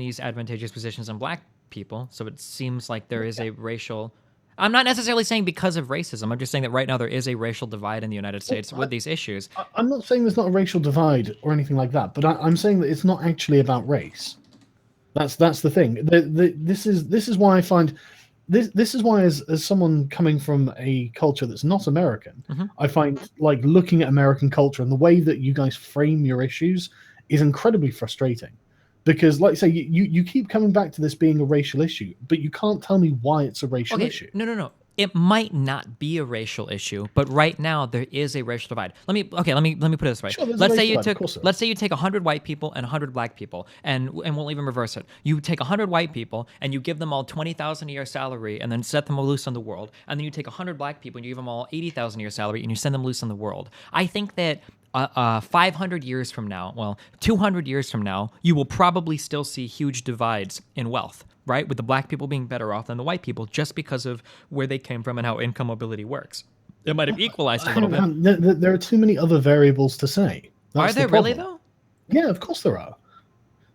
these advantageous positions than black people. So it seems like there is a racial. I'm not necessarily saying because of racism. I'm just saying that right now there is a racial divide in the United States with these issues. I'm not saying there's not a racial divide or anything like that, but I'm saying that it's not actually about race. That's the thing. This is why I find this is why as someone coming from a culture that's not American, I find like looking at American culture and the way that you guys frame your issues is incredibly frustrating. Because, like I say, you keep coming back to this being a racial issue, but you can't tell me why it's a racial issue. No. It might not be a racial issue, but right now there is a racial divide. Let me put it this way. Sure, let's say you take 100 white people and 100 black people, and we'll even reverse it. You take 100 white people and you give them all $20,000 a year salary, and then set them loose on the world. And then you take 100 black people and you give them all $80,000 a year salary, and you send them loose on the world. I think that 500 years from now, 200 years from now, you will probably still see huge divides in wealth, right? With the black people being better off than the white people just because of where they came from and how income mobility works. It might have equalized a little bit. There are too many other variables to say. Are there really, though? Yeah, of course there are.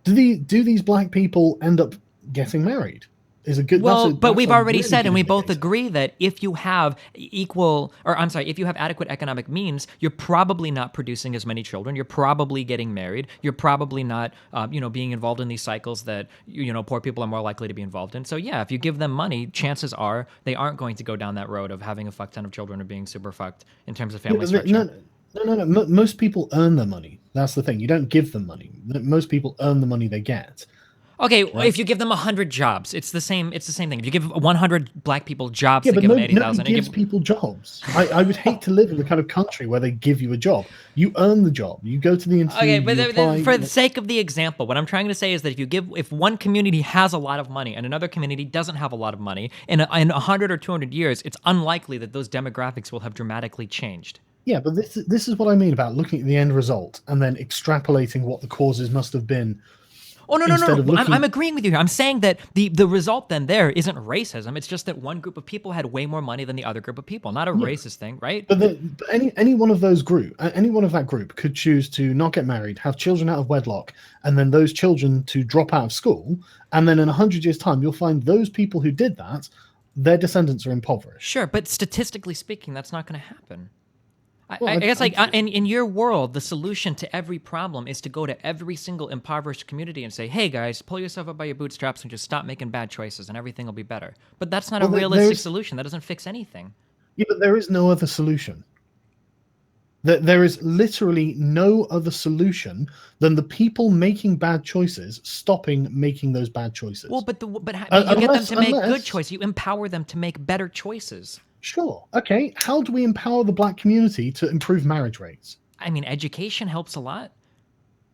Do these black people end up getting married? Is a good. But we've already said, and we both agree that if you have if you have adequate economic means, you're probably not producing as many children. You're probably getting married. You're probably not, being involved in these cycles that poor people are more likely to be involved in. So yeah, if you give them money, chances are they aren't going to go down that road of having a fuck ton of children or being super fucked in terms of family structure. No. Most people earn their money. That's the thing. You don't give them money. Most people earn the money they get. Okay, right? If you give them 100 jobs, it's the same thing. If you give 100 black people jobs, they give them 80,000. Nobody gives people jobs. I would hate to live in the kind of country where they give you a job. You earn the job. You go to the interview. Okay, but for the sake of the example, what I'm trying to say is that if one community has a lot of money and another community doesn't have a lot of money, in 100 or 200 years, it's unlikely that those demographics will have dramatically changed. Yeah, but this is what I mean about looking at the end result and then extrapolating what the causes must have been. Oh, no. I'm agreeing with you here. I'm saying that the result then there isn't racism. It's just that one group of people had way more money than the other group of people. Not a racist thing, right? But any one of that group could choose to not get married, have children out of wedlock, and then those children to drop out of school. And then in 100 years' time, you'll find those people who did that, their descendants are impoverished. Sure, but statistically speaking, that's not going to happen. I guess in your world, the solution to every problem is to go to every single impoverished community and say, hey guys, pull yourself up by your bootstraps and just stop making bad choices and everything will be better. But that's not a realistic solution. That doesn't fix anything. Yeah, but there is no other solution. There is literally no other solution than the people making bad choices stopping making those bad choices. Well, but you get them to make good choices. You empower them to make better choices. Sure. Okay. How do we empower the black community to improve marriage rates? I mean, education helps a lot.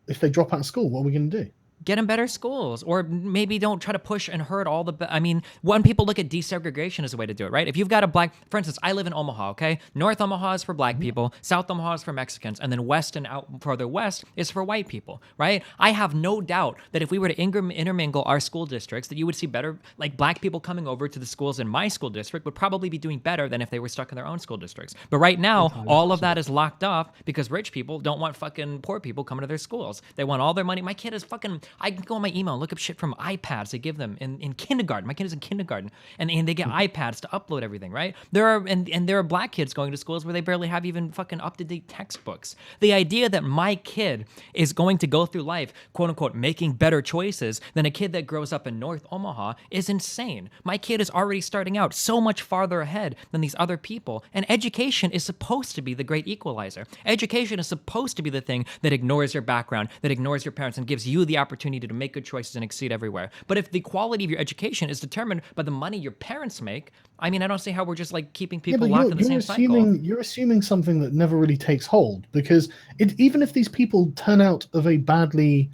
If they drop out of school, what are we going to do? Get them better schools, or maybe don't try to push and hurt all the. When people look at desegregation as a way to do it, right? If you've got for instance, I live in Omaha, okay? North Omaha is for black people, South Omaha is for Mexicans, and then west and out further west is for white people, right? I have no doubt that if we were to intermingle our school districts, that you would see better, like black people coming over to the schools in my school district would probably be doing better than if they were stuck in their own school districts. But right now, all of that is locked off because rich people don't want fucking poor people coming to their schools. They want all their money. My kid is fucking. I can go on my email and look up shit from iPads they give them in kindergarten. My kid is in kindergarten, and they get iPads to upload everything, right? There are black kids going to schools where they barely have even fucking up-to-date textbooks. The idea that my kid is going to go through life, quote unquote, making better choices than a kid that grows up in North Omaha is insane. My kid is already starting out so much farther ahead than these other people, and education is supposed to be the great equalizer. Education is supposed to be the thing that ignores your background, that ignores your parents, and gives you the opportunity to make good choices and exceed everywhere. But if the quality of your education is determined by the money your parents make, I don't see how we're just like keeping people locked in the same cycle. You're assuming something that never really takes hold, because even if these people turn out of a badly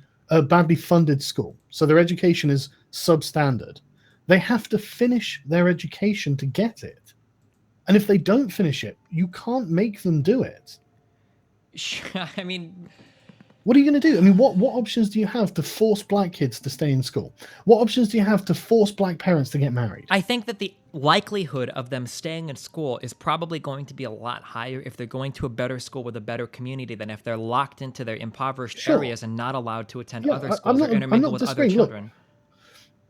funded school, so their education is substandard, they have to finish their education to get it. And if they don't finish it, you can't make them do it. What are you going to do? What options do you have to force black kids to stay in school? What options do you have to force black parents to get married? I think that the likelihood of them staying in school is probably going to be a lot higher if they're going to a better school with a better community than if they're locked into their impoverished areas and not allowed to attend other schools or intermingle with other children.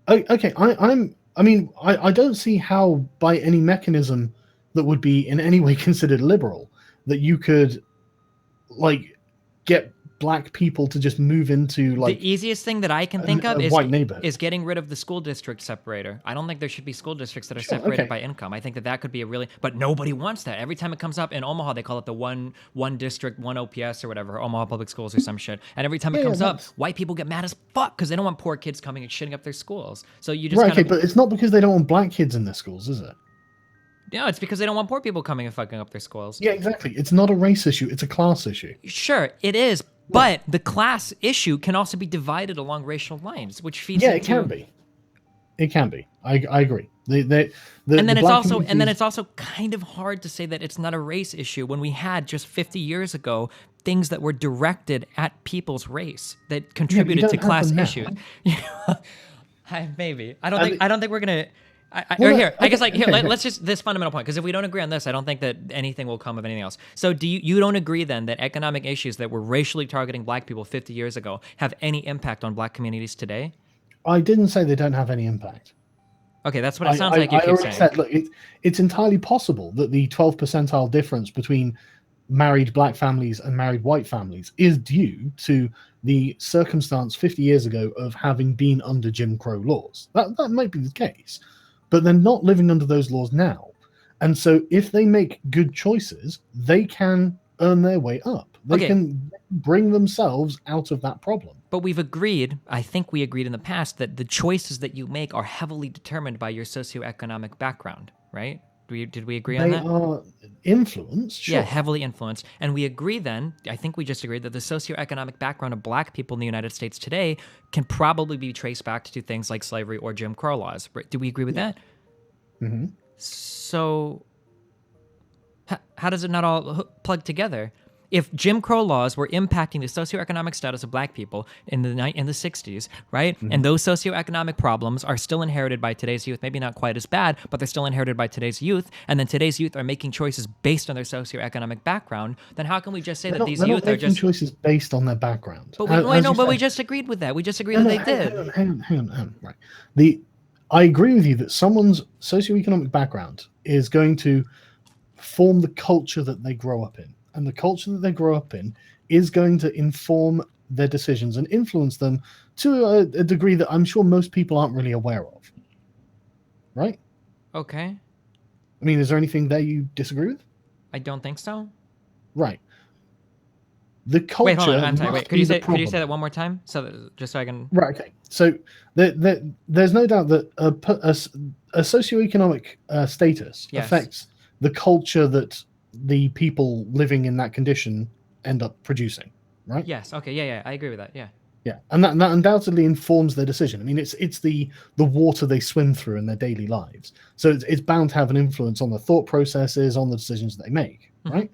Okay, I don't see how by any mechanism that would be in any way considered liberal that you could like get black people to just move into like The easiest thing that I can think of a white neighborhood. is getting rid of the school district separator. I don't think there should be school districts that are Sure, separated okay. by income. I think that that could be a really, but nobody wants that. Every time it comes up in Omaha, they call it the one district, one OPS or whatever, Omaha Public Schools or some shit. And every time it Yeah, comes up, that's white people get mad as fuck because they don't want poor kids coming and shitting up their schools. So you just right. kind Okay, of, but it's not because they don't want black kids in their schools, is it? no, it's because they don't want poor people coming and fucking up their schools. Yeah, exactly. It's not a race issue; it's a class issue. Sure, it is, but the class issue can also be divided along racial lines, which feeds Yeah, into. it can be. It can be. I agree. The And then the it's black also communities- kind of hard to say that it's not a race issue when we had just 50 years ago things that were directed at people's race that contributed don't to have class them now. issues. Maybe I don't And think I don't think we're gonna. Well, Or here, I guess okay, okay. let's just this fundamental point because if we don't agree on this, I don't think that anything will come of anything else. So do you don't agree then that economic issues that were racially targeting black people 50 years ago have any impact on black communities today? I didn't say they don't have any impact. Okay, that's what it sounds like you I keep already saying. said, look, it's entirely possible that the 12 percentile difference between married black families and married white families is due to the circumstance 50 years ago of having been under Jim Crow laws. That might be the case, but they're not living under those laws now. And so if they make good choices, they can earn their way up. They Okay. can bring themselves out of that problem. But we've agreed, I think we agreed in the past, that the choices that you make are heavily determined by your socioeconomic background, right? Did we agree on They that? are influenced, sure. Yeah, heavily influenced. And we agree then, I think we just agreed that the socioeconomic background of black people in the United States today can probably be traced back to things like slavery or Jim Crow laws. Do we agree with that? Mm-hmm. So, how does it not all plug together? If Jim Crow laws were impacting the socioeconomic status of black people in the 60s, right? Mm-hmm. And those socioeconomic problems are still inherited by today's youth, maybe not quite as bad, but they're still inherited by today's youth. And then today's youth are making choices based on their socioeconomic background. Then how can we just say that these they're youth not are making just choices based on their background? But we, As I know, you but we said. just agreed with that. We just agreed No, that no, they did. hang on. Right. I agree with you that someone's socioeconomic background is going to form the culture that they grow up in. And the culture that they grow up in is going to inform their decisions and influence them to a degree that I'm sure most people aren't really aware of. Right? Okay. I mean, is there anything there you disagree with? I don't think so. Right. The culture. Wait, hold on. I'm sorry. must Wait, could be you the say problem. that one more time? Just so I can. Right. Okay. So there's no doubt that a socioeconomic status Yes. affects the culture that the people living in that condition end up producing. Right. Yes. Okay. Yeah. I agree with that. Yeah. Yeah, and that undoubtedly informs their decision. I mean, it's the water they swim through in their daily lives, so it's bound to have an influence on the thought processes, on the decisions they make, right?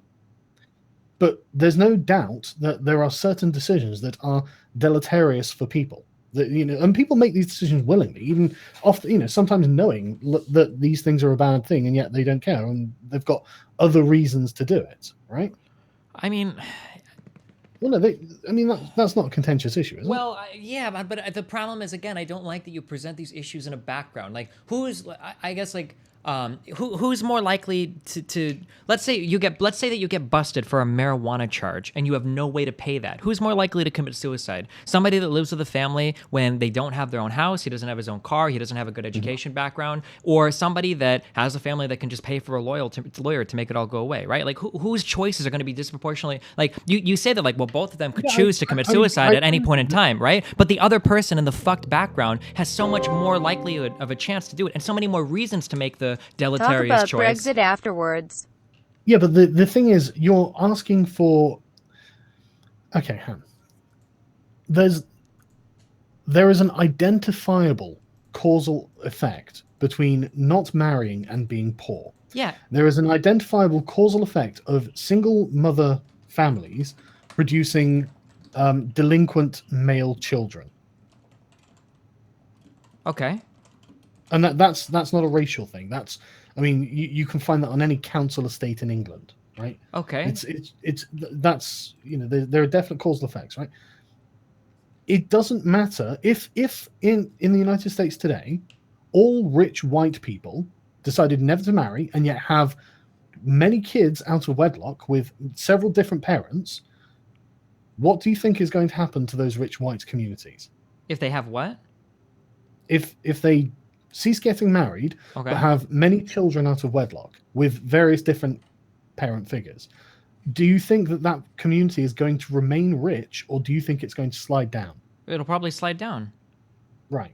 But there's no doubt that there are certain decisions that are deleterious for people. That and people make these decisions willingly, even often, sometimes knowing that these things are a bad thing, and yet they don't care, and they've got other reasons to do it, right? I mean. Well, no, that's not a contentious issue, is it? Well, yeah, but the problem is again, I don't like that you present these issues in a background. Like, I guess, like, who's more likely to let's say that you get busted for a marijuana charge and you have no way to pay that. Who's more likely to commit suicide? Somebody that lives with a family when they don't have their own house, he doesn't have his own car, he doesn't have a good education background, or somebody that has a family that can just pay for a lawyer to make it all go away, right? Like, whose choices are going to be disproportionately, like, you say that, like, well, both of them could choose to commit suicide at any point in time, right? But the other person in the fucked background has so much more likelihood of a chance to do it and so many more reasons to make the Talk deleterious about choice. Brexit afterwards. Yeah, but the thing is, you're asking for. Okay, there is an identifiable causal effect between not marrying and being poor. Yeah. There is an identifiable causal effect of single mother families producing delinquent male children. Okay. And that's not a racial thing. You can find that on any council estate in England, right? Okay. There are definite causal effects, right? it doesn't matter if in the United States today, all rich white people decided never to marry and yet have many kids out of wedlock with several different parents. What do you think is going to happen to those rich white communities If they have what? if they cease getting married Okay. but have many children out of wedlock with various different parent figures? Do you think that that community is going to remain rich, or do you think it's going to slide down? It'll probably slide down. Right.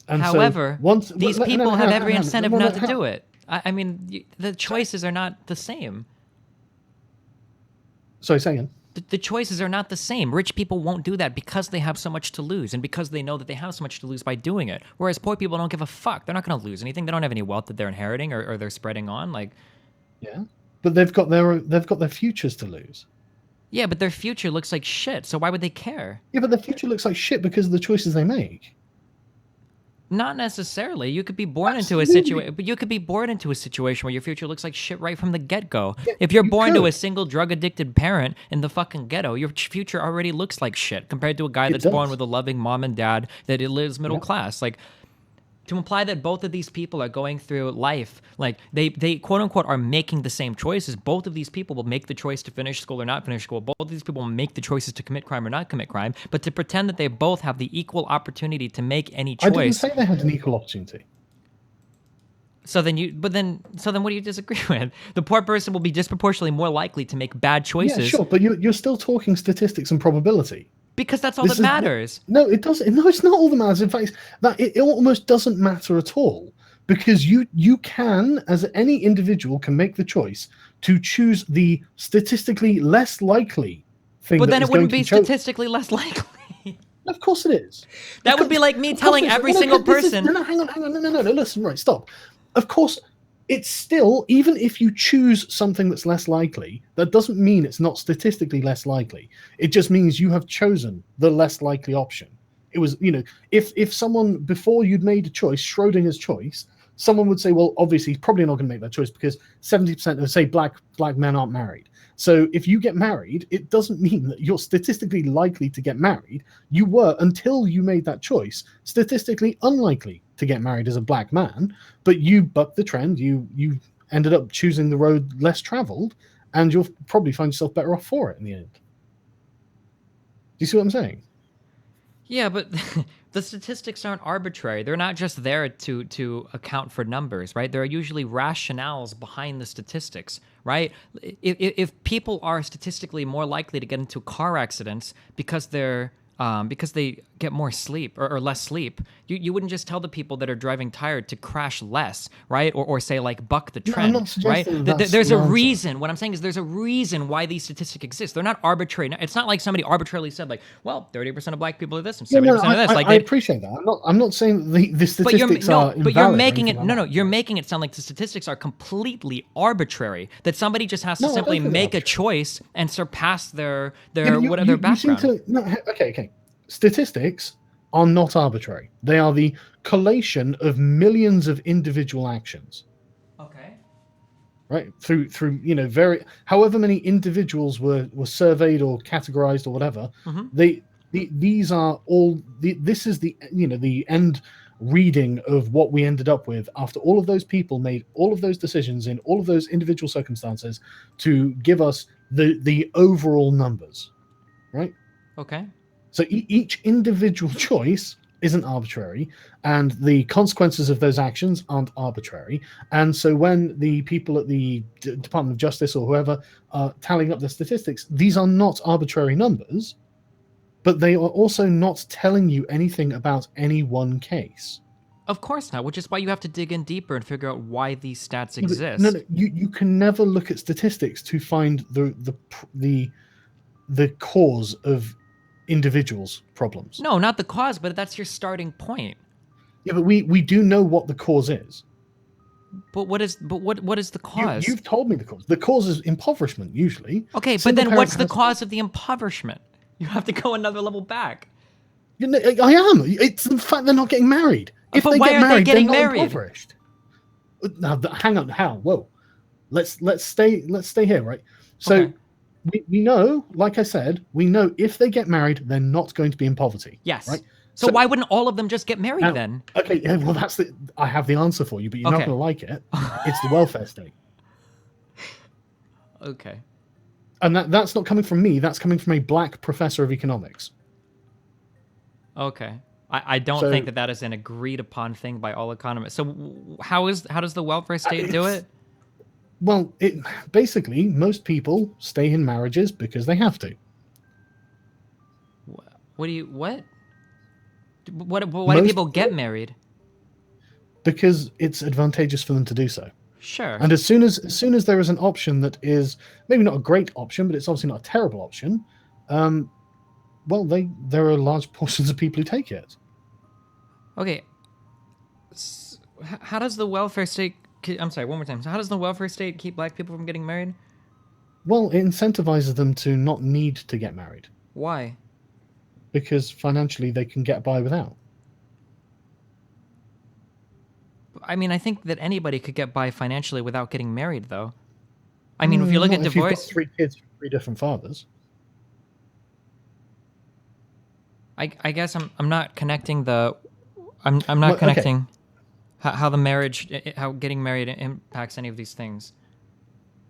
And However, so once these no, people no, have hang on, every hang on. incentive No, no, not to hang do on. it. I mean, the choices are not the same. Sorry, say again. The choices are not the same. Rich people won't do that because they have so much to lose and because they know that they have so much to lose by doing it. Whereas poor people don't give a fuck. They're not going to lose anything. They don't have any wealth that they're inheriting or they're spreading on. Like, Yeah, but they've got their futures to lose. yeah, but their future looks like shit. So why would they care? Yeah, but their future looks like shit because of the choices they make. Not necessarily. You could be born into a Absolutely. situation, but you could be born into a situation where your future looks like shit right from the get-go. Yeah, If you're you born to could. a single drug-addicted parent in the fucking ghetto, your future already looks like shit compared to a guy It that's born does. with a loving mom and dad that it lives middle Yep. class. Like, to imply that both of these people are going through life, like they quote unquote are making the same choices. Both of these people will make the choice to finish school or not finish school. Both of these people will make the choices to commit crime or not commit crime. But to pretend that they both have the equal opportunity to make any I didn't choice. say they had an equal opportunity. So then what do you disagree with? The poor person will be disproportionately more likely to make bad choices. Yeah, sure, but you're still talking statistics and probability. Because that's all This that is- matters. No, it doesn't. No, it's not all that matters. In fact, that it almost doesn't matter at all because you can, as any individual, can make the choice to choose the statistically less likely thing. But that then is it wouldn't going be to be statistically less likely. Of course it is. That would be like me Of course telling it is. every No, single this is- person. no, hang on. No. Listen, right, stop. Of course, it's still, even if you choose something that's less likely, that doesn't mean it's not statistically less likely. It just means you have chosen the less likely option. It was, if someone, before you'd made a choice, Schrodinger's choice, someone would say, well, obviously he's probably not going to make that choice because 70% of, say, black men aren't married. So if you get married, it doesn't mean that you're statistically likely to get married. You were, until you made that choice, statistically unlikely to get married as a black man, but you bucked the trend. You ended up choosing the road less traveled, and you'll probably find yourself better off for it in the end. Do you see what I'm saying? Yeah, but the statistics aren't arbitrary. They're not just there to account for numbers, right? There are usually rationales behind the statistics, right? If people are statistically more likely to get into car accidents because they get more sleep or less sleep, you wouldn't just tell the people that are driving tired to crash less, right? Or say like buck the No, I'm trend, not right? suggesting that's There's the a answer. reason. What I'm saying is there's a reason why these statistics exist. They're not arbitrary. It's not like somebody arbitrarily said like, well, 30% of black people are this and 70% of this. Like I appreciate that. I'm not saying the statistics are invalid. but you're or making it anything like that. you're making it sound like the statistics are completely arbitrary. That somebody just has to No, I don't simply think they're make a arbitrary. choice and surpass their Yeah, but whatever you seem background. to, no, okay. Statistics are not arbitrary. They are the collation of millions of individual actions, Okay. right? Through very however many individuals were surveyed or categorized or whatever. Mhm. These are all. This is the end reading of what we ended up with after all of those people made all of those decisions in all of those individual circumstances to give us the overall numbers, right? Okay. So each individual choice isn't arbitrary, and the consequences of those actions aren't arbitrary. And so when the people at the Department of Justice or whoever are tallying up the statistics, these are not arbitrary numbers, but they are also not telling you anything about any one case. Of course not, which is why you have to dig in deeper and figure out why these stats Yeah, but exist. No, you can never look at statistics to find the cause of individuals' problems. No, not the cause, but that's your starting point. Yeah, but we do know what the cause is. But what is the cause? You've told me the cause. The cause is impoverishment, usually. Okay, but Single then parent what's the household. cause of the impoverishment? You have to go another level back. I am. It's the fact they're not getting married. If But they why get aren't they married, getting they're not married? impoverished. Now, hang on. How? Whoa. Let's stay here, right? So Okay. we know, like I said, we know if they get married, they're not going to be in poverty. Yes. Right. So why wouldn't all of them just get married Now, then? okay, yeah, well, I have the answer for you, but you're not Okay. going to like it. It's the welfare state. Okay. And that's not coming from me. That's coming from a black professor of economics. Okay. I don't So- think that is an agreed upon thing by all economists. So how does the welfare state do it? Well, basically, most people stay in marriages because they have to. What do you what? Why do Most- people get married? Because it's advantageous for them to do so. Sure. And as soon as there is an option that is maybe not a great option, but it's obviously not a terrible option, well, there are large portions of people who take it. Okay. How does the welfare state? I'm sorry, one more time. So how does the welfare state keep black people from getting married? Well, it incentivizes them to not need to get married Why? because financially they can get by without. I mean, I think that anybody could get by financially without getting married, though. I mean, if you look at Not if you've got divorce, 3 kids from 3 different fathers. I guess I'm not connecting the, I'm not Well, okay. connecting how the marriage, how getting married impacts any of these things.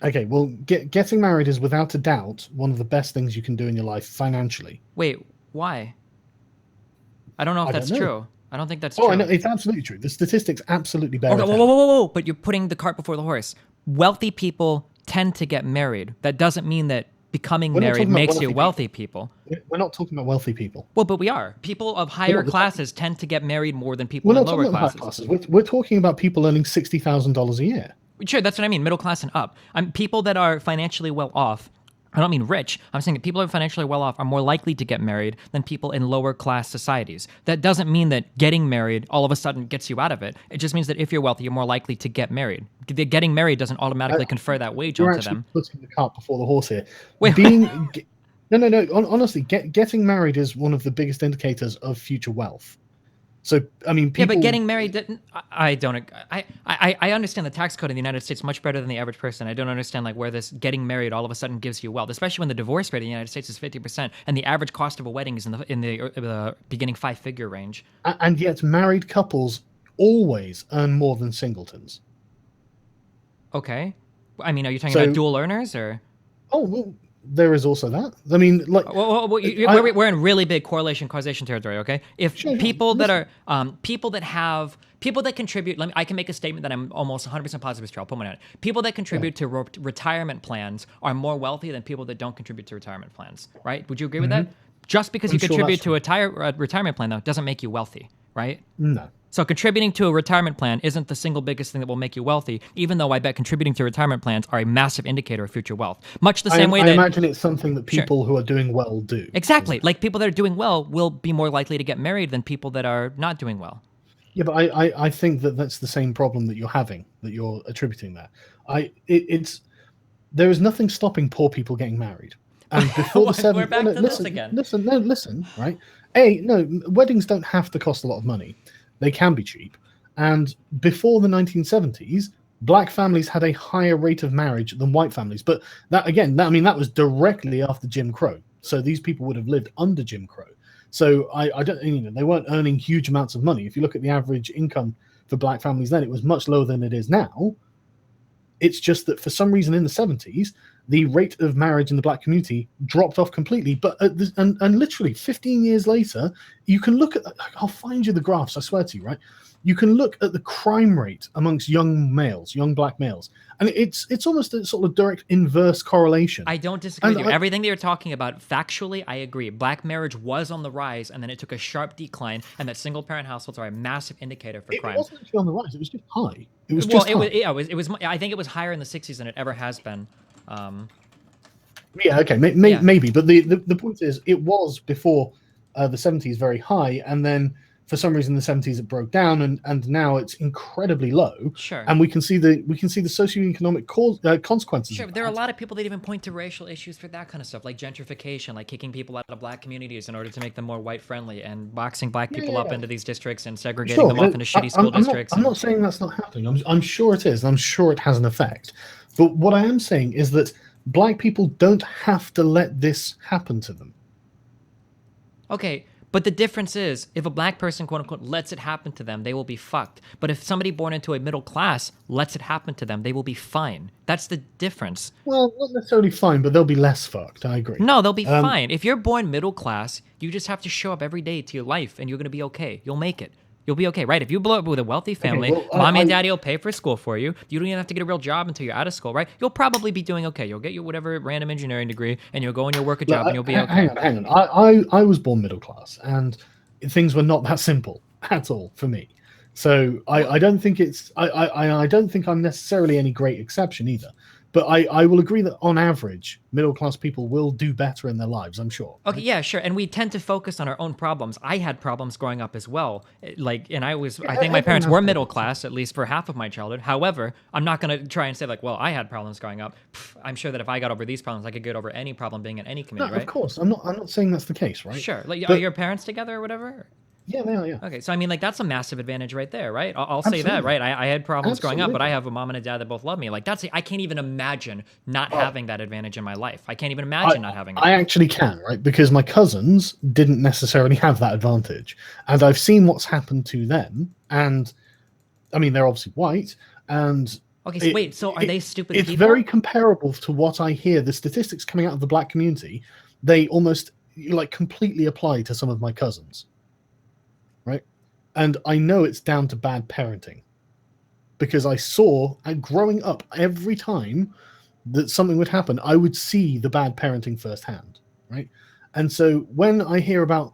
Okay, well, getting married is without a doubt one of the best things you can do in your life financially. Wait, why? I don't know if I that's don't know. true. I don't think that's Oh, true. I know, it's absolutely true. The statistics absolutely bear Okay, it whoa, out. whoa, whoa, whoa! But you're putting the cart before the horse. Wealthy people tend to get married. That doesn't mean that becoming We're not married talking about makes you wealthy wealthy people. We're not talking about wealthy people. Well, but we are. People of higher not- classes tend to get married more than people We're in not lower talking about high classes. classes. We're talking about people earning $60,000 a year. Sure, that's what I mean. Middle class and up. People that are financially well off. I don't mean rich. I'm saying that people who are financially well off are more likely to get married than people in lower class societies. That doesn't mean that getting married all of a sudden gets you out of it. It just means that if you're wealthy, you're more likely to get married. Getting married doesn't automatically confer that wage You're onto actually them. putting the cart before the horse here. Wait, No. Honestly, getting married is one of the biggest indicators of future wealth. So, I mean, Yeah, people. but getting married didn't. I don't. I understand the tax code in the United States much better than the average person. I don't understand like where this getting married all of a sudden gives you wealth, especially when the divorce rate in the United States is 50%, and the average cost of a wedding is in the beginning 5-figure range. And yet, married couples always earn more than singletons. Okay, I mean, are you talking So- about dual earners or? Oh, well, there is also that. I mean, like. Well, we're in really big correlation causation territory. Okay, if Sure, people that listen. are people that contribute, I can make a statement that I'm almost 100% positive is true. I'll put money on it. People that contribute to retirement plans are more wealthy than people that don't contribute to retirement plans. Right? Would you agree with that? Just because you sure contribute that's to a retirement plan though doesn't make you wealthy, right? No. So contributing to a retirement plan isn't the single biggest thing that will make you wealthy, even though I bet contributing to retirement plans are a massive indicator of future wealth. Much the same way I that imagine it's something that people who are doing well do. exactly, like people that are doing well will be more likely to get married than people that are not doing well. Yeah, but I think that's the same problem that you're having, that you're attributing there. There is nothing stopping poor people getting married. And before the We're 70s, back to this listen, again. listen, right? Weddings don't have to cost a lot of money. They can be cheap. And before the 1970s, black families had a higher rate of marriage than white families. But that was directly after Jim Crow. So these people would have lived under Jim Crow. So I don't, they weren't earning huge amounts of money. If you look at the average income for black families then, it was much lower than it is now. It's just that for some reason in the 70s, the rate of marriage in the black community dropped off completely. But and literally 15 years later, you can look at. I'll find you the graphs. I swear to you, right? You can look at the crime rate amongst young black males, and it's almost a sort of direct inverse correlation. I don't disagree with you. Everything that you're talking about, factually, I agree. Black marriage was on the rise, and then it took a sharp decline, and that single-parent households are a massive indicator for crime. It wasn't actually on the rise. It was just high. It was Well, just high. it was. I think it was higher in the 60s than it ever has been. Yeah, okay, maybe. But the point is, it was before the 70s very high, and then for some reason in the 70s it broke down, and now it's incredibly low. Sure. And we can see the socioeconomic consequences. Sure, there are a lot of people that even point to racial issues for that kind of stuff, like gentrification, like kicking people out of black communities in order to make them more white friendly, and boxing black people up into these districts and segregating them off into shitty school districts. I'm not saying that's not happening. I'm sure it is. And I'm sure it has an effect. But what I am saying is that Black people don't have to let this happen to them. Okay, but the difference is, if a black person, quote unquote, lets it happen to them, they will be fucked. But if somebody born into a middle class lets it happen to them, they will be fine. That's the difference. Well, not necessarily fine, but they'll be less fucked. I agree. No, they'll be Um, fine. If you're born middle class, you just have to show up every day to your life and you're going to be okay. You'll make it. You'll be okay, right? If you blow up with a wealthy family, well, mommy and daddy will pay for school for you. You don't even have to get a real job until you're out of school, right? You'll probably be doing okay. You'll get your whatever random engineering degree and you'll go and you'll work a job and you'll be okay. Hang on. I was born middle class, and things were not that simple at all for me. So I don't think it's I don't think I'm necessarily any great exception either. But I will agree that on average, middle class people will do better in their lives. I'm sure. Okay, yeah, sure. And we tend to focus on our own problems. I had problems growing up as well. And I think my parents were middle class, at least for half of my childhood. However, I'm not going to try and say, like, well, I had problems growing up. I'm sure that if I got over these problems, I could get over any problem being in any community, right? Of course. I'm not saying that's the case, right? Sure. Like, are But your parents together or whatever? yeah, they are. Yeah. Okay, so I mean, like, that's a massive advantage right there, right? I'll say that, Absolutely. right? I had problems growing up, but I Absolutely. have a mom and a dad that both love me. Like, I can't even imagine not having that advantage in my life. I can't even imagine not having I it. actually can, right? Because my cousins didn't necessarily have that advantage. And I've seen what's happened to them. And I mean, they're obviously white. And Okay, so wait, so are they stupid it's people? very comparable to what I hear. The statistics coming out of the black community, they almost like completely apply to some of my cousins, right? And I know it's down to bad parenting because I saw, growing up, every time that something would happen, I would see the bad parenting firsthand, right? And so when I hear about,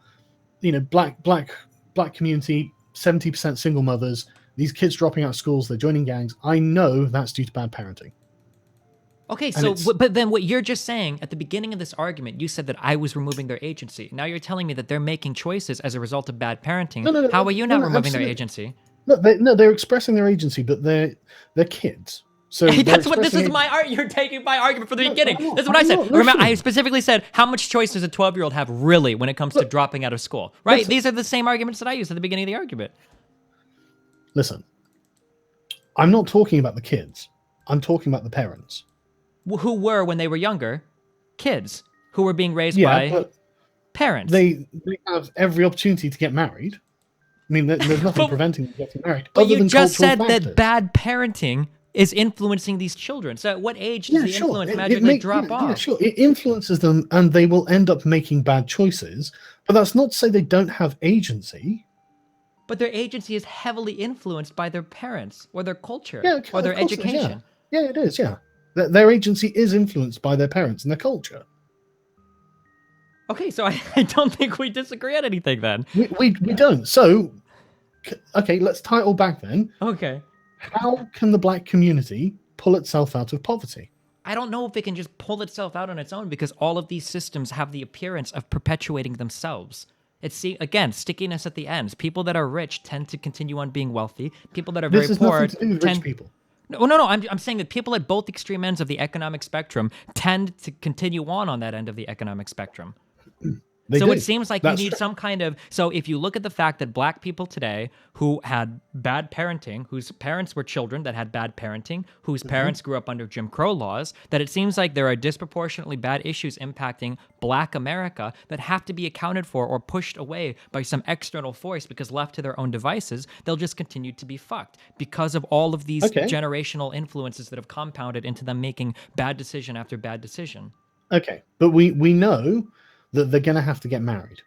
black community, 70% single mothers, these kids dropping out of schools, they're joining gangs, I know that's due to bad parenting. Okay, And so it's but then what you're just saying at the beginning of this argument, you said that I was removing their agency. Now you're telling me that they're making choices as a result of bad parenting. no, no, no, How no, are you no, not no, removing their absolutely. agency? No, they're expressing their agency, but they're kids. So Hey, they're that's what this is expressing my art. You're taking my argument from the No, beginning. I'm not. That's what I I'm said. not Remember, I listening. specifically said how much choice does a 12-year-old have really when it comes to dropping out of school, right? Listen. These are the same arguments that I used at the beginning of the argument. Listen, I'm not talking about the kids. I'm talking about the parents. Who were, when they were younger, kids who were being raised Yeah, by but parents. they have every opportunity to get married. I mean, there's nothing But, preventing them getting married but other you than just cultural said factors. that bad parenting is influencing these children. So at what age does Yeah, the sure. influence magically drop off? Yeah, sure. It influences them, and they will end up making bad choices. But that's not to say they don't have agency. But their agency is heavily influenced by their parents or their culture Yeah, or their of course it is. Yeah, education. yeah, it is. Yeah, their agency is influenced by their parents and their culture. Okay, so I don't think we disagree on anything then. We don't. So, okay, let's tie it all back then. Okay. How can the black community pull itself out of poverty? I don't know if it can just pull itself out on its own because all of these systems have the appearance of perpetuating themselves. It's again stickiness at the ends. People that are rich tend to continue on being wealthy. People that are very This has poor nothing to do with rich tend. people. No. I'm saying that people at both extreme ends of the economic spectrum tend to continue on that end of the economic spectrum. They So do. it seems like That's you need true. some kind of. So if you look at the fact that black people today who had bad parenting, whose parents were children that had bad parenting, whose parents grew up under Jim Crow laws, that it seems like there are disproportionately bad issues impacting black America that have to be accounted for or pushed away by some external force because left to their own devices, they'll just continue to be fucked because of all of these Okay. generational influences that have compounded into them making bad decision after bad decision. Okay, but we know that they're going to have to get married.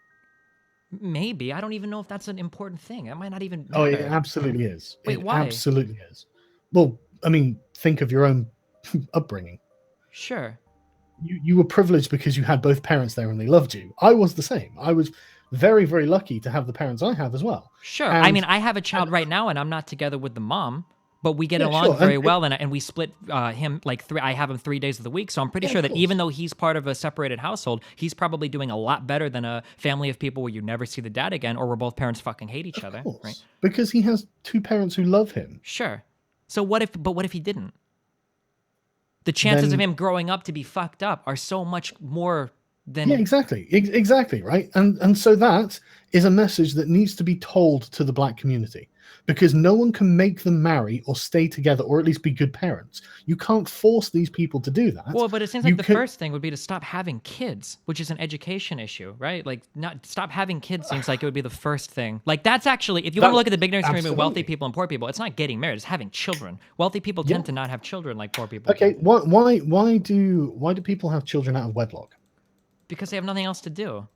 Maybe. I don't even know if that's an important thing. It might not even Oh, matter. it absolutely is. Wait, It why? absolutely is. Well, I mean, think of your own upbringing. Sure. You were privileged because you had both parents there and they loved you. I was the same. I was very, very lucky to have the parents I have as well. Sure. And I mean, I have a child right now, and I'm not together with the mom, but we get Yeah, along sure. very And well, and we split him like three. I have him 3 days of the week, so I'm pretty Yeah, sure of that course. even though he's part of a separated household, he's probably doing a lot better than a family of people where you never see the dad again, or where both parents fucking hate each other. course, Right? because he has two parents who love him. Sure. So what if? But what if he didn't? The chances of Then- him growing up to be fucked up are so much more Yeah, then exactly. Exactly, right? And so that is a message that needs to be told to the black community, because no one can make them marry or stay together or at least be good parents. You can't force these people to do that. well, but it seems like You the can first thing would be to stop having kids, which is an education issue, right? Like, not stop having kids seems like it would be the first thing. Like, that's actually, if you want to that look at the big difference between wealthy absolutely. people and poor people, it's not getting married; it's having children. Wealthy people Yeah. tend to not have children like poor people Okay. do Why do people have children out of wedlock? because they have nothing else to do.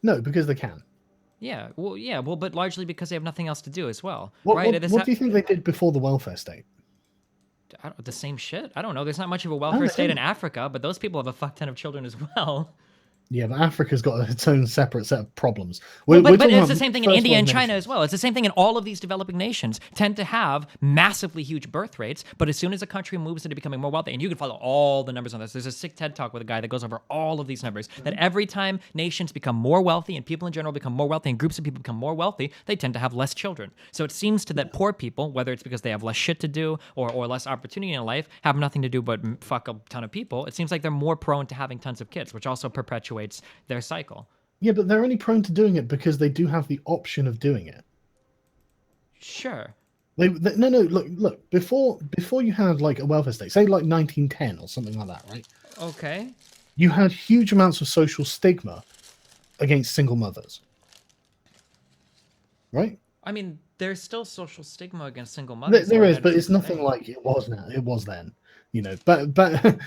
No, because they can. Yeah, well, but largely because they have nothing else to do as well, What right? what what do you think they did before the welfare state? The same shit. I don't know. There's not much of a welfare Oh, state in Africa, but those people have a fuck ton of children as well. yeah, but Africa's got its own separate set of problems. Well, We're but talking it's about the same thing in first India world and China as nations. well. It's the same thing in all of these developing nations tend to have massively huge birth rates. But as soon as a country moves into becoming more wealthy, and you can follow all the numbers on this, there's a sick TED talk with a guy that goes over all of these numbers. That every time nations become more wealthy and people in general become more wealthy and groups of people become more wealthy, they tend to have less children. So it seems to that poor people, whether it's because they have less shit to do or less opportunity in life, have nothing to do but fuck a ton of people. It seems like they're more prone to having tons of kids, which also perpetuates their cycle. Yeah, but they're only prone to doing it because they do have the option of doing it. Sure. No, look. Before you had like a welfare state, say like 1910 or something like that, right? Okay. You had huge amounts of social stigma against single mothers, right? I mean, there's still social stigma against single There, mothers in there the is, United but it's States nothing today. like it was now. It was then, But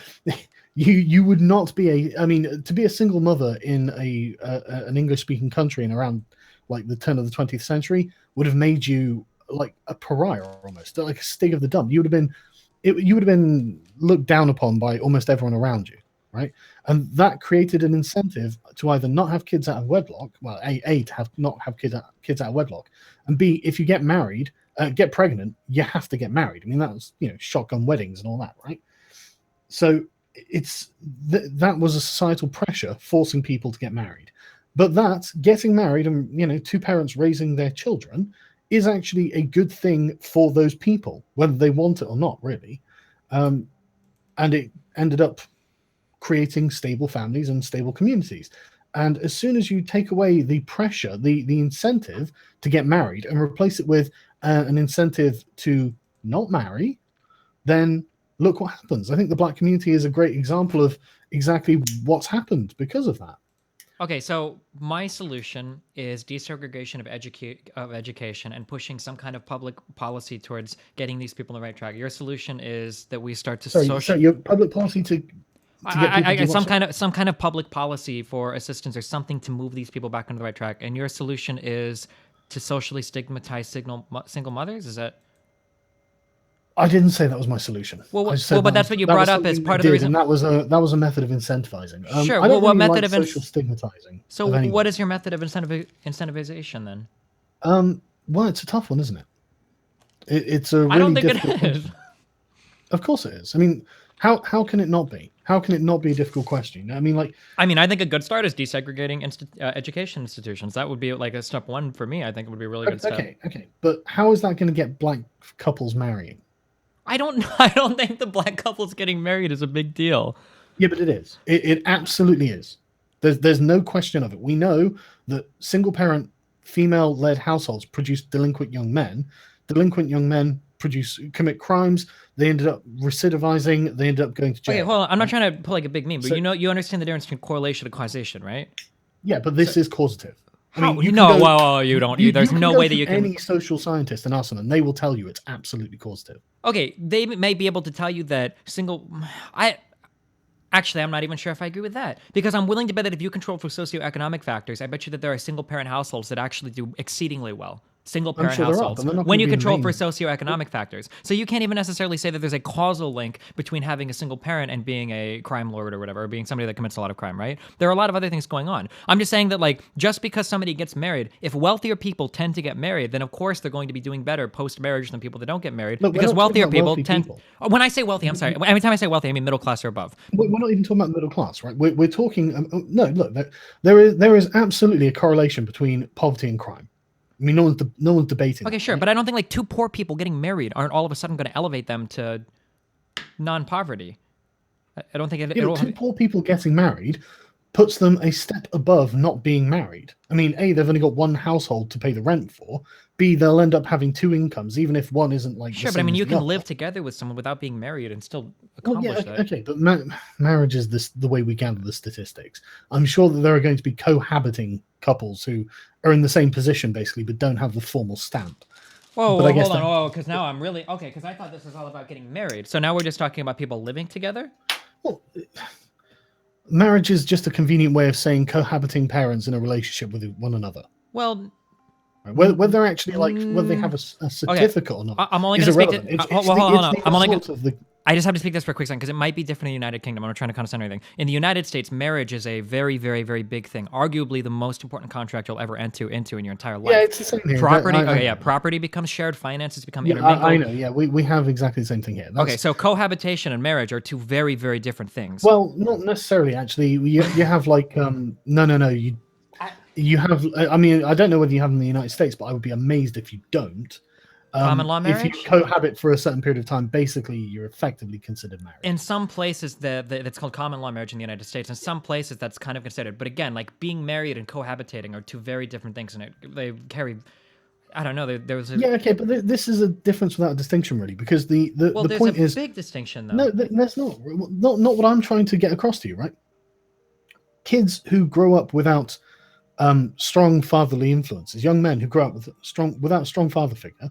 you would not be a. I mean, to be a single mother in an English speaking country in around like the turn of the 20th century would have made you like a pariah almost, like a stig of the dump. You would have been looked down upon by almost everyone around you, right? And that created an incentive to either not have kids out of wedlock. Well, a to have not have kids out of wedlock, and b if you get married, get pregnant, you have to get married. I mean, that was shotgun weddings and all that, right? So that was a societal pressure forcing people to get married. But that getting married and two parents raising their children is actually a good thing for those people, whether they want it or not, really. And it ended up creating stable families and stable communities. And as soon as you take away the pressure, the incentive to get married and replace it with an incentive to not marry, then look what happens. I think the black community is a great example of exactly what's happened because of that. Okay, so my solution is desegregation of education and pushing some kind of public policy towards getting these people on the right track. Your solution is that we start to So your public policy to get people to do what? some kind of public policy for assistance or something to move these people back onto the right track. And your solution is to socially stigmatize single mothers. Is that? I didn't say that was my solution. I said But that's what you brought up as part of the reason. and that was a method of incentivizing. Sure. I don't What really method like of social stigmatizing. So of anyone. what is your method of incentivization then? Well, it's a tough one, isn't it? It's a really I don't think difficult it is. question. Of course it is. I mean, how can it not be? How can it not be a difficult question? I mean, I think a good start is desegregating education institutions. That would be like a step one for me. I think it would be a really good step. Okay. But how is that going to get black couples marrying? I don't know. I don't think the black couples getting married is a big deal. Yeah, but it is. It absolutely is. There's no question of it. We know that single parent, female led households produce delinquent young men. Delinquent young men commit crimes. They ended up recidivizing. They ended up going to jail. Okay, hold on. I'm not trying to put like a big meme, but So- you understand the difference between correlation and causation, right? Yeah, but this is causative. How? you can No, go- whoa, you don't. There's can no go way that to you can. any social scientist and ask them, and they will tell you it's absolutely causative. Okay, they may be able to tell you that Actually, I'm not even sure if I agree with that because I'm willing to bet that if you control for socioeconomic factors, I bet you that there are single parent households that actually do exceedingly well. Single parent sure there are, households but they're not when gonna you be the control for main- socioeconomic factors. So you can't even necessarily say that there's a causal link between having a single parent and being a crime lord or whatever, or being somebody that commits a lot of crime, right? There are a lot of other things going on. I'm just saying that like just because somebody gets married, if wealthier people tend to get married, then of course they're going to be doing better post-marriage than people that don't get married Look, we're because not talking wealthier about people wealthy tend. people. When I say wealthy, I'm sorry. Every time I say wealthy, I mean middle class or above. We're not even talking about middle class, right? We're talking. No, look, there is absolutely a correlation between poverty and crime. I mean, no one's debating. Okay, that, sure, right? but I don't think like two poor people getting married aren't all of a sudden going to elevate them to non-poverty. I don't think Two poor people getting married puts them a step above not being married. I mean, A, they've only got one household to pay the rent for. B, they'll end up having two incomes, even if one isn't like the Sure, but I same mean, as you the can other. live together with someone without being married and still Well, yeah, accomplish okay, that. okay, but marriage is the way we gather the statistics. I'm sure that there are going to be cohabiting couples who are in the same position basically, but don't have the formal stamp. Whoa, But I whoa, guess hold on, that whoa, because now I'm really okay. Because I thought this was all about getting married. So now we're just talking about people living together. well, marriage is just a convenient way of saying cohabiting parents in a relationship with one another. Well, Right? Whether they're actually like whether they have a okay. certificate or not I'm only is going to speak irrelevant. to. It's Hold the on. it's the I'm only going. result of the I just have to speak this for a quick second because it might be different in the United Kingdom. I'm not trying to condescend or anything. In the United States, marriage is a very, very, very big thing. Arguably the most important contract you'll ever enter into in your entire life. yeah, it's the same here. Property. Okay, yeah. Property becomes shared. Finances become Yeah, I intermingled. know. Yeah, we have exactly the same thing here. Okay, so cohabitation and marriage are two very, very different things. Well, not necessarily. Actually, you have like no. You have. I mean, I don't know whether you have in the United States, but I would be amazed if you don't. Common law If you marriage? cohabit for a certain period of time, basically you're effectively considered married. In some places, that's called common law marriage in the United States. In some places, that's kind of considered. But again, like being married and cohabitating are two very different things, and they carry. I don't know. There was a. Yeah, okay, but this is a difference without a distinction, really, because Well, the there's point a is big distinction, though. no, there's not what I'm trying to get across to you, right? Kids who grow up without strong fatherly influences, young men who grow up without a strong father figure,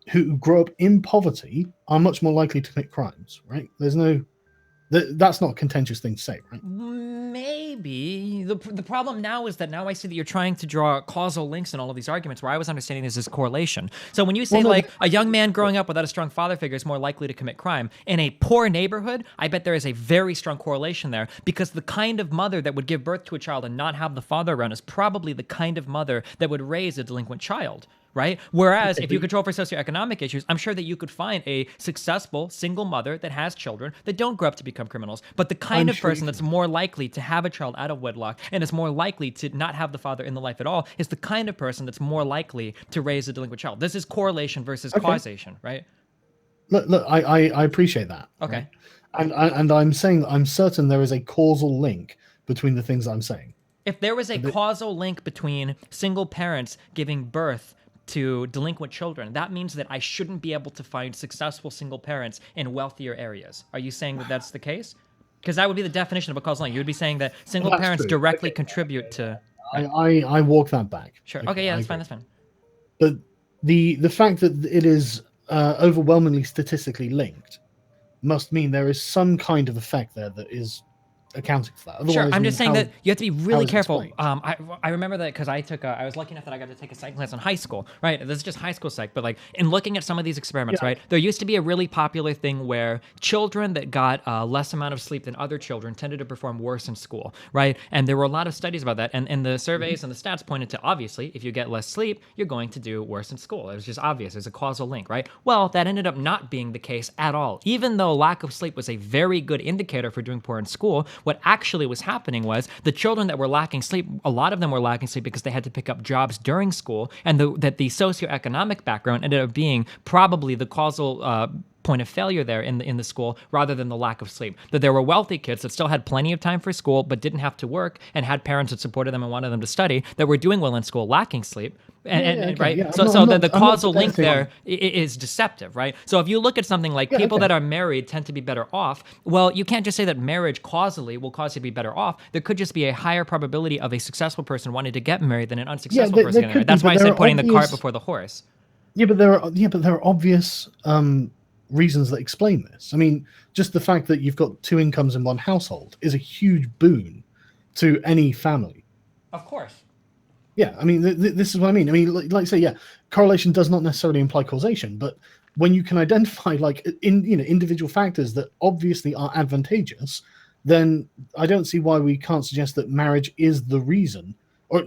who grow up in poverty, are much more likely to commit crimes, right? That's not a contentious thing to say, right? Maybe the problem now is that now I see that you're trying to draw causal links in all of these arguments where I was understanding this as correlation. So when you say Well, no, like a young man growing up without a strong father figure is more likely to commit crime in a poor neighborhood, I bet there is a very strong correlation there because the kind of mother that would give birth to a child and not have the father around is probably the kind of mother that would raise a delinquent child. Right? Whereas if you control for socioeconomic issues, I'm sure that you could find a successful single mother that has children that don't grow up to become criminals, but the kind of person that's more likely to have a child out of wedlock and is more likely to not have the father in the life at all is the kind of person that's more likely to raise a delinquent child. This is correlation versus causation, right? Look, I appreciate that. Okay. Right? And I'm saying I'm certain there is a causal link between the things I'm saying. If there was a causal link between single parents giving birth to delinquent children, that means that I shouldn't be able to find successful single parents in wealthier areas. Are you saying that that's the case? Because that would be the definition of a causal link. You would be saying that single That's parents true. directly contribute to. I walk that back. Sure. Okay. Yeah, that's fine. That's fine. But the fact that it is overwhelmingly statistically linked must mean there is some kind of effect there that is accounting for that. Otherwise, Sure, I'm just saying that you have to be really careful. explained? I remember that because I was lucky enough that I got to take a psych class in high school, right? This is just high school psych, but like in looking at some of these experiments, right? There used to be a really popular thing where children that got less amount of sleep than other children tended to perform worse in school, right? And there were a lot of studies about that, and the surveys and the stats pointed to obviously if you get less sleep, you're going to do worse in school. It was just obvious. There's a causal link, right? Well, that ended up not being the case at all. Even though lack of sleep was a very good indicator for doing poor in school, what actually was happening was the children that were lacking sleep, a lot of them were lacking sleep because they had to pick up jobs during school, and that the socioeconomic background ended up being probably the causal point of failure there in the school rather than the lack of sleep. That there were wealthy kids that still had plenty of time for school but didn't have to work and had parents that supported them and wanted them to study that were doing well in school lacking sleep. Right? Yeah. So the causal link there is deceptive, right? So if you look at something like people that are married tend to be better off, well, you can't just say that marriage causally will cause you to be better off. There could just be a higher probability of a successful person wanting to get married than an unsuccessful person getting married. That's why I said putting the cart before the horse. Yeah, but there are obvious reasons that explain this. I mean, just the fact that you've got two incomes in one household is a huge boon to any family. Of course. Yeah, I mean, this is what I mean. I mean, like say, yeah, correlation does not necessarily imply causation, but when you can identify like individual factors that obviously are advantageous, then I don't see why we can't suggest that marriage is the reason, or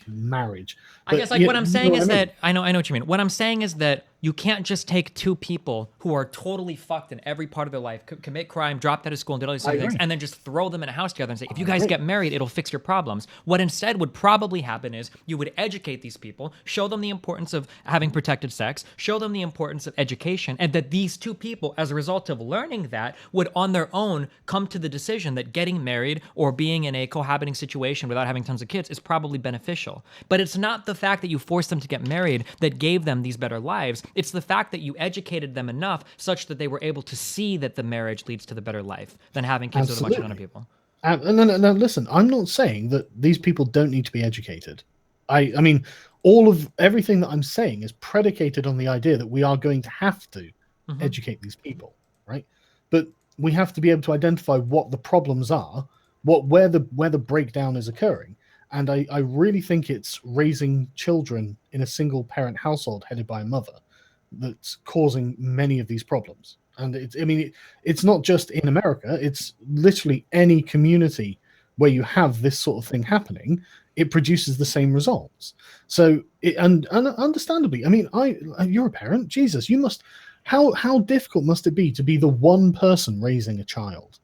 marriage. I guess like what I'm saying is that I know what you mean. What I'm saying is that You can't just take two people who are totally fucked in every part of their life, commit crime, dropped out of school, and did all these I things, agree. and then just throw them in a house together and say, if you I guys agree. get married, it'll fix your problems. What instead would probably happen is you would educate these people, show them the importance of having protected sex, show them the importance of education, and that these two people, as a result of learning that, would on their own come to the decision that getting married or being in a cohabiting situation without having tons of kids is probably beneficial. But it's not the fact that you forced them to get married that gave them these better lives. It's the fact that you educated them enough such that they were able to see that the marriage leads to the better life than having kids with a bunch of other people. No, listen, I'm not saying that these people don't need to be educated. I mean, all of everything that I'm saying is predicated on the idea that we are going to have to educate these people, right? But we have to be able to identify what the problems are, where the breakdown is occurring. And I really think it's raising children in a single parent household headed by a mother that's causing many of these problems. And it's not just in America, it's literally any community where you have this sort of thing happening, it produces the same results. So and understandably, I mean, you're a parent, Jesus, you must how difficult must it be to be the one person raising a child?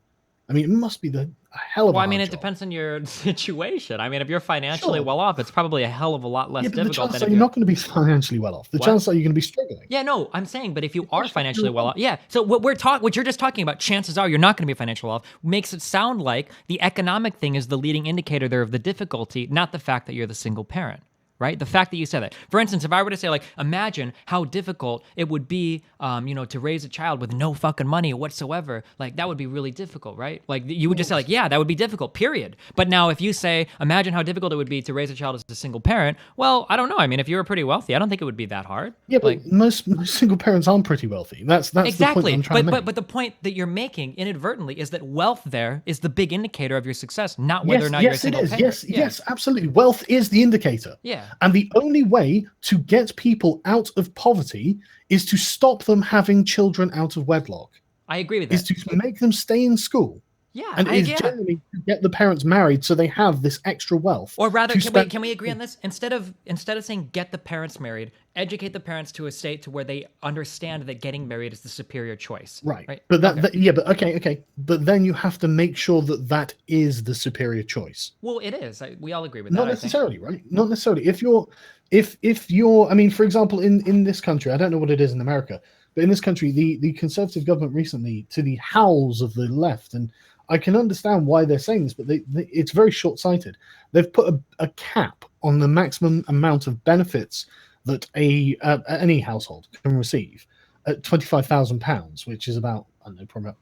I mean, it must be a hell of a Well, I mean, hard it job. depends on your situation. I mean, if you're financially Sure. well off, it's probably a hell of a lot less Yeah, but the difficult chances than are if you're you're. not going to be financially well off. The What? chances are you're going to be struggling. Yeah, no, I'm saying, but if you are Especially if financially you're well off, yeah. So what you're just talking about, chances are you're not going to be financially well off, makes it sound like the economic thing is the leading indicator there of the difficulty, not the fact that you're the single parent. Right? The fact that you said that. For instance, if I were to say, like, imagine how difficult it would be, to raise a child with no fucking money whatsoever. Like, that would be really difficult, right? Like, you would just say, like, yeah, that would be difficult, period. But now, if you say, imagine how difficult it would be to raise a child as a single parent, well, I don't know. I mean, if you were pretty wealthy, I don't think it would be that hard. Yeah, but Like, most single parents aren't pretty wealthy. That's the point that exactly. I'm trying to make. But the point that you're making inadvertently is that wealth there is the big indicator of your success, not whether or not you're a single parent. Yes, Yeah. yes, absolutely. Wealth is the indicator. Yeah. And the only way to get people out of poverty is to stop them having children out of wedlock. I agree with Is that. to make them stay in school. Yeah. And it is generally to get the parents married so they have this extra wealth. Or rather, to spend- can we agree on this? Instead of saying get the parents married, educate the parents to a state to where they understand that getting married is the superior choice. Right. But okay. But then you have to make sure that that is the superior choice. Well, it is. We all agree with that. Not necessarily, right? Not necessarily. If you're, I mean, for example, in this country, I don't know what it is in America, but in this country, the conservative government recently, to the howls of the left, and I can understand why they're saying this, but it's very short-sighted. They've put a cap on the maximum amount of benefits that any household can receive at £25,000, which is about, I don't know, probably about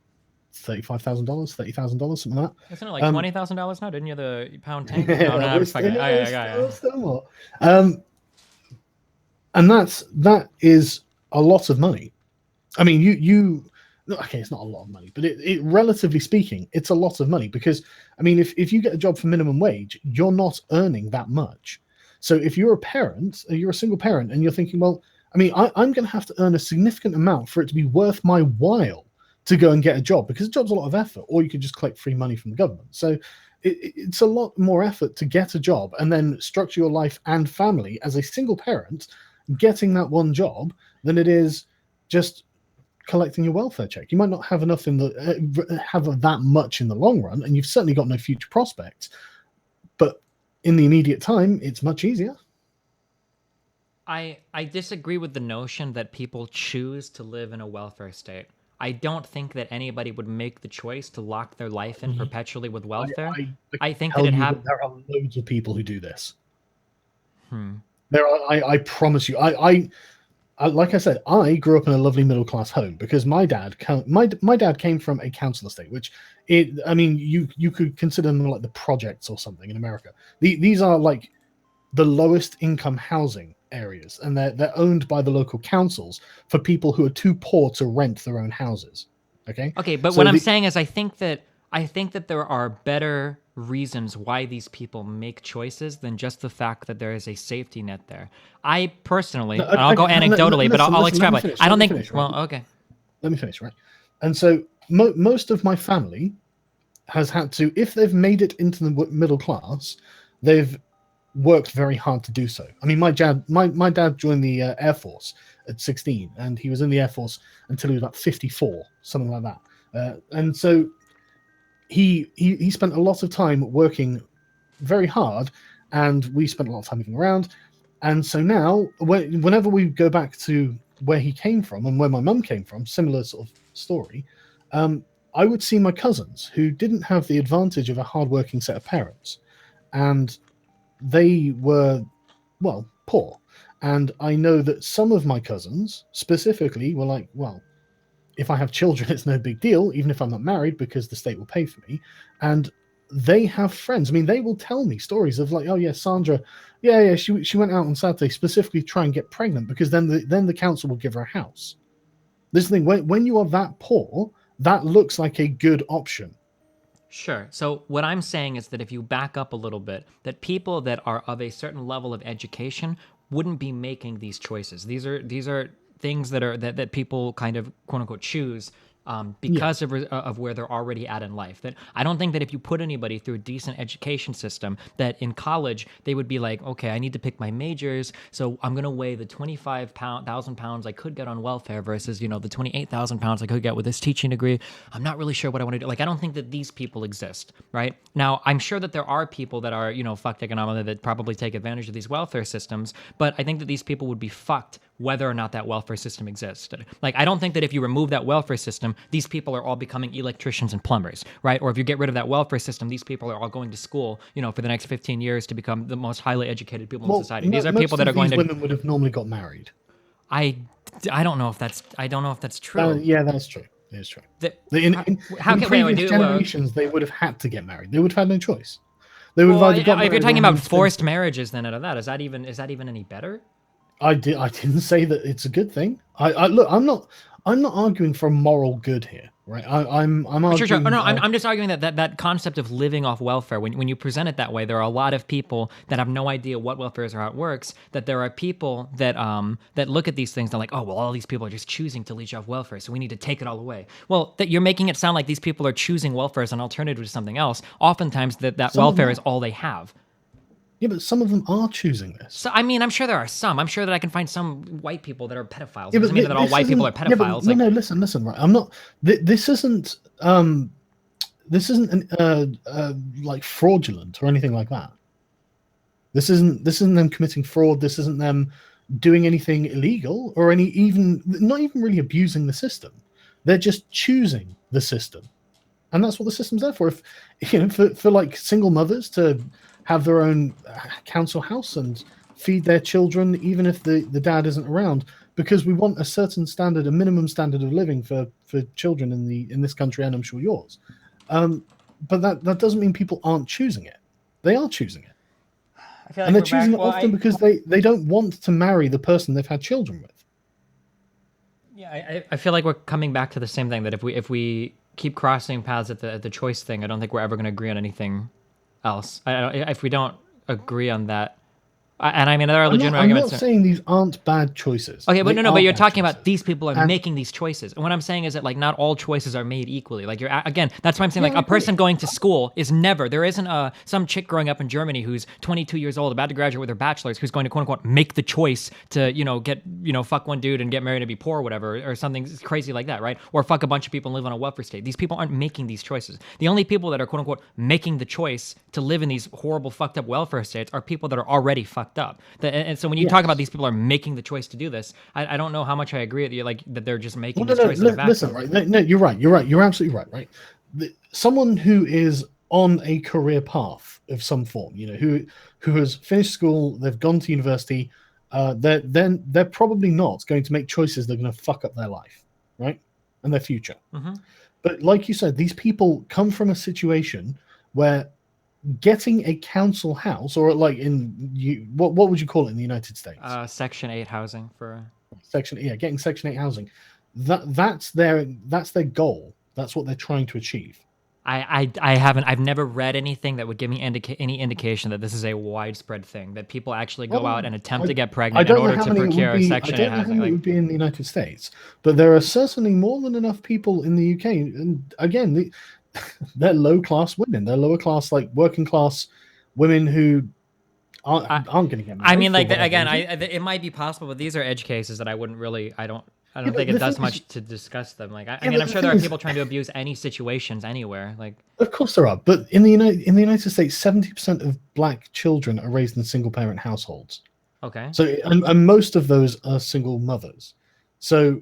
$35,000, $30,000, something like that. Isn't it like $20,000 now? Didn't you the pound tank? Yeah, No, I'm just fucking. still more. And that is a lot of money. I mean, okay, it's not a lot of money, but it relatively speaking, it's a lot of money because, I mean, if you get a job for minimum wage, you're not earning that much. So if you're a parent, you're a single parent, and you're thinking, well, I mean, I'm going to have to earn a significant amount for it to be worth my while to go and get a job, because a job's a lot of effort, or you could just collect free money from the government. So it's a lot more effort to get a job and then structure your life and family as a single parent getting that one job than it is just collecting your welfare check. You might not have enough have that much in the long run, and you've certainly got no future prospects, but in the immediate time, it's much easier. I disagree with the notion that people choose to live in a welfare state. I don't think that anybody would make the choice to lock their life in perpetually with welfare. I think that there are loads of people who do this. There are. I promise you. I like I said, I grew up in a lovely middle class home because my dad came from a council estate, which you could consider them like the projects or something in America. These are like the lowest income housing areas, and they're owned by the local councils for people who are too poor to rent their own houses. Okay, but what I'm saying is I think that there are better reasons why these people make choices than just the fact that there is a safety net there. I personally, and I'll go anecdotally, but I'll extrapolate. I don't think. Well, okay. Let me finish, right? And so most of my family has had to, if they've made it into the middle class, they've worked very hard to do so. I mean, my dad joined the Air Force at 16, and he was in the Air Force until he was about 54, something like that. And so he spent a lot of time working very hard, and we spent a lot of time moving around. And so now, whenever we go back to where he came from and where my mum came from, similar sort of story, I would see my cousins who didn't have the advantage of a hardworking set of parents, and they were, well, poor. And I know that some of my cousins specifically were like, well, if I have children, it's no big deal, even if I'm not married, because the state will pay for me. And they have friends. I mean, they will tell me stories of like, oh yeah, Sandra, yeah, she went out on Saturday specifically to try and get pregnant because then the council will give her a house. This thing, when you are that poor, that looks like a good option. Sure. So what I'm saying is that if you back up a little bit, that people that are of a certain level of education wouldn't be making these choices. These are things that people kind of quote unquote choose because of where they're already at in life. That I don't think that if you put anybody through a decent education system, that in college they would be like, okay, I need to pick my majors, so I'm gonna weigh the 25,000 pounds I could get on welfare versus the 28,000 pounds I could get with this teaching degree. I'm not really sure what I want to do. Like, I don't think that these people exist, right? Now, I'm sure that there are people that are fucked economically that probably take advantage of these welfare systems, but I think that these people would be fucked whether or not that welfare system existed. Like, I don't think that if you remove that welfare system, these people are all becoming electricians and plumbers, right? Or if you get rid of that welfare system, these people are all going to school, for the next 15 years to become the most highly educated people in society. These are people that are going to. Women would have normally got married. I don't know if that's true. Yeah, that's true. It's true. In previous generations, they would have had to get married. They would have had no choice. They would have either got married. If you're talking about forced marriages, then out of that, is that even any better? I didn't say that it's a good thing. Look, I'm not arguing for moral good here, right? I'm arguing. Sure. No, I'm just arguing that concept of living off welfare. When you present it that way, there are a lot of people that have no idea what welfare is or how it works. That there are people that look at these things and they're like, oh well, all these people are just choosing to leech off welfare, so we need to take it all away. Well, that you're making it sound like these people are choosing welfare as an alternative to something else. Oftentimes, that welfare is all they have. Yeah, but some of them are choosing this. So, I mean, I'm sure there are some. I'm sure that I can find some white people that are pedophiles. It doesn't mean that all white people are pedophiles. Yeah, no, listen. Right, I'm not. This isn't. This isn't like fraudulent or anything like that. This isn't them committing fraud. This isn't them doing anything illegal or not even really abusing the system. They're just choosing the system, and that's what the system's there for. If for like single mothers to have their own council house and feed their children, even if the dad isn't around, because we want a certain standard, a minimum standard of living for children in this country, and I'm sure yours. But that doesn't mean people aren't choosing it. They are choosing it. I feel like they're choosing it often because they don't want to marry the person they've had children with. Yeah, I feel like we're coming back to the same thing, that if we keep crossing paths at the choice thing, I don't think we're ever going to agree on anything else. If we don't agree on that, and I mean, there are legitimate arguments. I'm not saying these aren't bad choices. Okay, but but you're talking about these people are making these choices. And what I'm saying is that, like, not all choices are made equally. Like, again, that's why I'm saying, like, a person going to school is never, there isn't some chick growing up in Germany who's 22 years old, about to graduate with her bachelor's, who's going to, quote unquote, make the choice to, get, fuck one dude and get married and be poor or whatever, or something crazy like that, right? Or fuck a bunch of people and live on a welfare state. These people aren't making these choices. The only people that are, quote unquote, making the choice to live in these horrible, fucked up welfare states are people that are already fucked up. And so when you talk about these people are making the choice to do this, I don't know how much I agree with you, like, that they're just making this choice. Listen, right? No, you're right. You're absolutely right. Someone who is on a career path of some form, who has finished school, they've gone to university, they're probably not going to make choices that are going to fuck up their life, right, and their future. Mm-hmm. But like you said, these people come from a situation where getting a council house, or like what would you call it in the United States? Section 8 housing getting Section 8 housing. That's their goal. That's what they're trying to achieve. I've never read anything that would give me any indication that this is a widespread thing, that people actually go out and attempt to get pregnant in order to procure Section 8 housing. I don't know how many it would be in the United States, but there are certainly more than enough people in the UK. And again, they're low class women. They're lower class, like working class women who I, aren't going to get I married mean, for like whatever again, reason. it might be possible, but these are edge cases that I wouldn't really. I Yeah, don't think but it the thing does is, much to discuss them. Like, I yeah, mean, but I'm the sure there thing are is, people trying to abuse any situations anywhere. Like, of course there are. But in the United States, 70% of black children are raised in single parent households. okay. So, and most of those are single mothers. So,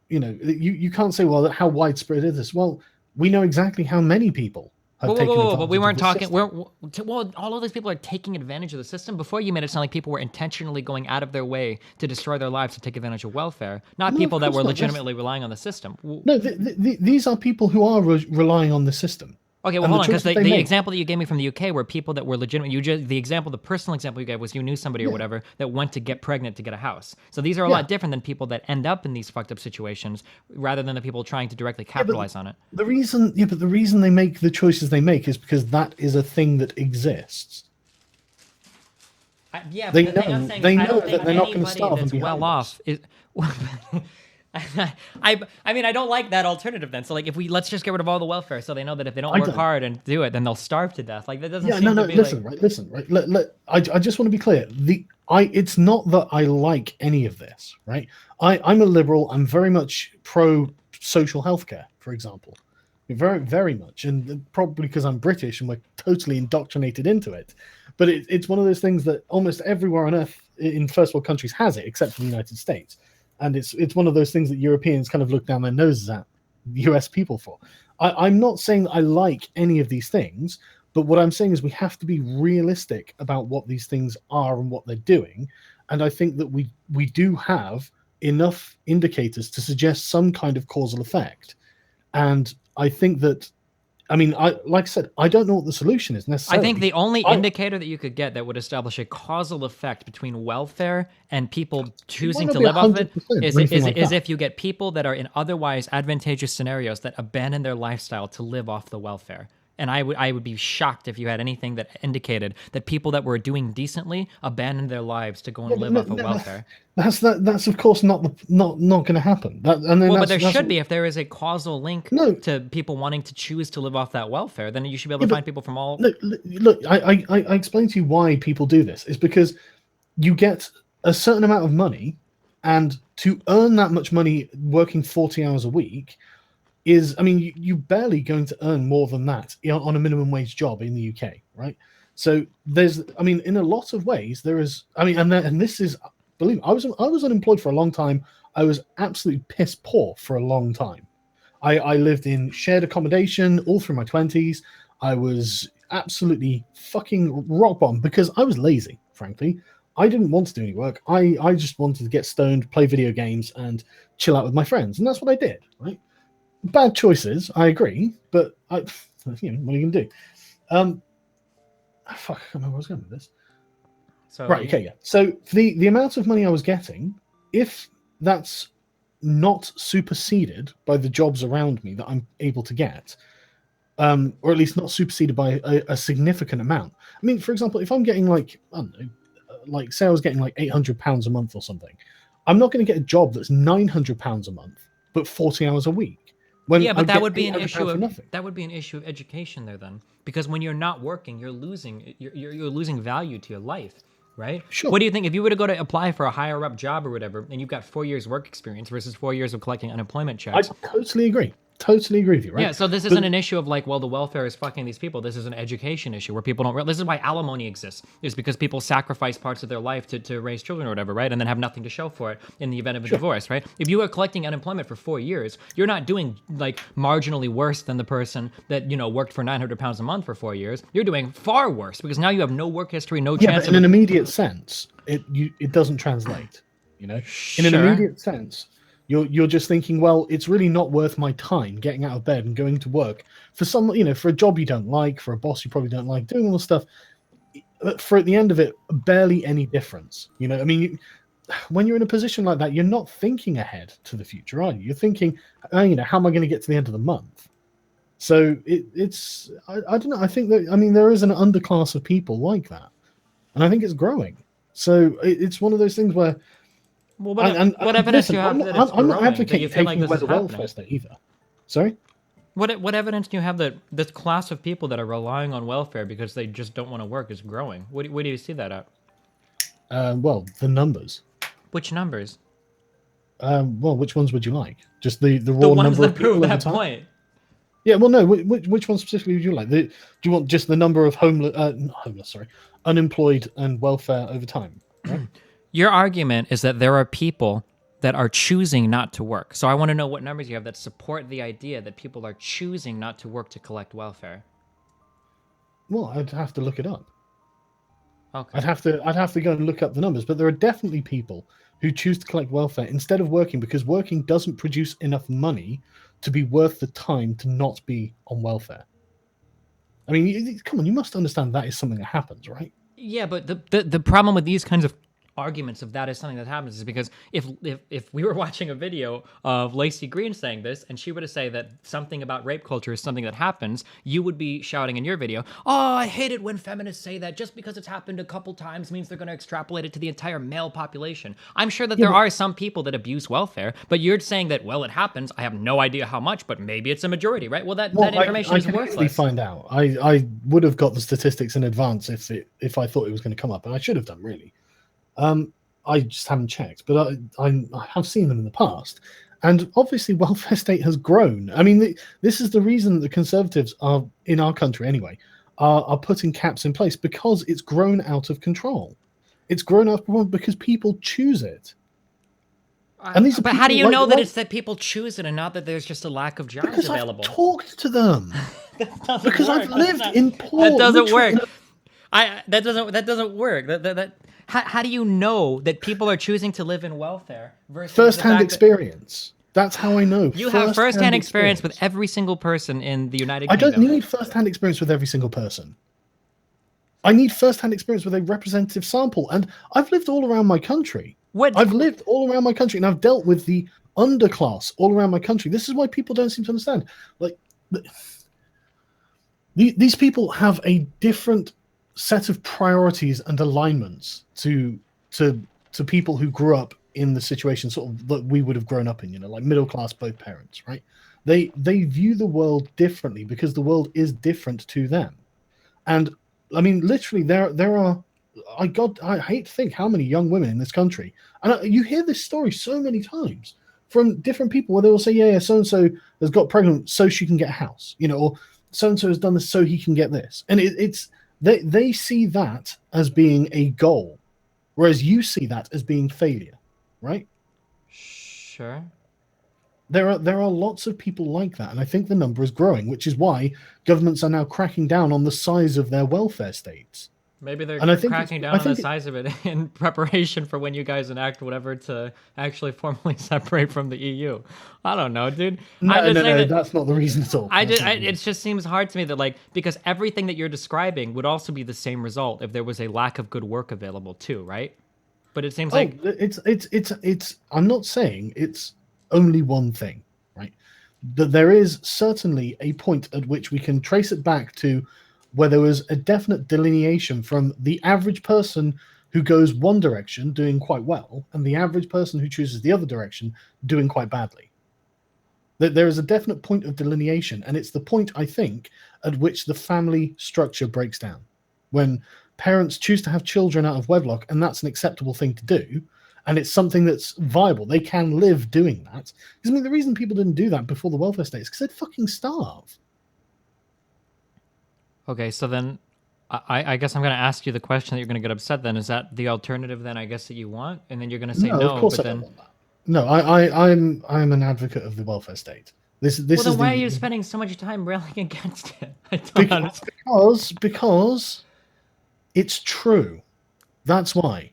you can't say, well, how widespread is this? Well, we know exactly how many people have taken But we advantage of weren't this talking. system. Well, all of these people are taking advantage of the system. Before you made it sound like people were intentionally going out of their way to destroy their lives to take advantage of welfare, not No, of people that course were not. legitimately relying on the system. No, these are people who are relying on the system, Okay, well, and the hold on, because choices they the make. example that you gave me from the UK were people that were legitimate. The personal example you gave was you knew somebody or Yeah, whatever that went to get pregnant to get a house. So these are a yeah, lot different than people that end up in these fucked up situations, rather than the people trying to directly yeah. But capitalize on it. the reason they make the choices they make is because that is a thing that exists. Yeah, but They the thing I'm know saying is, they I know don't that think they're not going to anybody starve and that's be well homeless. off is. I mean, I don't like that alternative then. So, like, if we let's just get rid of all the welfare, so they know that if they don't I work don't. hard and do it, then they'll starve to death. Like, that doesn't Yeah, no, seem to no. be like. Listen, right. I just want to be clear. It's not that I like any of this, right? I'm a liberal. I'm very much pro social healthcare, for example, very, very much, and probably because I'm British and we're totally indoctrinated into it. But it's one of those things that almost everywhere on earth in first world countries has it, except for the United States, and it's one of those things that Europeans kind of look down their noses at US people for. I'm not saying that I like any of these things, but what I'm saying is we have to be realistic about what these things are and what they're doing. And I think that we do have enough indicators to suggest some kind of causal effect. And I think that, I mean, like I said, I don't know what the solution is I think necessarily. the only I indicator that you could get that would establish a causal effect between welfare and people It might choosing not to be live off of it 100% or anything like is that. if you get people that are in otherwise advantageous scenarios that abandon their lifestyle to live off the welfare. And I would be shocked if you had anything that indicated that people that were doing decently abandoned their lives to go Yeah, and but live off of welfare. that's of course not going to happen. That and then Well, but there that's should be if there is a causal link no. to people wanting to choose to live off that welfare, then you should be able Yeah, to but find people from all. look, I explained to you why people do this. It's because you get a certain amount of money, and to earn that much money working 40 hours a week is, I mean, you're barely going to earn more than that on a minimum wage job in the UK, right? So there's, I mean, in a lot of ways, there is, I mean, and this is, believe me, I was unemployed for a long time. I was absolutely piss poor for a long time. I lived in shared accommodation all through my 20s. I was absolutely fucking rock bottom because I was lazy, frankly. I didn't want to do any work. I just wanted to get stoned, play video games, and chill out with my friends. And that's what I did, right? Bad choices, I agree, but what are you going to do? Fuck, I can't remember where I was going with this. So Right, okay, yeah. So the amount of money I was getting, if that's not superseded by the jobs around me that I'm able to get, or at least not superseded by a significant amount. I mean, for example, if I'm getting like, I don't know, like say I was getting like £800 a month or something, I'm not going to get a job that's £900 a month, but 40 hours a week. When yeah, I but that get would be an issue £800 for of nothing. education there then, because when you're not working, you're losing value to your life, right? Sure, What do you think if you were to go to apply for a higher up job or whatever, and you've got 4 years work experience versus 4 years of collecting unemployment I checks? totally agree. Totally agree with you, right? Yeah, so this But isn't an issue of like, well, the welfare is fucking these people. This is an education issue where people don't. This is why alimony exists, is because people sacrifice parts of their life to raise children or whatever, right? And then have nothing to show for it in the event of a sure. divorce, right? If you are collecting unemployment for 4 years, you're not doing like marginally worse than the person that worked for £900 a month for 4 years. You're doing far worse because now you have no work history, no Yeah, but chance in of. an immediate sense, it doesn't translate. In an Sure. immediate sense, you're just thinking, well, it's really not worth my time getting out of bed and going to work for for a job you don't like, for a boss you probably don't like, doing all the stuff. For at the end of it, barely any difference. I mean, when you're in a position like that, you're not thinking ahead to the future, are you? You're thinking, how am I going to get to the end of the month? So I don't know. I think that, I mean, there is an underclass of people like that, and I think it's growing. So it's one of those things where, Well, and what evidence do listen, you have that it's I'm not growing that you advocating feel like taking this away is the welfare happening? state either. Sorry. What evidence do you have that this class of people that are relying on welfare because they just don't want to work is growing? Where do you see that at? Well, the numbers. Which numbers? Well, which ones would you like? Just the The raw ones number that of prove people over that time? point. Yeah, well, no. Which one specifically would you like? Do you want just the number of not homeless, sorry, unemployed and welfare over time? Right. Your argument is that there are people that are choosing not to work. So I want to know what numbers you have that support the idea that people are choosing not to work to collect welfare. Well, I'd have to look it up. Okay. I'd have to go and look up the numbers, but there are definitely people who choose to collect welfare instead of working because working doesn't produce enough money to be worth the time to not be on welfare. I mean, come on, you must understand that is something that happens, right? Yeah, but the problem with these kinds of arguments of that is something that happens is because if we were watching a video of Lacey Green saying this and she were to say that something about rape culture is something that happens, you would be shouting in your video, "Oh, I hate it when feminists say that just because it's happened a couple times means they're going to extrapolate it to the entire male population." I'm sure that there are some people that abuse welfare, but you're saying that, well, it happens. I have no idea how much, but maybe it's a majority, right? Well, that information is I can easily worthless. find out. I would have got the statistics in advance if I thought it was going to come up, and I should have done really. I just haven't checked, but I have seen them in the past, and obviously welfare state has grown. I mean, this is the reason that the Conservatives are in our country anyway are putting caps in place because it's grown out of control. It's grown out of control because people choose it. And these are But how do people you know that like- it's that people choose it and not that there's just a lack of jobs because available? I've talked to them. Because work. I've lived in poor. That doesn't literally work. That doesn't work. How do you know that people are choosing to live in welfare versus the First-hand fact that experience. That's how I know. you have first-hand experience with every single person in the United I Kingdom. don't need first-hand experience with every single person. I need first-hand experience with a representative sample, and I've lived all around my country. I've lived all around my country, and I've dealt with the underclass all around my country. This is why people don't seem to understand. Like, these people have a different set of priorities and alignments to people who grew up in the situation sort of that we would have grown up in, like middle class, both parents, right? They view the world differently because the world is different to them. And I mean, literally, there are. I hate to think how many young women in this country, and you hear this story so many times from different people where they will say, yeah, so and so has got pregnant so she can get a house, or so and so has done this so he can get this, and they see that as being a goal, whereas you see that as being failure, right? Sure. There are lots of people like that, and I think the number is growing, which is why governments are now cracking down on the size of their welfare states. Maybe they're And I think cracking down on the size of it in preparation for when you guys enact whatever to actually formally separate from the EU. I don't know, dude. No, that's not the reason at all. It just seems hard to me that because everything that you're describing would also be the same result if there was a lack of good work available too, right? But it seems like it's. I'm not saying it's only one thing, right? That there is certainly a point at which we can trace it back to where there was a definite delineation from the average person who goes one direction doing quite well and the average person who chooses the other direction doing quite badly. That there is a definite point of delineation, and it's the point, I think, at which the family structure breaks down. When parents choose to have children out of wedlock, and that's an acceptable thing to do, and it's something that's viable. They can live doing that. Because, I mean, the reason people didn't do that before the welfare state is because they'd fucking starve. okay, so then I guess I'm going to ask you the question that you're going to get upset then. Is that the alternative then, I guess, that you want? And then you're going to say no, of course but I then... don't want that. No, I'm an advocate of the welfare state. This Well, is then why are you spending so much time railing against it? I don't understand. because it's true. That's why.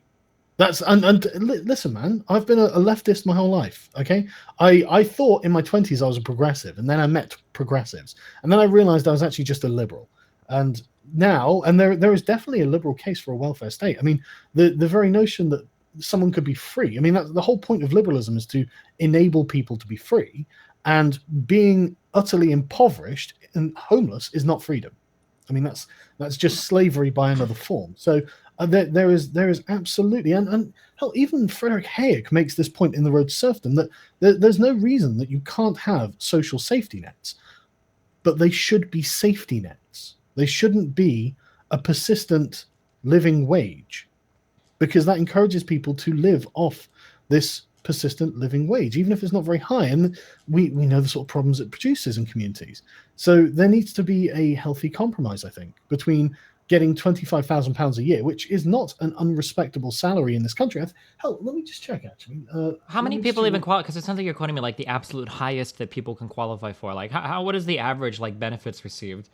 Listen, man. I've been a leftist my whole life. Okay, I thought in my 20s I was a progressive, and then I met progressives, and then I realized I was actually just a liberal. And now, and there is definitely a liberal case for a welfare state. I mean, the very notion that someone could be free. I mean, that's the whole point of liberalism, is to enable people to be free. And being utterly impoverished and homeless is not freedom. I mean, that's just slavery by another form. So there is absolutely, and hell, even Frederick Hayek makes this point in The Road to Serfdom, that there's no reason that you can't have social safety nets. but they should be safety nets. They shouldn't be a persistent living wage, because that encourages people to live off this persistent living wage, even if it's not very high. And we know the sort of problems it produces in communities. So there needs to be a healthy compromise, I think, between getting £25,000 a year, which is not an unrespectable salary in this country. Hell, let me just check, actually. How many people even qualify? Because it sounds like you're quoting me like the absolute highest that people can qualify for. Like, what is the average like benefits received?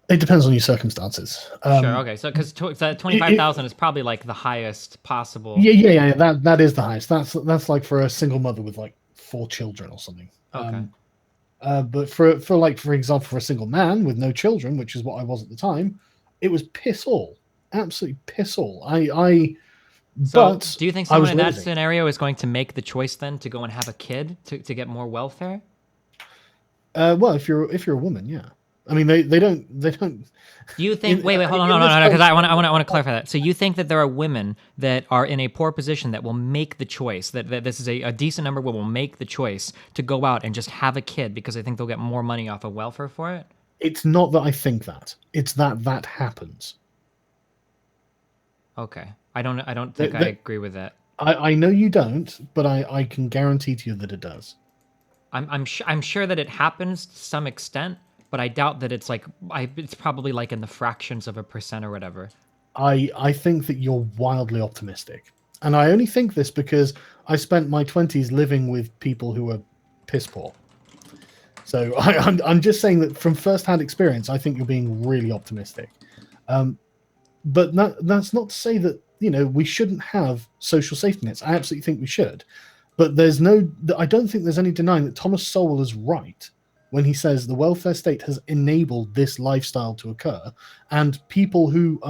It depends on your circumstances. Sure. Okay. So, because 25,000 is probably like the highest possible. Yeah. That is the highest. That's like for a single mother with like 4 children or something. Okay. But for example, for a single man with no children, which is what I was at the time, it was piss all, absolutely piss all. But do you think someone in that scenario is going to make the choice then to go and have a kid to get more welfare? Well, if you're a woman, yeah. I mean, they don't. Do you think? Wait, hold on, no, because I want to clarify that. So you think that there are women that are in a poor position that will make the choice, that this is a decent number will make the choice to go out and just have a kid because they think they'll get more money off of welfare for it? It's not that I think that. It's that happens. Okay, I don't think I agree with that. I know you don't, but I can guarantee to you that it does. I'm sure that it happens to some extent, but I doubt that it's like it's probably like in the fractions of a percent or whatever. I think that you're wildly optimistic, and I only think this because I spent my 20s living with people who were piss poor. So I'm just saying that from first-hand experience, I think you're being really optimistic. But that's not to say that we shouldn't have social safety nets. I absolutely think we should, but I don't think there's any denying that Thomas Sowell is right when he says the welfare state has enabled this lifestyle to occur, and people who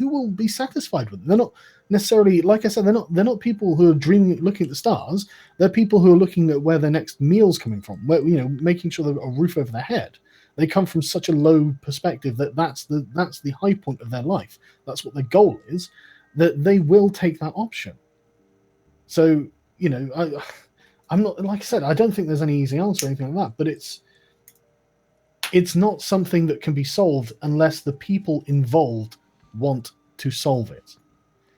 will be satisfied with it. They're not necessarily, like I said, they're not people who are dreaming, looking at the stars. They're people who are looking at where their next meal's coming from, where making sure they've got a roof over their head. They come from such a low perspective that's the high point of their life. That's what their goal is. That they will take that option. So I'm not, like I said, I don't think there's any easy answer or anything like that, but it's not something that can be solved unless the people involved want to solve it.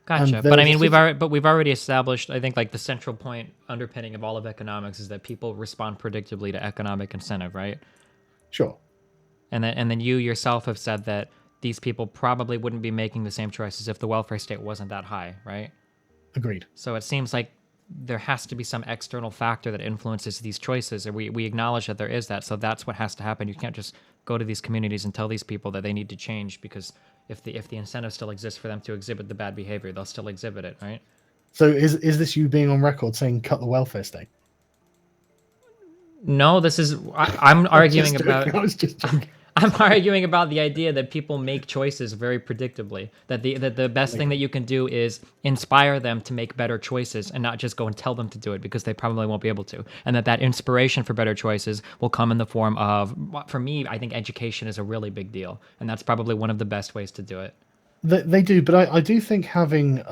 Gotcha. But I mean, we've already established, I think, like the central point underpinning of all of economics is that people respond predictably to economic incentive, right? Sure. And then you yourself have said that these people probably wouldn't be making the same choices if the welfare state wasn't that high, right? Agreed. So it seems like there has to be some external factor that influences these choices, and we acknowledge that there is that. So that's what has to happen. You can't just go to these communities and tell these people that they need to change, because if the incentive still exists for them to exhibit the bad behavior, they'll still exhibit it, right? So is this you being on record saying cut the welfare state? No, this is I'm arguing about. I was just joking. I'm arguing about the idea that people make choices very predictably. That the best thing that you can do is inspire them to make better choices and not just go and tell them to do it, because they probably won't be able to. And that inspiration for better choices will come in the form of, for me, I think education is a really big deal. And that's probably one of the best ways to do it. They do, but I do think having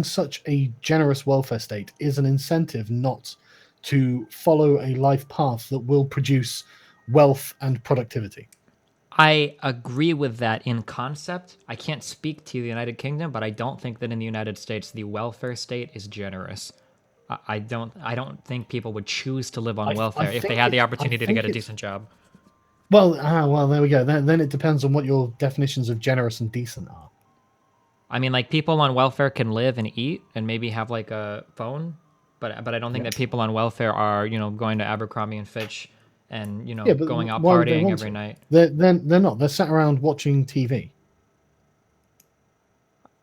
such a generous welfare state is an incentive not to follow a life path that will produce wealth and productivity. I agree with that in concept. I can't speak to the United Kingdom, but I don't think that in the United States the welfare state is generous. I don't think people would choose to live on welfare if they had the opportunity to get a decent job. Well, there we go. Then it depends on what your definitions of generous and decent are. I mean, like, people on welfare can live and eat and maybe have like a phone, but I don't think that people on welfare are going to Abercrombie and Fitch and going out partying every night. They're not. They're sat around watching TV.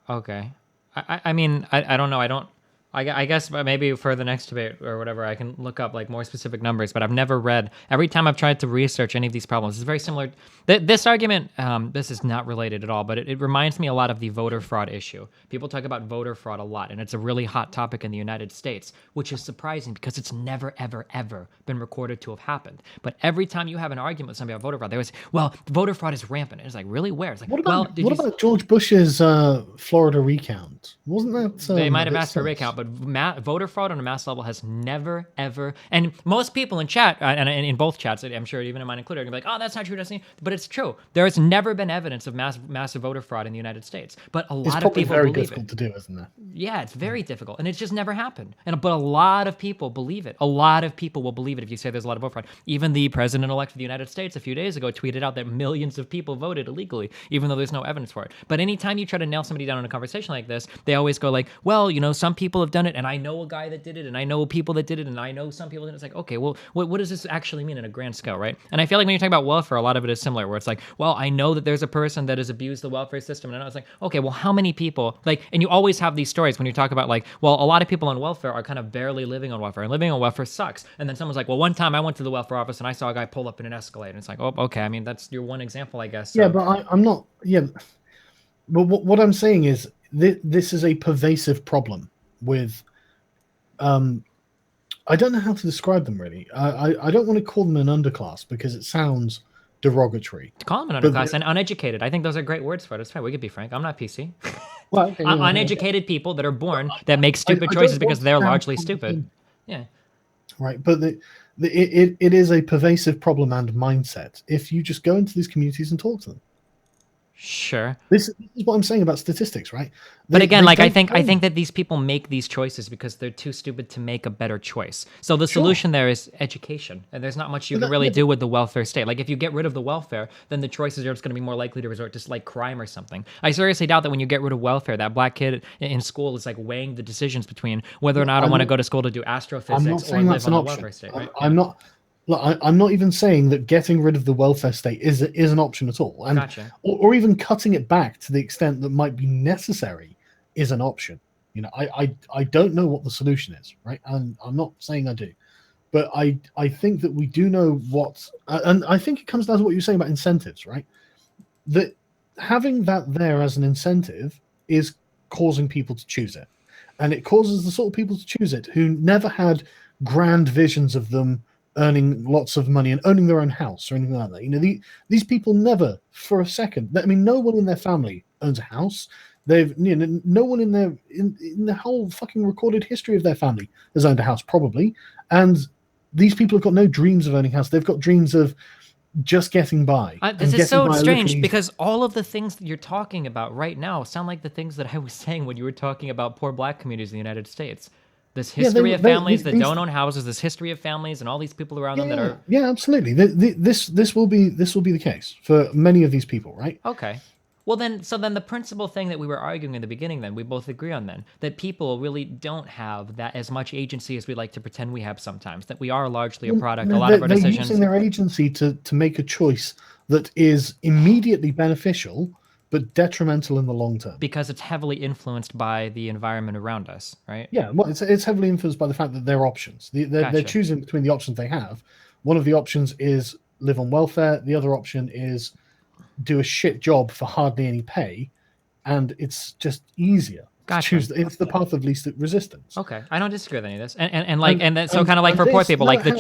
Okay, I mean, I don't know. I guess maybe for the next debate or whatever, I can look up like more specific numbers, but I've never read. Every time I've tried to research any of these problems, it's very similar. This argument, this is not related at all, but it reminds me a lot of the voter fraud issue. People talk about voter fraud a lot, and it's a really hot topic in the United States, which is surprising because it's never, ever, ever been recorded to have happened. But every time you have an argument with somebody about voter fraud, they always, well, voter fraud is rampant. And it's like, really? Where? It's like, what about George Bush's Florida recount? Wasn't that... they might have asked for a recount, but voter fraud on a mass level has never, ever, and most people in chat, and in both chats, I'm sure even in mine included, are gonna be like, oh, that's not true, Destiny, but it's true. There has never been evidence of massive voter fraud in the United States, but a It's lot of probably people very believe difficult it. to do, isn't it? Yeah, it's very difficult, and it's just never happened. But a lot of people believe it. A lot of people will believe it if you say there's a lot of vote fraud. Even the president-elect of the United States a few days ago tweeted out that millions of people voted illegally, even though there's no evidence for it. But anytime you try to nail somebody down in a conversation like this, they always go like, well, some people have done it, and I know a guy that did it, and I know people that did it, and I know some people did it. It's like, okay, well, what does this actually mean in a grand scale, right? And I feel like when you're talking about welfare, a lot of it is similar, where it's like, well, I know that there's a person that has abused the welfare system, and I know it's like, okay, well, how many people, and you always have these stories when you talk about like, well, a lot of people on welfare are kind of barely living on welfare, and living on welfare sucks. And then someone's like, well, one time I went to the welfare office and I saw a guy pull up in an Escalade, and it's like, oh, okay, I mean, that's your one example, I guess. So. Yeah, but I'm not. Yeah, but what I'm saying is this is a pervasive problem with. I don't know how to describe them really. I don't want to call them an underclass because it sounds derogatory. To call them an underclass and uneducated, I think those are great words for it. It's fine. We could be frank. I'm not PC. Well, okay, yeah, uneducated people that are born that make stupid choices because they're largely stupid. Yeah. Right, but it is a pervasive problem and mindset. If you just go into these communities and talk to them. Sure. This is what I'm saying about statistics, right? But again, like I think that these people make these choices because they're too stupid to make a better choice. So the solution there is education, and there's not much you can really do with the welfare state. Like if you get rid of the welfare, then the choices are just going to be more likely to resort to like crime or something. I seriously doubt that when you get rid of welfare, that black kid in school is like weighing the decisions between whether or not I want to go to school to do astrophysics or live on the welfare state. Right? I'm not. Look, I'm not even saying that getting rid of the welfare state is an option at all, and Gotcha. or even cutting it back to the extent that might be necessary is an option. I don't know what the solution is, right? And I'm not saying I do, but I think that we do know what, and I think it comes down to what you're saying about incentives, right? That having that there as an incentive is causing people to choose it, and it causes the sort of people to choose it who never had grand visions of them earning lots of money and owning their own house or anything like that. These people never for a second. I mean, no one in their family owns a house. They've no one in the whole fucking recorded history of their family has owned a house, probably. And these people have got no dreams of owning a house. They've got dreams of just getting by. This is so strange because all of the things that you're talking about right now sound like the things that I was saying when you were talking about poor black communities in the United States. This history of families that don't own houses, this history of families and all these people around them that are... Yeah, absolutely. This will be the case for many of these people, right? Okay. Well, then the principal thing that we were arguing in the beginning, then we both agree on, then that people really don't have that as much agency as we like to pretend we have sometimes. That we are largely a product. A lot of our decisions. They're using their agency to make a choice that is immediately beneficial but detrimental in the long term. Because it's heavily influenced by the environment around us, right? Yeah, well, it's heavily influenced by the fact that they're options. They're choosing between the options they have. One of the options is live on welfare. The other option is do a shit job for hardly any pay, and it's just easier. Gotcha. Choose. It's the path of least resistance. Okay, I don't disagree with any of this, so kind of like for poor people, like the.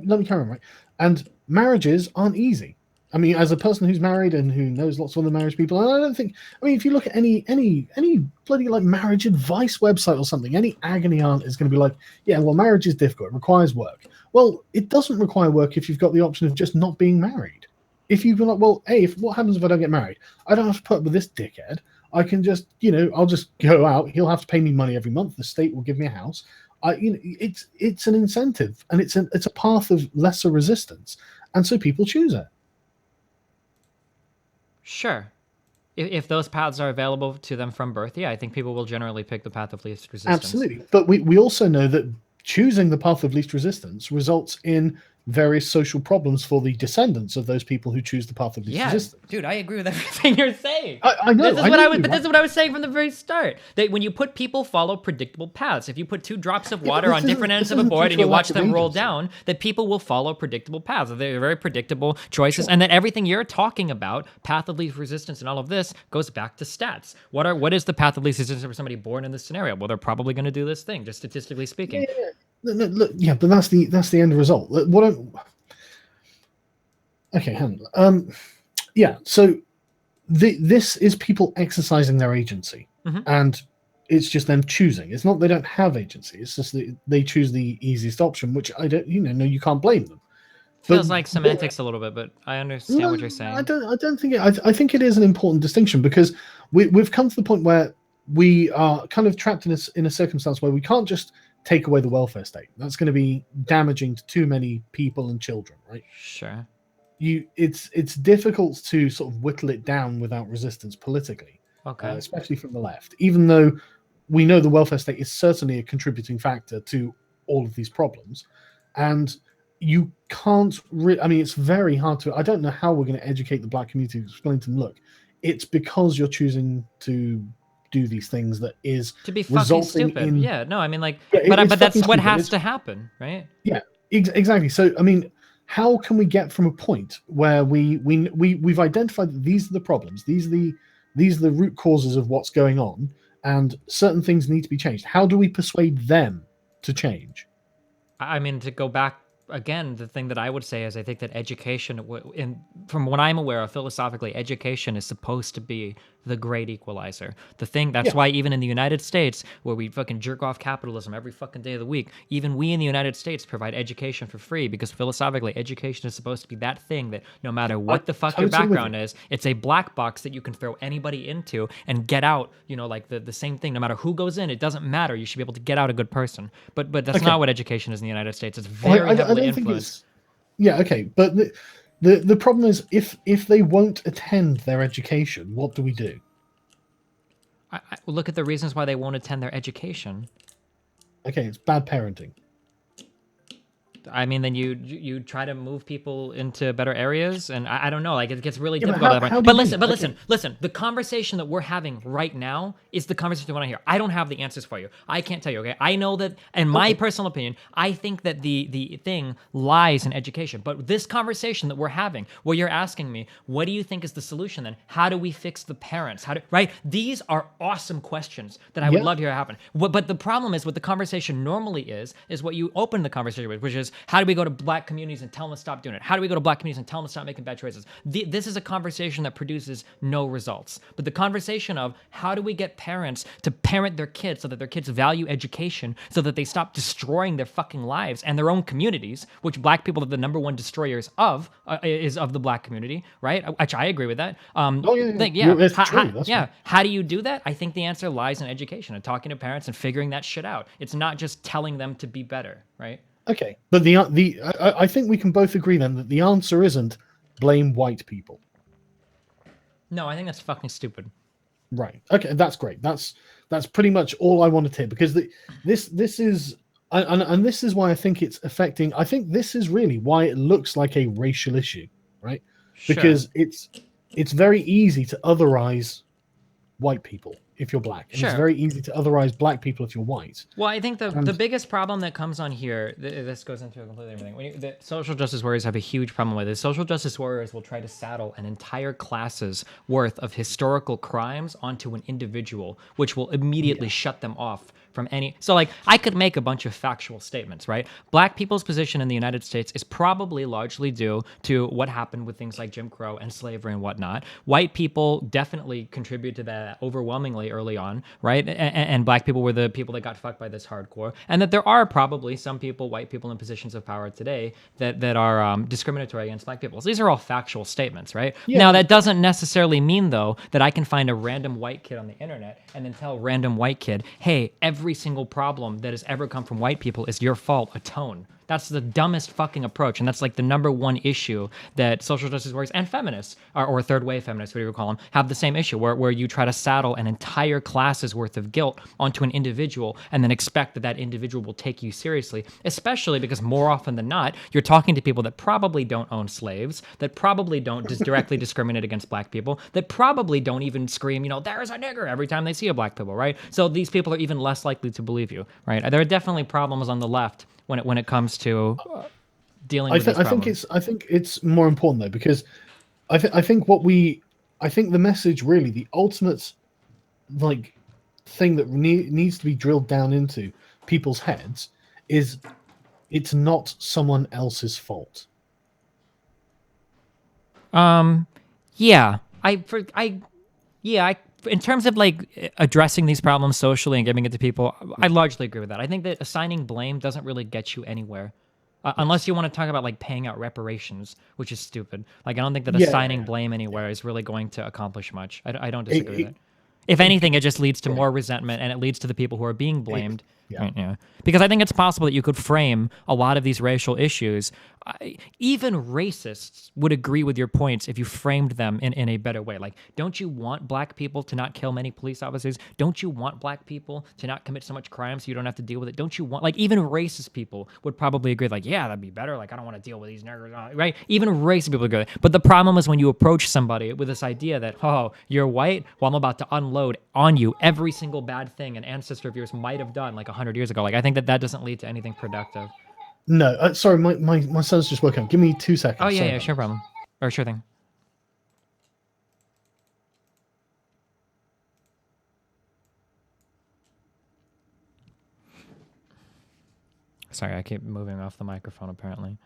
Let me carry on, right? And marriages aren't easy. I mean, as a person who's married and who knows lots of other marriage people, and I don't think. I mean, if you look at any bloody like marriage advice website or something, any agony aunt is going to be like, yeah, well, marriage is difficult. It requires work. Well, it doesn't require work if you've got the option of just not being married. If you've been like, well, hey, what happens if I don't get married? I don't have to put up with this dickhead. I can just, I'll just go out. He'll have to pay me money every month. The state will give me a house. It's an incentive, and it's a path of lesser resistance, and so people choose it. Sure. If those paths are available to them from birth, yeah, I think people will generally pick the path of least resistance. Absolutely. But we also know that choosing the path of least resistance results in various social problems for the descendants of those people who choose the path of least resistance. Dude, I agree with everything you're saying. I know. This is what I was saying from the very start. That when you put people follow predictable paths, if you put 2 drops of water on different ends of a board and you watch them roll down, that people will follow predictable paths. They're very predictable choices, and that everything you're talking about, path of least resistance and all of this, goes back to stats. What is the path of least resistance for somebody born in this scenario? Well, they're probably going to do this thing, just statistically speaking. Yeah. Look, yeah, but that's the end result. Okay, hang on. Yeah, so this is people exercising their agency, and It's just them choosing. It's not they don't have agency. It's just that they choose the easiest option, which I don't. No, you can't blame them. Feels like semantics a little bit, but I understand what you're saying. I don't think it. I think it is an important distinction because we've come to the point where we are kind of trapped in a circumstance where we can't just take away the welfare state. That's going to be damaging to too many people and children, right? Sure. It's difficult to sort of whittle it down without resistance politically, Okay. especially from the left. Even though we know the welfare state is certainly a contributing factor to all of these problems, and you can't. I mean, it's very hard to. I don't know how we're going to educate the black community to explain to them. Look, it's because you're choosing to do these things that is to be fucking resulting stupid. in. Yeah, no, I mean, like, Yeah, but that's what stupid. has to happen, right? Yeah, exactly. So, I mean, how can we get from a point where we've identified that these are the problems, these are the root causes of what's going on, and certain things need to be changed? How do we persuade them to change? I mean, to go back again, the thing that I would say is I think that education, from what I'm aware of philosophically, education is supposed to be the great equalizer. That's why even in the United States, where we fucking jerk off capitalism every fucking day of the week, even we in the United States provide education for free because philosophically, education is supposed to be that thing that no matter what the fuck your background is, it's a black box that you can throw anybody into and get out, like the same thing. No matter who goes in, it doesn't matter. You should be able to get out a good person. But that's not what education is in the United States. It's very heavily influenced. Yeah, okay, but the problem is if they won't attend their education, what do we do? I look at the reasons why they won't attend their education. Okay, it's bad parenting. I mean, then you try to move people into better areas, and I don't know, like it gets really Yeah, difficult. But listen. Listen. The conversation that we're having right now is the conversation you want to hear. I don't have the answers for you. I can't tell you. Okay, I know that, in my personal opinion, I think that the thing lies in education. But this conversation that we're having, where you're asking me, what do you think is the solution? Then how do we fix the parents? Right? These are awesome questions that I would love to hear happen. But the problem is, what the conversation normally is what you open the conversation with, which is, how do we go to black communities and tell them to stop doing it? How do we go to black communities and tell them to stop making bad choices? This is a conversation that produces no results. But the conversation of how do we get parents to parent their kids so that their kids value education, so that they stop destroying their fucking lives and their own communities, which black people are the number one destroyers of, is of the black community, right? Which I agree with that. That's true. How do you do that? I think the answer lies in education and talking to parents and figuring that shit out. It's not just telling them to be better, right? Okay, but I think we can both agree then that the answer isn't blame white people. No, I think that's fucking stupid. Right. Okay, that's great. That's pretty much all I wanted to hear, because this is and this is why I think it's affecting. I think this is really why it looks like a racial issue, right? Sure. Because it's very easy to otherize white people if you're black, and it's very easy to otherize black people if you're white. Well, I think the biggest problem that comes on here, this goes into a completely different thing. The social justice warriors have a huge problem with it. Social justice warriors will try to saddle an entire class's worth of historical crimes onto an individual, which will immediately shut them off from any. So, like, I could make a bunch of factual statements, right? Black people's position in the United States is probably largely due to what happened with things like Jim Crow and slavery and whatnot. White people definitely contribute to that overwhelmingly early on, right? And black people were the people that got fucked by this hardcore. And that there are probably some people, white people in positions of power today, that are discriminatory against black people. So these are all factual statements, right? Yeah. Now, that doesn't necessarily mean, though, that I can find a random white kid on the internet and then tell a random white kid, hey, every single problem that has ever come from white people is your fault, atone. That's the dumbest fucking approach, and that's like the number one issue that social justice warriors and feminists, or third wave feminists, whatever you call them, have the same issue, where you try to saddle an entire class's worth of guilt onto an individual and then expect that individual will take you seriously, especially because more often than not, you're talking to people that probably don't own slaves, that probably don't directly discriminate against black people, that probably don't even scream, there's a nigger every time they see a black people, right? So these people are even less likely to believe you, right? There are definitely problems on the left when it comes to dealing with these problems. I think it's more important though, because I think the message, really the ultimate thing that needs to be drilled down into people's heads is it's not someone else's fault. Yeah, I in terms of like addressing these problems socially and giving it to people, I largely agree with that. I think that assigning blame doesn't really get you anywhere. Unless you want to talk about like paying out reparations, which is stupid. Like, I don't think that Yeah, assigning blame anywhere is really going to accomplish much. I don't it, disagree with it, that. If it, anything, it just leads to yeah, more resentment, and it leads to the people who are being blamed. yeah. Right, yeah. Because I think it's possible that you could frame a lot of these racial issues. Even racists would agree with your points if you framed them in a better way. Like, don't you want black people to not kill many police officers? Don't you want black people to not commit so much crime so you don't have to deal with it? Don't you want, like, even racist people would probably agree, like, yeah, that'd be better. Like, I don't want to deal with these niggers, right? Even racist people agree. But the problem is when you approach somebody with this idea that, oh, you're white, well, I'm about to unload on you every single bad thing an ancestor of yours might have done like 100 years ago. Like, I think that doesn't lead to anything productive. No, sorry, my son's just woken up. Give me 2 seconds. Oh, yeah, Sorry yeah, about sure that. problem. Or sure thing. Sorry, I keep moving off the microphone apparently.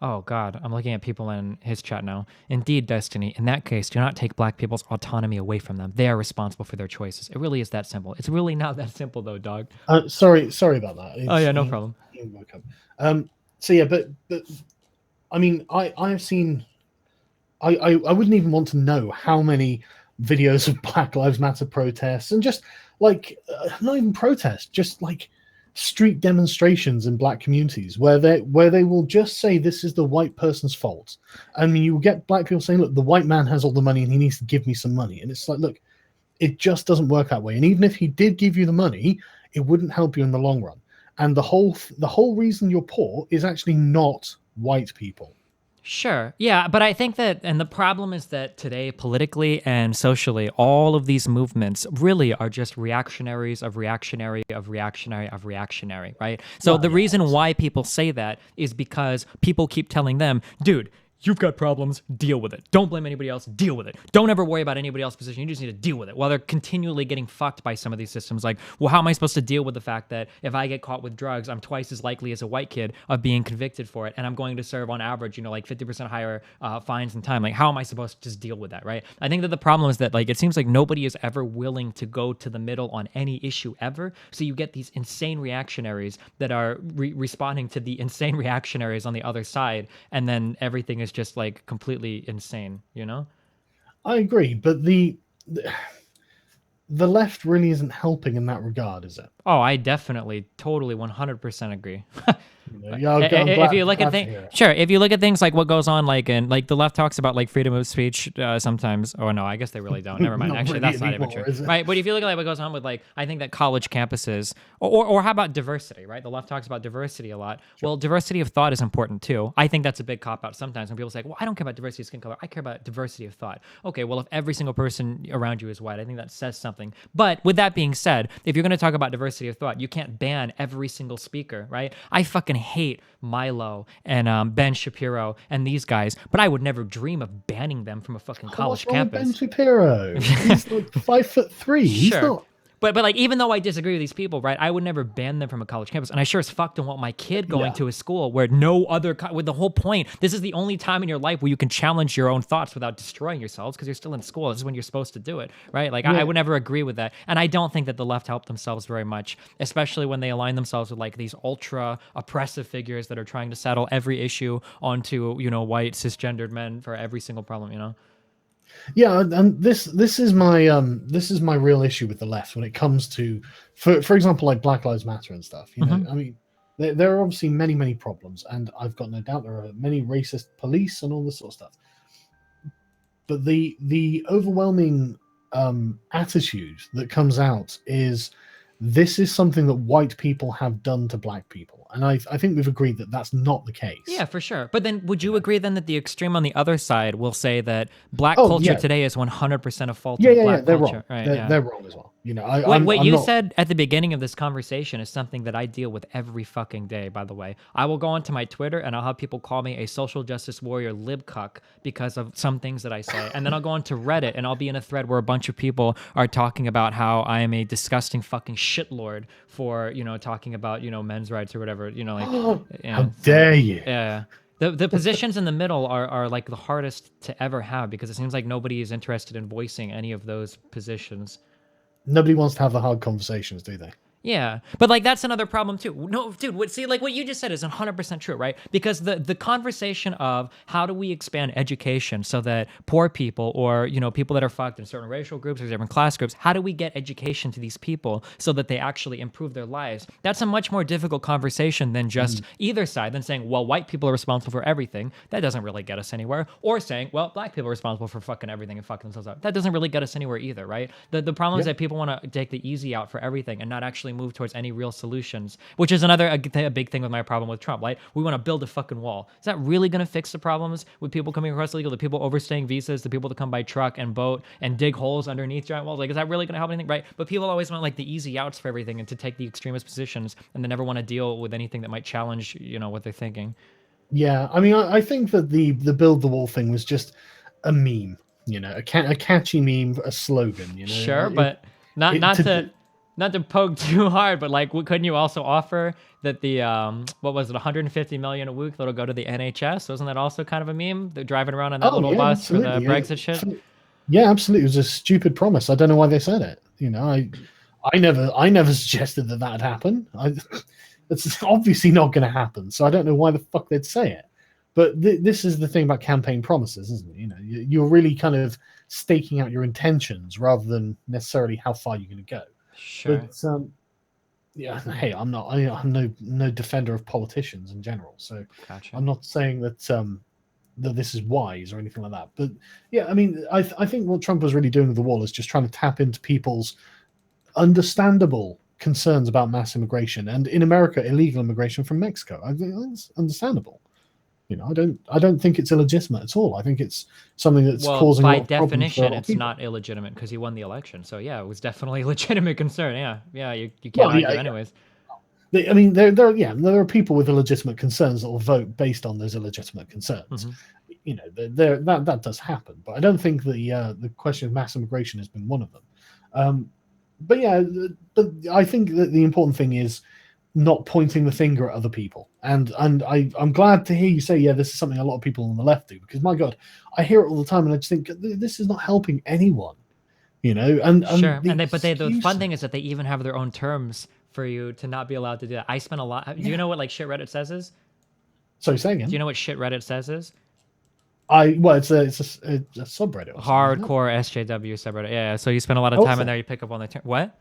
Oh, God, I'm looking at people in his chat now. Indeed, Destiny, in that case, do not take black people's autonomy away from them. They are responsible for their choices. It really is that simple. It's really not that simple, though, dog. Sorry about that. Oh, yeah, no problem. He woke up. So yeah, but I mean, I've seen. I wouldn't even want to know how many videos of Black Lives Matter protests and just like not even protests, just like street demonstrations in black communities where they will just say this is the white person's fault. I mean, you will get black people saying, look, the white man has all the money and he needs to give me some money. And it's like, look, it just doesn't work that way. And even if he did give you the money, it wouldn't help you in the long run. And the whole reason you're poor is actually not white people. Sure. Yeah, but I think that, and the problem is that today, politically and socially, all of these movements really are just reactionaries of reactionary of reactionary of reactionary, right? So Well, the yeah, reason why people say that is because people keep telling them, dude, you've got problems, deal with it. Don't blame anybody else, deal with it. Don't ever worry about anybody else's position. You just need to deal with it. While they're continually getting fucked by some of these systems. Like, well, how am I supposed to deal with the fact that if I get caught with drugs, I'm twice as likely as a white kid of being convicted for it, and I'm going to serve on average, like 50% higher fines and time. Like, how am I supposed to just deal with that, right? I think that the problem is that, like, it seems like nobody is ever willing to go to the middle on any issue ever. So you get these insane reactionaries that are responding to the insane reactionaries on the other side, and then everything is just like completely insane, I agree, but the left really isn't helping in that regard, is it? Oh, I definitely, totally, 100% agree. Yeah, okay, I'm If you look at glad to things, hear it. sure. If you look at things like what goes on, like in like the left talks about like freedom of speech sometimes. Or no, I guess they really don't. Never mind. Not Actually, really that's not even anymore, true, is it? right? But if you look at like what goes on with like, I think that college campuses, or how about diversity, right? The left talks about diversity a lot. Well, diversity of thought is important too. I think that's a big cop out sometimes when people say, well, I don't care about diversity of skin color. I care about diversity of thought. Okay, well, if every single person around you is white, I think that says something. But with that being said, if you're going to talk about diversity of thought, you can't ban every single speaker, right? I fucking hate Milo and Ben Shapiro and these guys, but I would never dream of banning them from a fucking college What's wrong with Ben campus. Shapiro? He's like 5'3". He's Sure. not. But like, even though I disagree with these people, right, I would never ban them from a college campus, and I sure as fuck don't want my kid going to a school where no other with the whole point. This is the only time in your life where you can challenge your own thoughts without destroying yourselves because you're still in school. This is when you're supposed to do it, right? Like, I would never agree with that, and I don't think that the left help themselves very much, especially when they align themselves with like these ultra oppressive figures that are trying to settle every issue onto white cisgendered men for every single problem. Yeah, and this is my real issue with the left when it comes to, for example, like Black Lives Matter and stuff. I mean, there are obviously many problems, and I've got no doubt there are many racist police and all this sort of stuff. But the overwhelming attitude that comes out is this is something that white people have done to black people, and I think we've agreed that that's not the case. Yeah, for sure. But then would you agree then that the extreme on the other side will say that black culture today is 100% a fault of black they're culture? wrong. Right, They're wrong as well. What I'm you not... said at the beginning of this conversation is something that I deal with every fucking day, by the way. I will go onto my Twitter and I'll have people call me a social justice warrior libcuck because of some things that I say. And then I'll go onto Reddit and I'll be in a thread where a bunch of people are talking about how I am a disgusting fucking shitlord for, talking about, men's rights or whatever, like, How dare you? Yeah. The positions in the middle are like the hardest to ever have because it seems like nobody is interested in voicing any of those positions. Nobody wants to have the hard conversations, do they? Yeah, but like that's another problem too. No, dude, see, like what you just said is 100% true, right? Because the conversation of how do we expand education so that poor people or people that are fucked in certain racial groups or different class groups, how do we get education to these people so that they actually improve their lives? That's a much more difficult conversation than just either side than saying, well, white people are responsible for everything. That doesn't really get us anywhere. Or saying, well, black people are responsible for fucking everything and fucking themselves up. That doesn't really get us anywhere either, right? The problem is Yeah. that people want to take the easy out for everything and not actually move towards any real solutions, which is another a big thing with my problem with Trump. Like, we want to build a fucking wall. Is that really going to fix the problems with people coming across illegal, the people overstaying visas, the people that come by truck and boat and dig holes underneath giant walls? Like, is that really going to help anything? Right? But people always want like the easy outs for everything and to take the extremist positions, and they never want to deal with anything that might challenge, what they're thinking. Yeah, I mean, I think that the build the wall thing was just a meme, a catchy meme, a slogan, Sure, but not it not to to not to poke too hard, but like, couldn't you also offer that the what was it, 150 million a week that'll go to the NHS? Wasn't that also kind of a meme? They're driving around in that Oh little yeah, bus for the absolutely. Brexit shit. Yeah, absolutely. It was a stupid promise. I don't know why they said it. I never suggested that that'd happen. It's obviously not going to happen. So I don't know why the fuck they'd say it. But this is the thing about campaign promises, isn't it? You're really kind of staking out your intentions rather than necessarily how far you're going to go. Sure. But yeah, hey, I'm no defender of politicians in general. So Gotcha. I'm not saying that this is wise or anything like that. But yeah, I mean, I think what Trump was really doing with the wall is just trying to tap into people's understandable concerns about mass immigration and in America illegal immigration from Mexico. I think that's understandable. I don't think it's illegitimate at all. I think it's something that's Well, causing a by lot of problems for a definition, lot of it's people. not illegitimate because he won the election. So yeah, it was definitely a legitimate concern. Yeah, yeah, you can't Well, yeah, argue yeah. anyways. I mean, there are people with illegitimate concerns that will vote based on those illegitimate concerns. Hmm. That does happen, but I don't think the question of mass immigration has been one of them. But yeah, but I think that the important thing is not pointing the finger at other people. And I'm glad to hear you say, yeah, this is something a lot of people on the left do, because my God, I hear it all the time, and I just think this is not helping anyone. And Sure, the but the fun thing is excuses. that they even have their own terms for you to not be allowed to do that. I spent a lot. Do you Yeah. know what like shit Reddit says is? So say Do you again. know what shit Reddit says is? It's a subreddit or something, isn't it? Hardcore SJW subreddit. Yeah, yeah. So you spend a lot of time in Also, there. You pick up on the term. What?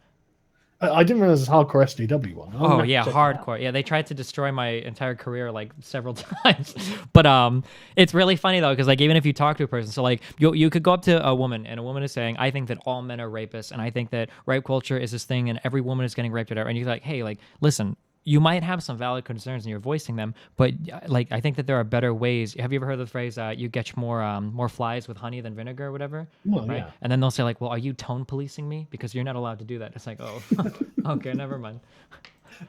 I didn't realize it's hardcore SDW one. I'm Oh gonna have to yeah, check that out. hardcore. Yeah, they tried to destroy my entire career like several times. But it's really funny though because like even if you talk to a person, so like you could go up to a woman and a woman is saying, I think that all men are rapists and I think that rape culture is this thing and every woman is getting raped or whatever. And you're like, hey, like listen, you might have some valid concerns and you're voicing them, but like I think that there are better ways. Have you ever heard the phrase you catch more flies with honey than vinegar or whatever? Well, Right? yeah. And then they'll say like, well, are you tone policing me because you're not allowed to do that? It's like, oh, okay, never mind.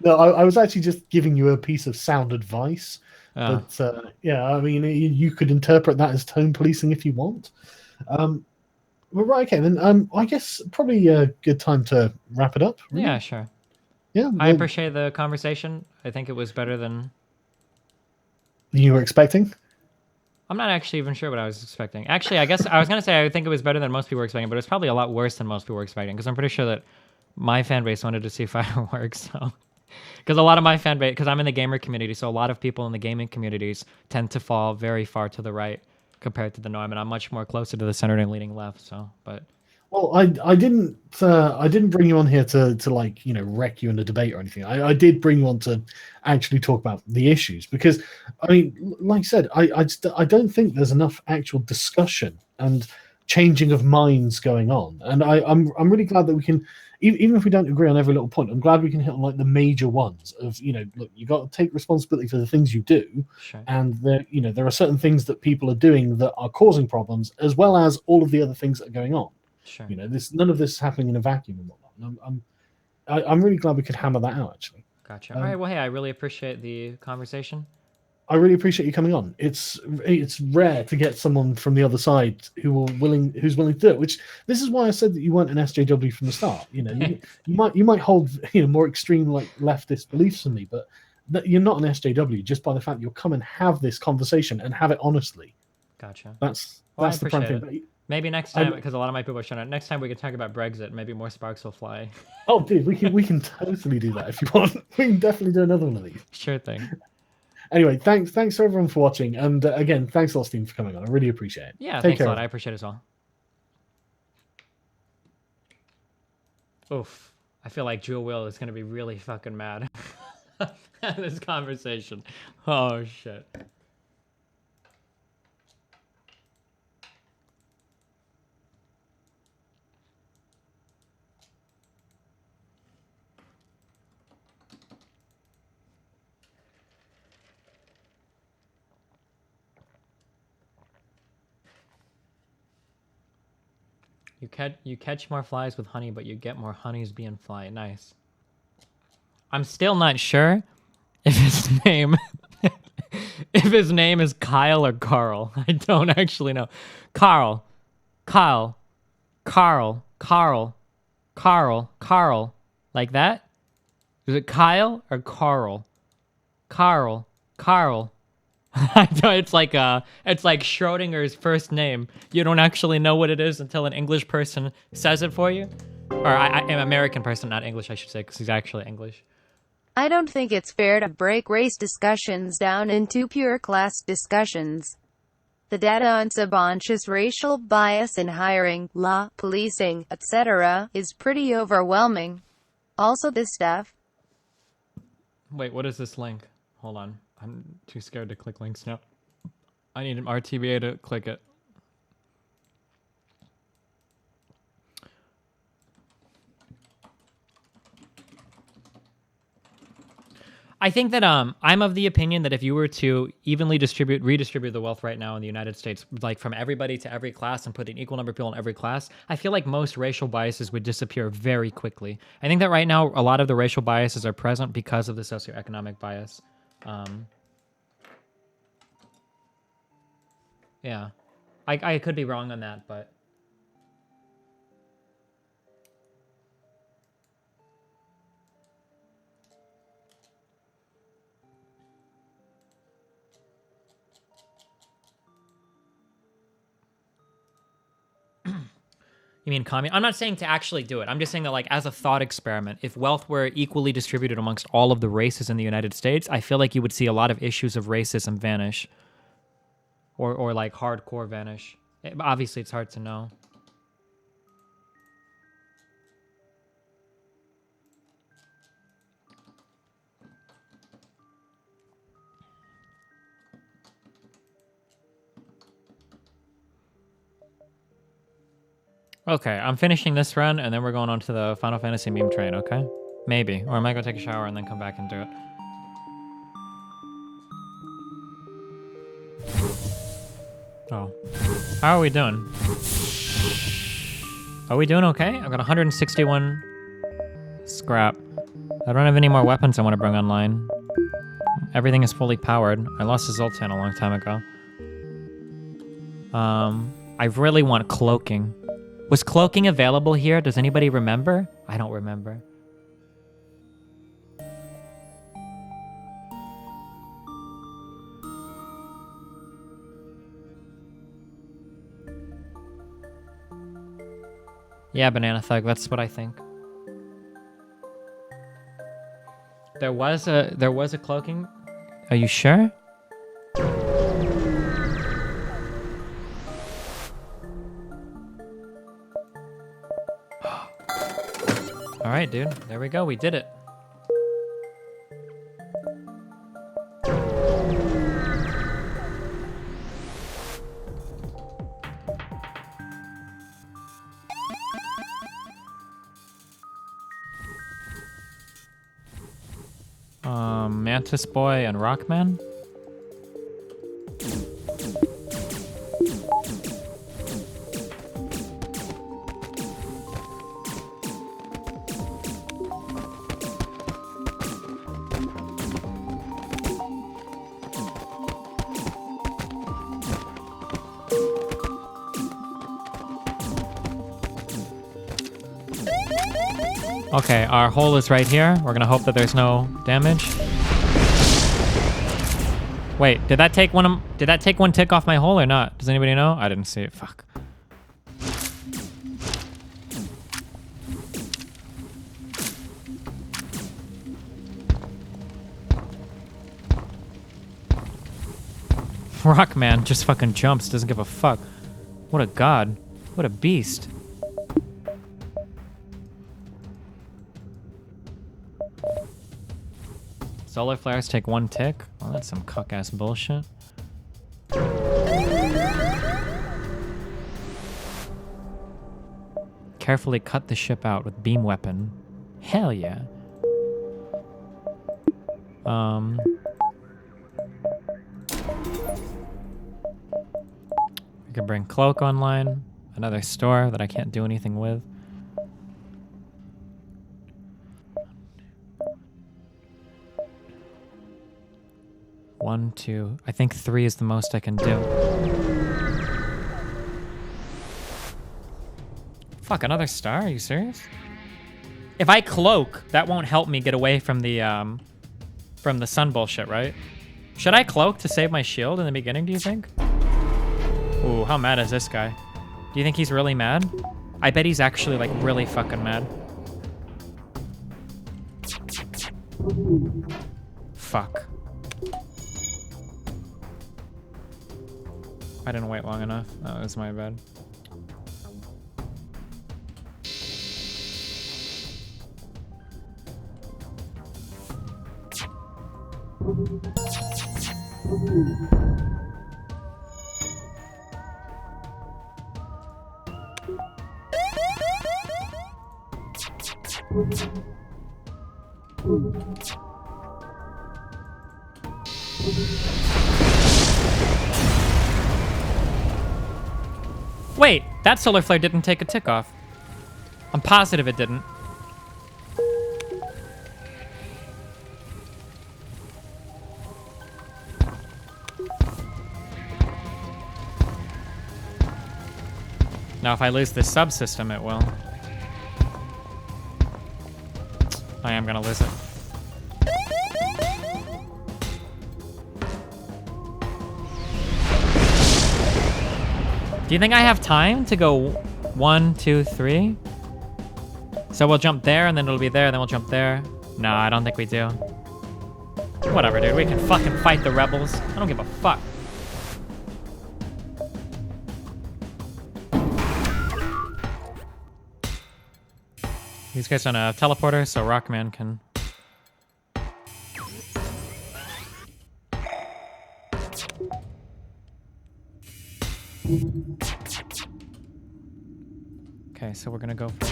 No, I was actually just giving you a piece of sound advice, Uh, but yeah, I mean, you could interpret that as tone policing if you want. Um, well, right, okay, then I guess probably a good time to wrap it up. yeah, Really, sure. yeah. I appreciate the conversation. I think it was better than. You were expecting? I'm not actually even sure what I was expecting. Actually, I guess I was gonna say I think it was better than most people were expecting, but it's probably a lot worse than most people were expecting because I'm pretty sure that my fan base wanted to see fireworks. So, because a lot of my fan base, because I'm in the gamer community, so a lot of people in the gaming communities tend to fall very far to the right compared to the norm, and I'm much more closer to the center and leaning left. So, but Well, I didn't bring you on here to like wreck you in a debate or anything. I did bring you on to actually talk about the issues because I mean, like I said, I don't think there's enough actual discussion and changing of minds going on, and I'm really glad that we can even if we don't agree on every little point. I'm glad we can hit on like the major ones of look, you got to take responsibility for the things you do, sure, and there are certain things that people are doing that are causing problems as well as all of the other things that are going on. sure, This none of this is happening in a vacuum and whatnot. And I'm really glad we could hammer that out. Actually, gotcha. All right, um, well, hey, I really appreciate the conversation. I really appreciate you coming on. It's rare to get someone from the other side who's willing to do it. Which this is why I said that you weren't an SJW from the start. You might hold more extreme like leftist beliefs than me, but that you're not an SJW just by the fact you'll come and have this conversation and have it honestly. Gotcha. That's Well, I the prime appreciate thing. it. Maybe next time, because a lot of my people are showing up. Next time we can talk about Brexit. Maybe more sparks will fly. Oh, dude, we can totally do that if you want. We can definitely do another one of these. Sure thing. Anyway, thanks everyone for watching, and again, thanks a lot, Steve, for coming on. I really appreciate it. Yeah, Take thanks a care. lot. I appreciate it as well. Oof. I feel like Jewel Will is going to be really fucking mad at this conversation. Oh, shit. You catch more flies with honey, but you get more honeys being fly. Nice. I'm still not sure if his name if his name is Kyle or Carl. I don't actually know. Carl. Kyle. Carl. Carl. Carl. Carl. Like that? Is it Kyle or Carl? Carl. Carl. I know it's like Schrodinger's first name. You don't actually know what it is until an English person says it for you, or an American person, not English, I should say, because he's actually English. I don't think it's fair to break race discussions down into pure class discussions. The data on subconscious racial bias in hiring, law, policing, etc. is pretty overwhelming. Also, this stuff. Wait, what is this link? Hold on. I'm too scared to click links now. I need an RTBA to click it. I think that I'm of the opinion that if you were to evenly redistribute the wealth right now in the United States, like from everybody to every class and put an equal number of people in every class, I feel like most racial biases would disappear very quickly. I think that right now a lot of the racial biases are present because of the socioeconomic bias. Yeah, I could be wrong on that, but you mean I'm not saying to actually do it. I'm just saying that, like, as a thought experiment, if wealth were equally distributed amongst all of the races in the United States, I feel like you would see a lot of issues of racism vanish. Or like hardcore vanish. Obviously, it's hard to know. Okay, I'm finishing this run, and then we're going on to the Final Fantasy meme train, okay? Maybe. Or I might go take a shower and then come back and do it. Oh. How are we doing? Are we doing okay? I've got 161 scrap. I don't have any more weapons I want to bring online. Everything is fully powered. I lost a Zoltan a long time ago. I really want cloaking. Was cloaking available here? Does anybody remember? I don't remember. Yeah, Banana Thug, that's what I think. There was a cloaking. Are you sure? All right, dude. There we go. We did it. Mantis Boy and Rockman. Okay, our hole is right here. We're gonna hope that there's no damage. Wait, did that take one tick off my hole or not? Does anybody know? I didn't see it. Fuck. Rockman just fucking jumps, doesn't give a fuck. What a god. What a beast. Solar flares take one tick? Well, that's some cuck-ass bullshit. Carefully cut the ship out with beam weapon. Hell yeah. We can bring Cloak online. Another store that I can't do anything with. One, two. I think 3 is the most I can do. Fuck, another star? Are you serious? If I cloak, that won't help me get away from the sun bullshit, right? Should I cloak to save my shield in the beginning, do you think? Ooh, how mad is this guy? Do you think he's really mad? I bet he's actually, like, really fucking mad. Fuck. I didn't wait long enough. That was my bad. Wait, that solar flare didn't take a tick off. I'm positive it didn't. Now if I lose this subsystem, it will. I am gonna lose it. Do you think I have time to go 1, 2, 3? So we'll jump there, and then it'll be there, and then we'll jump there. No, I don't think we do. Whatever, dude. We can fucking fight the rebels. I don't give a fuck. These guys don't have teleporters, so Rockman can... Okay, so we're gonna go for...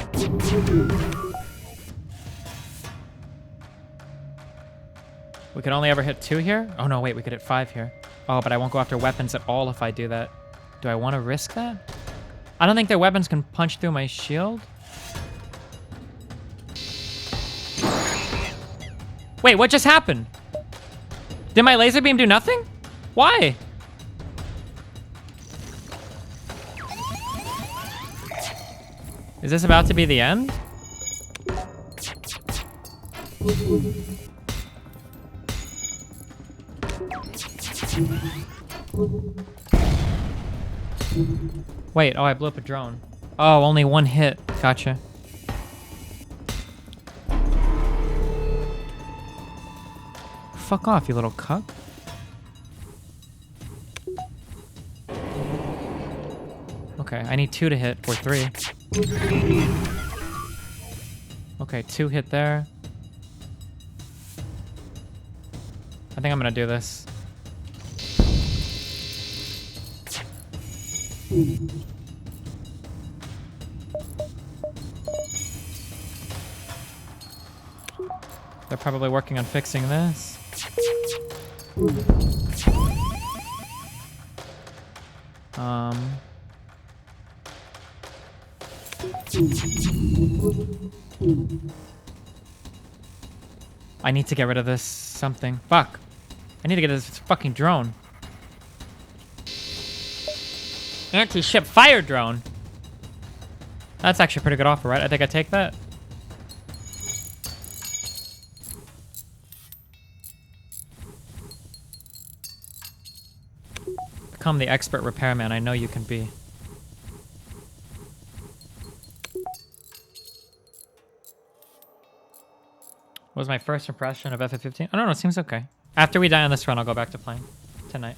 We can only ever hit 2 here? Oh no, wait, we could hit 5 here. Oh, but I won't go after weapons at all if I do that. Do I want to risk that? I don't think their weapons can punch through my shield. Wait, what just happened? Did my laser beam do nothing? Why? Is this about to be the end? Wait, oh, I blew up a drone. Oh, only 1 hit. Gotcha. Fuck off, you little cuck. Okay, I need 2 to hit, or 3. Okay, 2 hit there. I think I'm gonna do this. They're probably working on fixing this. I need to get rid of this something. Fuck. I need to get this fucking drone. Anti-ship fire drone. That's actually a pretty good offer, right? I think I take that. become the expert repairman I know you can be. What was my first impression of FF15? I don't know, it seems okay. After we die on this run, I'll go back to playing tonight.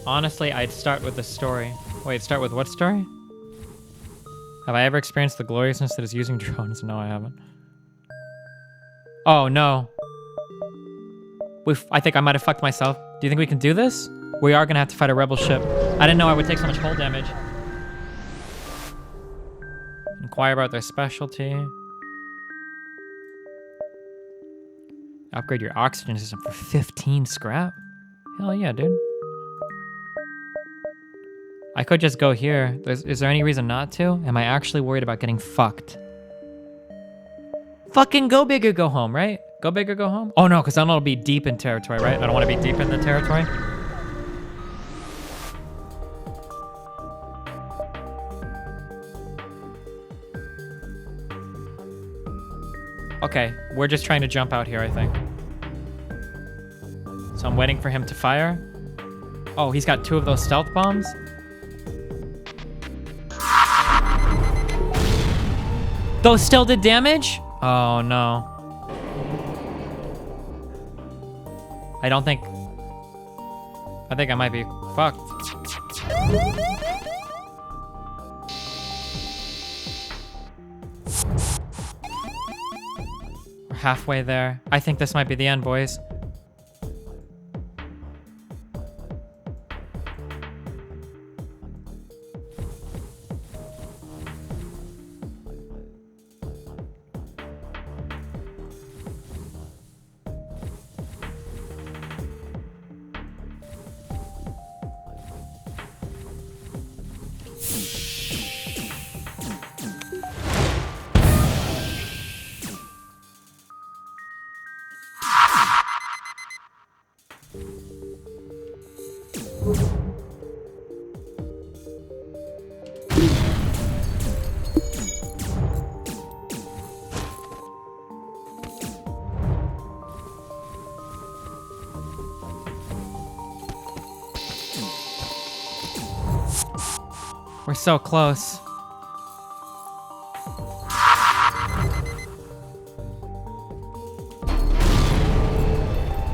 Honestly, I'd start with the story. Wait, start with what story? Have I ever experienced the gloriousness that is using drones? No, I haven't. Oh, no. I think I might have fucked myself. Do you think we can do this? We are going to have to fight a rebel ship. I didn't know I would take so much hull damage. Inquire about their specialty. Upgrade your oxygen system for 15 scrap? Hell yeah, dude. I could just go here. Is there any reason not to? Am I actually worried about getting fucked? Fucking go big or go home, right? Go big or go home? Oh no, because then I'll be deep in territory, right? I don't want to be deep in the territory. Okay, we're just trying to jump out here, I think. So I'm waiting for him to fire. Oh, he's got 2 of those stealth bombs. Those still did damage? Oh no. I think I might be fucked. We're halfway there. I think this might be the end, boys. We're so close.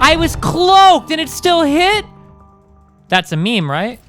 I was cloaked and it still hit? That's a meme, right?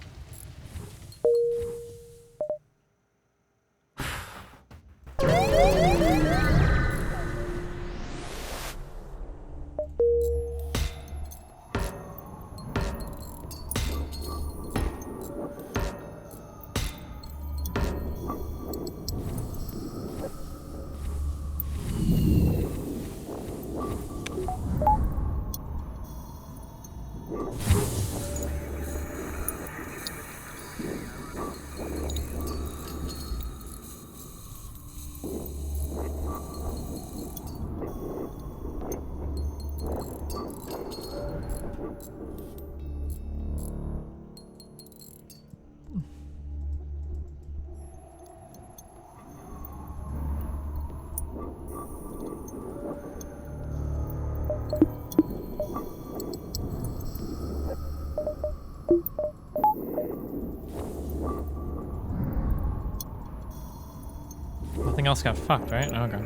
Nothing else got fucked, right? Okay.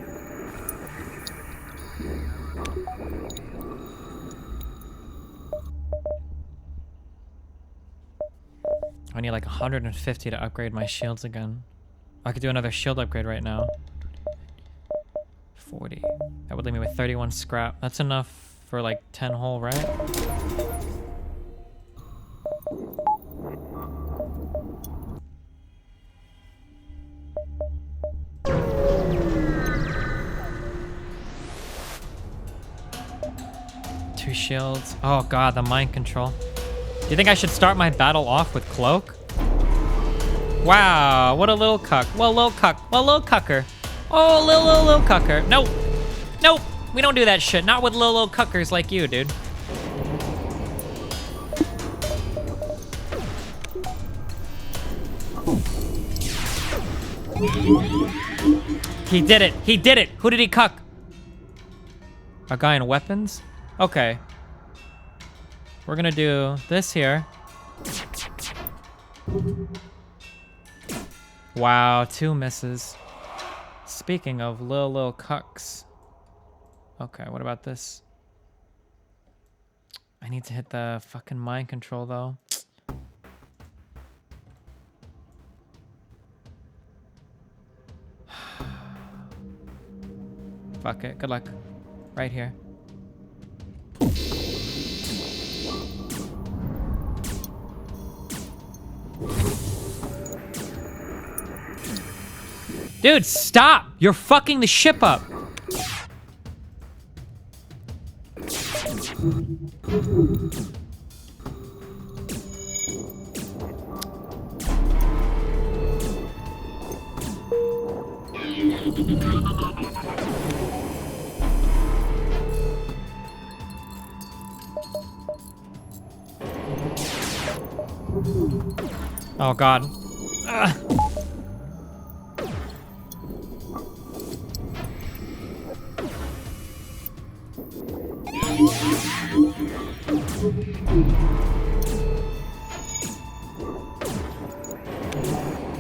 I need like 150 to upgrade my shields again. I could do another shield upgrade right now. 40. That would leave me with 31 scrap. That's enough for like 10 hull, right? shields. Oh god, the mind control. Do you think I should start my battle off with cloak? Wow, what a little cuck. Well, little cuck. Well, little cucker. Oh, little cucker. Nope. Nope. We don't do that shit. Not with little cuckers like you, dude. He did it. He did it. Who did he cuck? A guy in weapons? Okay. We're gonna do this here. Wow, 2 misses. Speaking of little cucks. Okay, what about this? I need to hit the fucking mind control though. Fuck it. Good luck. Right here. Dude, stop! You're fucking the ship up! Oh god. Ugh.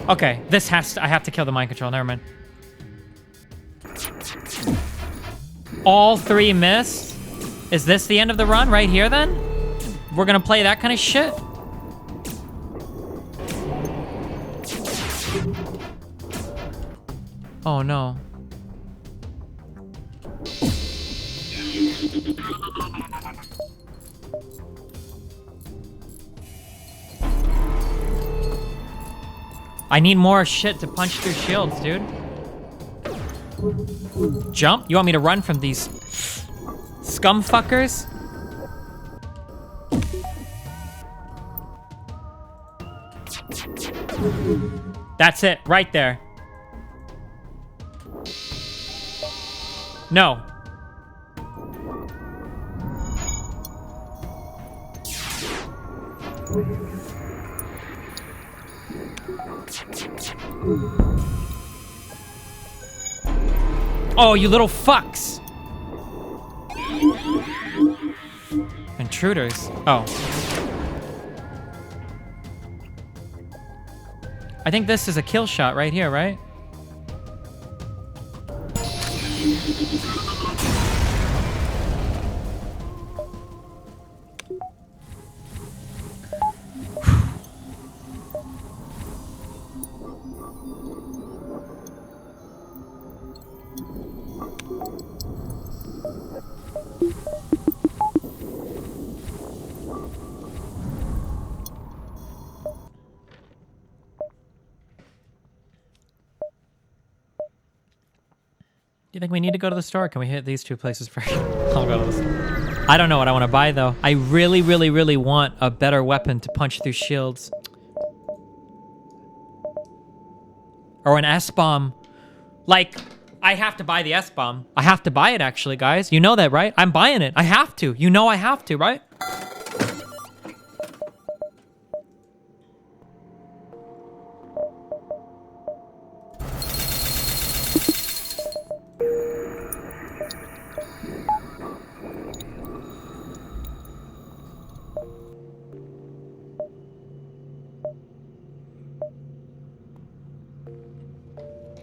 Okay, this has to, I have to kill the mind control, never mind. All 3 missed? Is this the end of the run right here then? We're gonna play that kind of shit? Oh no. I need more shit to punch through shields, dude. Jump? You want me to run from these scum fuckers? That's it, right there. No. Oh, you little fucks. Intruders. Oh. I think this is a kill shot right here, right? Do you think we need to go to the store? Can we hit these 2 places first? I'll go to the store. I don't know what I want to buy, though. I really, really, really want a better weapon to punch through shields. Or an S-bomb. Like, I have to buy the S-bomb. I have to buy it, actually, guys. You know that, right? I'm buying it. I have to. You know I have to, right?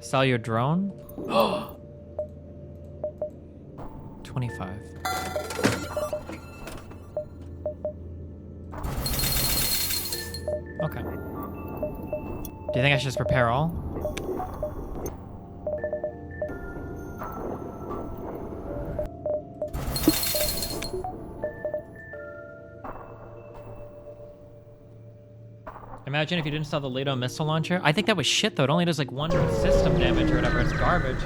Sell your drone? 25. Okay. Do you think I should just prepare all? Imagine if you didn't sell the Leto missile launcher. I think that was shit, though. It only does like 1 system damage or whatever. It's garbage.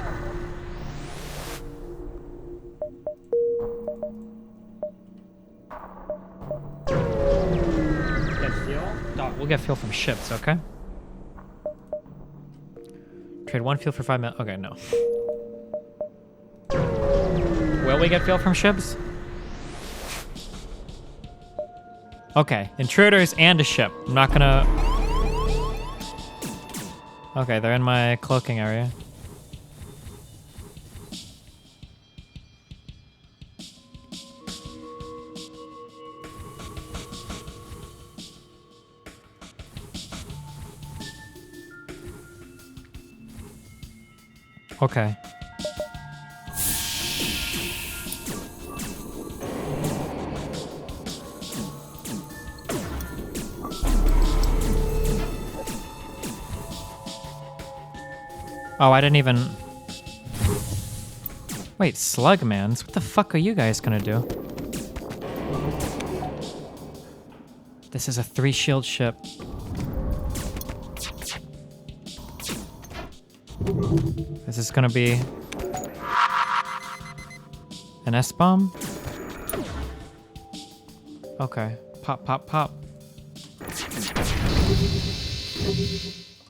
Oh, we'll get fuel from ships, okay? Trade 1 fuel for 5 minutes. Okay, no. Will we get fuel from ships? Okay, intruders and a ship. I'm not gonna... Okay, they're in my cloaking area. Okay. Oh, I didn't even... Wait, Slugmans? What the fuck are you guys gonna do? This is a 3-shield ship. This is gonna be... an S-bomb? Okay. Pop, pop, pop.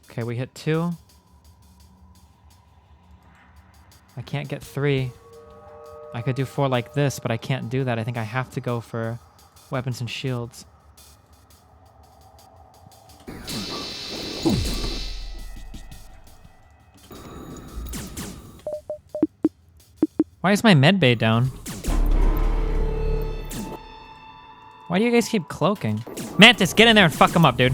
Okay, we hit 2. I can't get 3. I could do 4 like this, but I can't do that. I think I have to go for weapons and shields. Why is my medbay down? Why do you guys keep cloaking? Mantis, get in there and fuck him up, dude.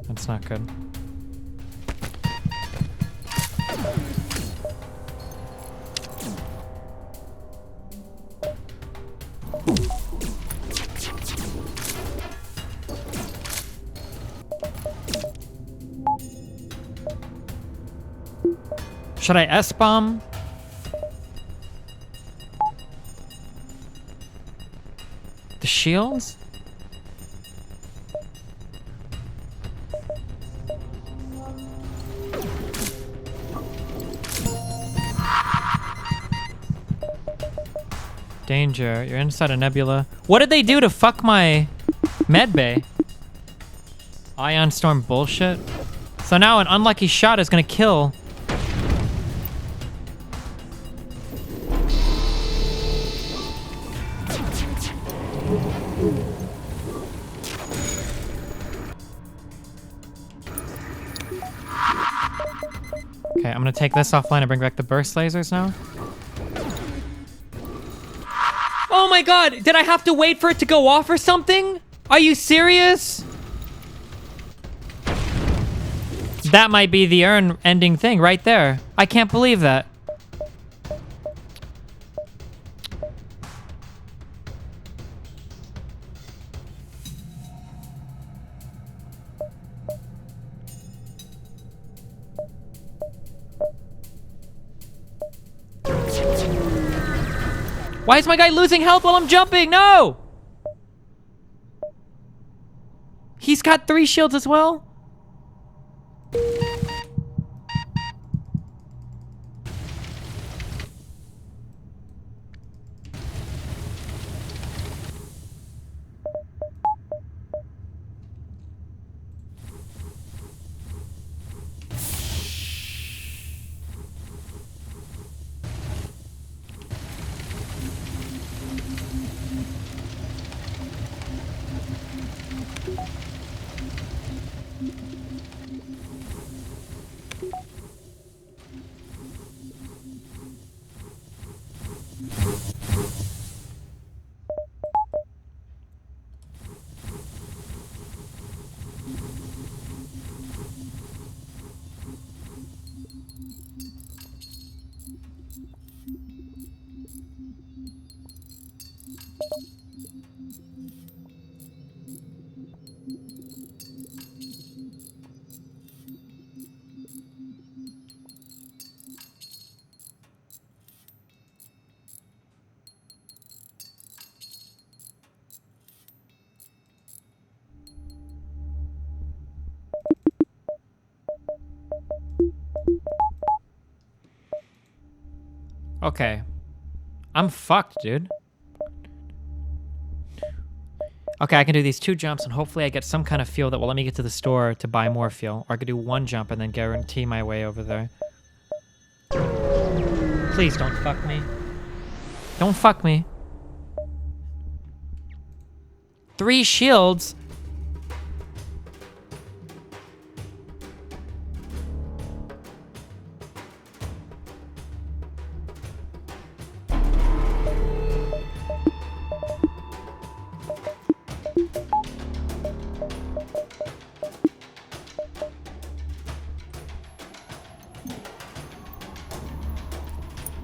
That's not good. Should I S-bomb? The shields? Danger, you're inside a nebula. What did they do to fuck my medbay? Ion storm bullshit. So now an unlucky shot is gonna kill. Okay, I'm gonna take this offline and bring back the burst lasers now. Oh my god, did I have to wait for it to go off or something? Are you serious? That might be the urn ending thing right there. I can't believe that. Why is my guy losing health while I'm jumping? No! He's got 3 shields as well? Okay. I'm fucked, dude. Okay, I can do these 2 jumps, and hopefully I get some kind of fuel that will let me get to the store to buy more fuel. Or I could do 1 jump and then guarantee my way over there. Please don't fuck me. Don't fuck me. 3 shields?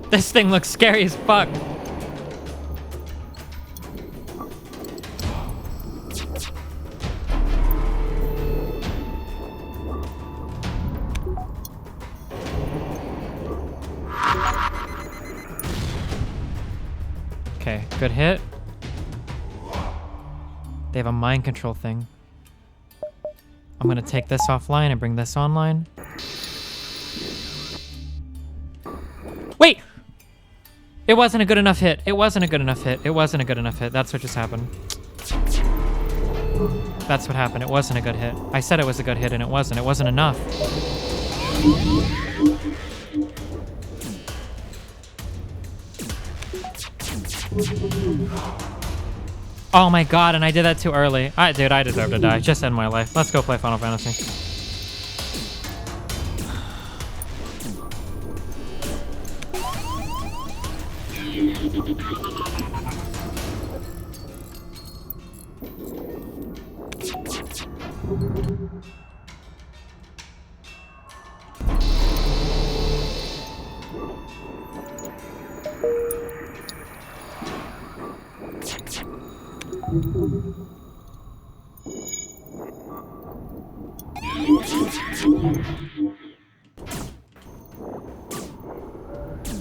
This thing looks scary as fuck. Okay, good hit. They have a mind control thing. I'm gonna take this offline and bring this online. Wait! It wasn't a good enough hit. It wasn't a good enough hit. It wasn't a good enough hit. That's what just happened. That's what happened. It wasn't a good hit. I said it was a good hit and it wasn't. It wasn't enough. Oh my god, and I did that too early. Dude, I deserve to die. Just end my life. Let's go play Final Fantasy.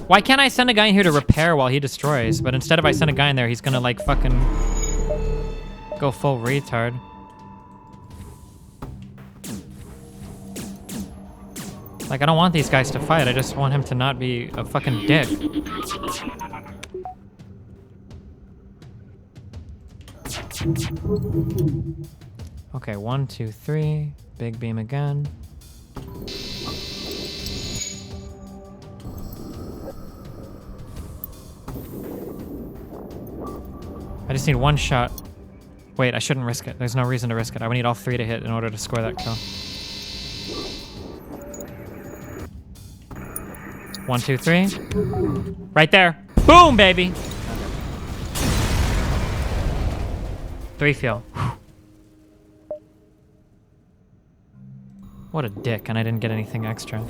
Why can't I send a guy in here to repair while he destroys? But instead if I send a guy in there, he's gonna like fucking go full retard. Like, I don't want these guys to fight. I just want him to not be a fucking dick. Okay, 1, 2, 3. Big beam again. I just need 1 shot. Wait, I shouldn't risk it. There's no reason to risk it. I would need all 3 to hit in order to score that kill. 1, 2, 3. Right there. Boom, baby. 3 fuel. What a dick, and I didn't get anything extra.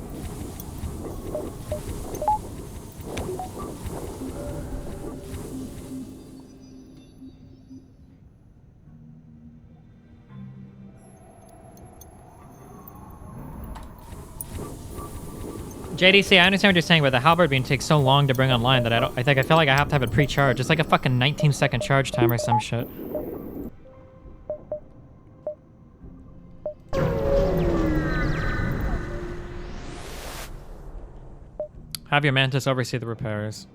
JDC, I understand what you're saying, but the halberd beam takes so long to bring online that I feel like I have to have it pre-charged. It's like a fucking 19-second charge time or some shit. Have your mantis oversee the repairs.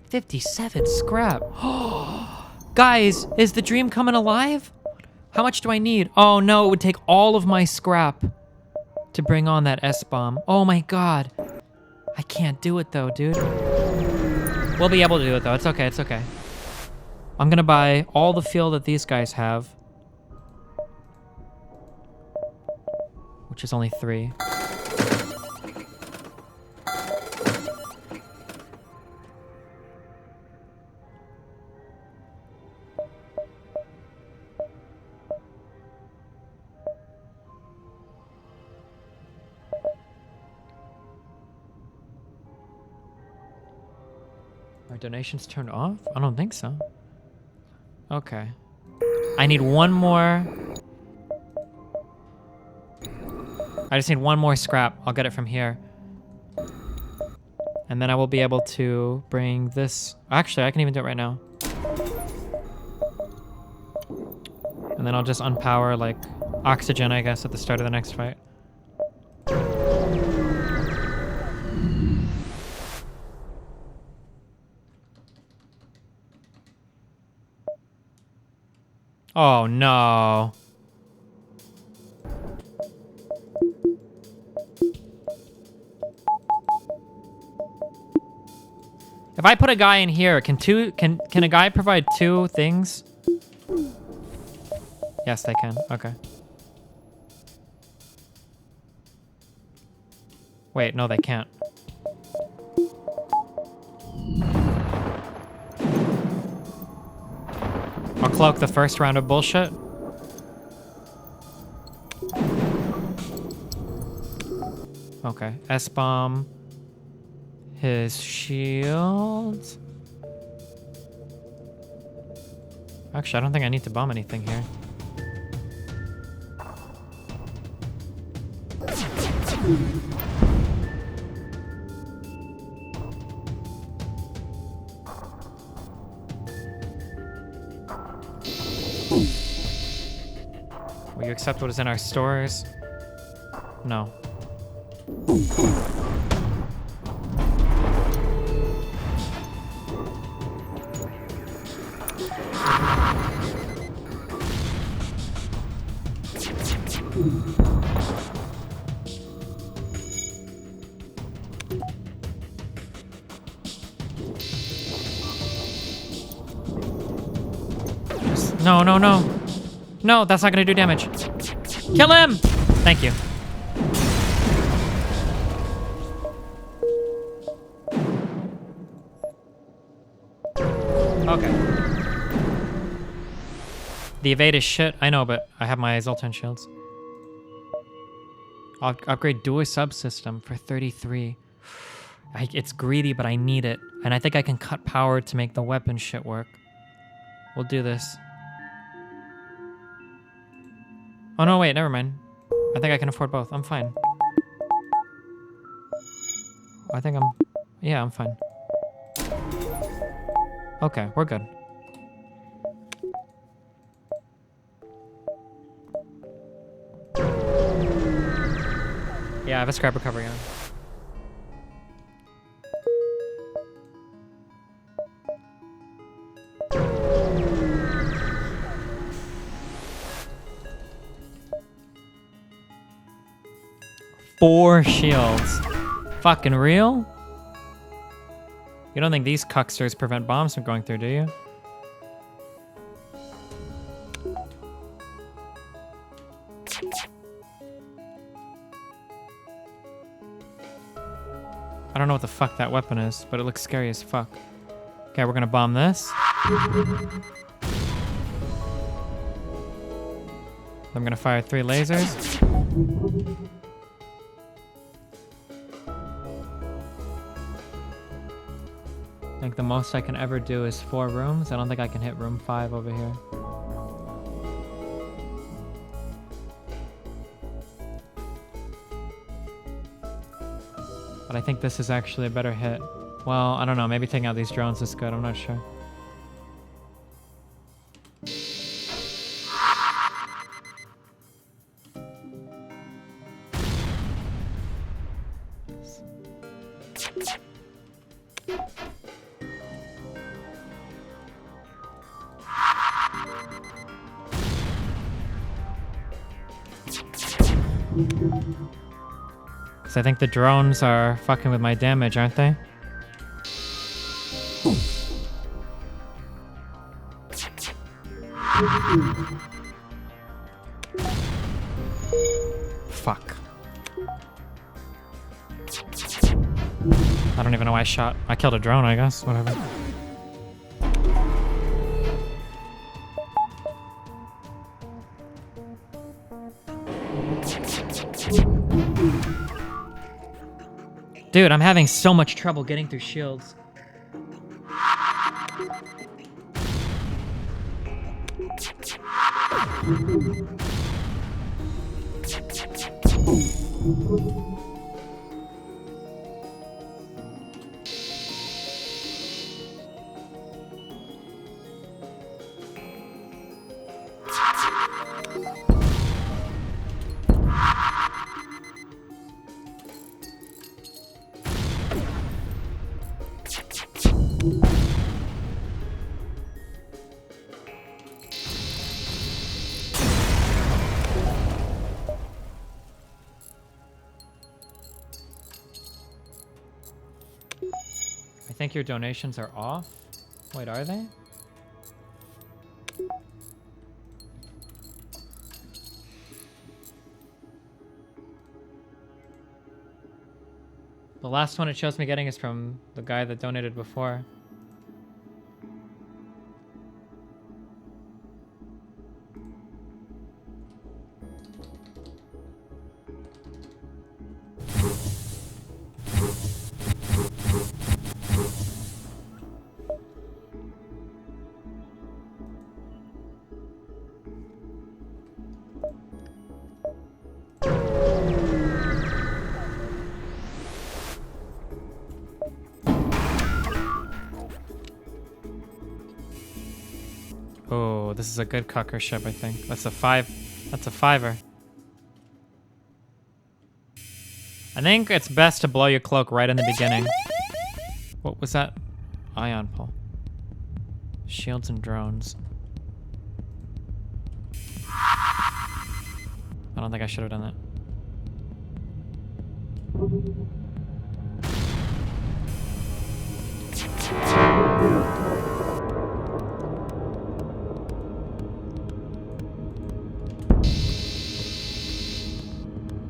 57 scrap. Guys, is the dream coming alive? How much do I need? Oh no, it would take all of my scrap to bring on that S-bomb. Oh my god. I can't do it though, dude. We'll be able to do it though. It's okay, it's okay. I'm gonna buy all the fuel that these guys have. Which is only 3. Are donations turned off? I don't think so. Okay. I need 1 more. I just need 1 more scrap. I'll get it from here. And then I will be able to bring this. Actually, I can even do it right now. And then I'll just unpower like oxygen, I guess, at the start of the next fight. Oh no. If I put a guy in here, can a guy provide 2 things? Yes, they can. Okay. Wait, no, they can't. I'll cloak the first round of bullshit. Okay, S-bomb. His shield. Actually, I don't think I need to bomb anything here. Will you accept what is in our stores? No. No, no, no. No, that's not gonna do damage. Kill him! Thank you. Okay. The evade is shit, I know, but I have my Zoltan shields. I'll upgrade dual subsystem for 33. It's greedy, but I need it. And I think I can cut power to make the weapon shit work. We'll do this. Oh no, wait, never mind. I think I can afford both. I'm fine. I think yeah, I'm fine. Okay, we're good. Yeah, I have a scrap recovery on. Four shields. Fucking real? You don't think these cucksters prevent bombs from going through, do you? I don't know what the fuck that weapon is, but it looks scary as fuck. Okay, we're gonna bomb this. I'm gonna fire 3 lasers. I think the most I can ever do is 4 rooms. I don't think I can hit room 5 over here. But I think this is actually a better hit. Well, I don't know. Maybe taking out these drones is good. I'm not sure. Because I think the drones are fucking with my damage, aren't they? Fuck. I don't even know why I shot. I killed a drone, I guess. Whatever. Dude, I'm having so much trouble getting through shields. think your donations are off? Wait, are they? The last one it shows me getting is from the guy that donated before. Oh, this is a good cucker ship, I think. That's a 5. That's a 5er. I think it's best to blow your cloak right in the beginning. What was that? Ion pull. Shields and drones. I don't think I should have done that.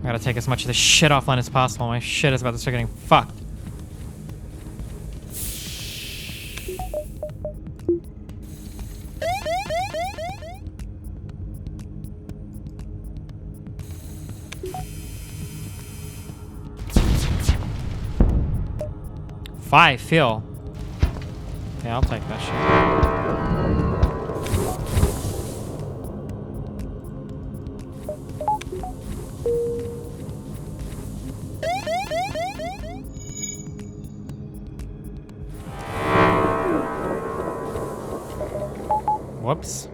I gotta take as much of this shit offline as possible. My shit is about to start getting fucked. Five, Phil. Yeah, I'll take that shit. Whoops.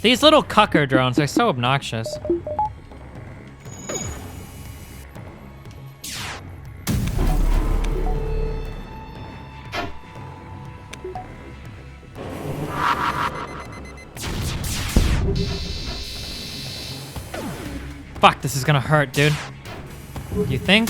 These little cucker drones are so obnoxious. Fuck, this is gonna hurt, dude. You think?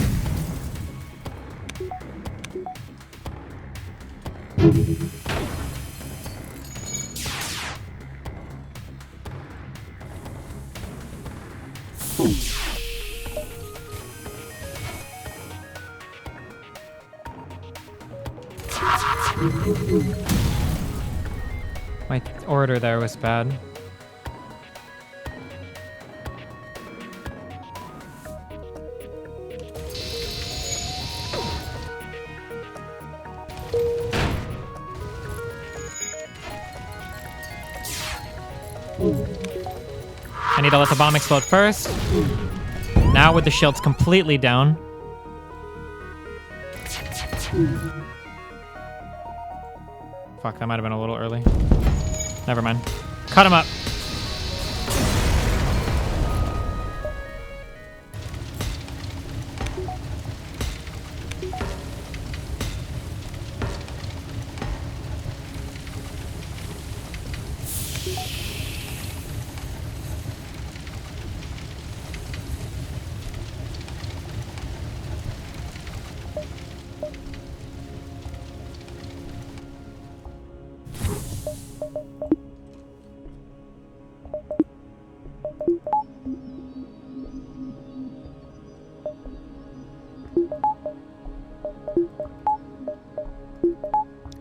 My order there was bad. I need to let the bomb explode first. Now with the shields completely down. Fuck, that might have been a little early. Never mind. Cut him up.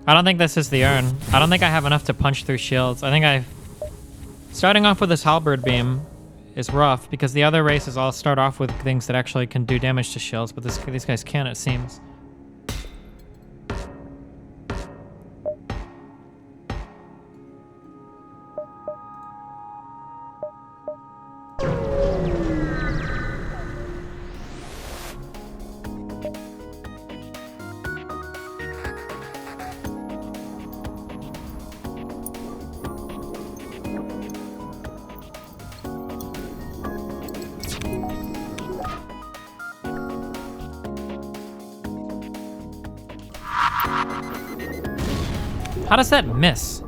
I don't think this is the urn. I don't think I have enough to punch through shields. I think starting off with this halberd beam is rough because the other races all start off with things that actually can do damage to shields, but these guys can't, it seems. How does that miss?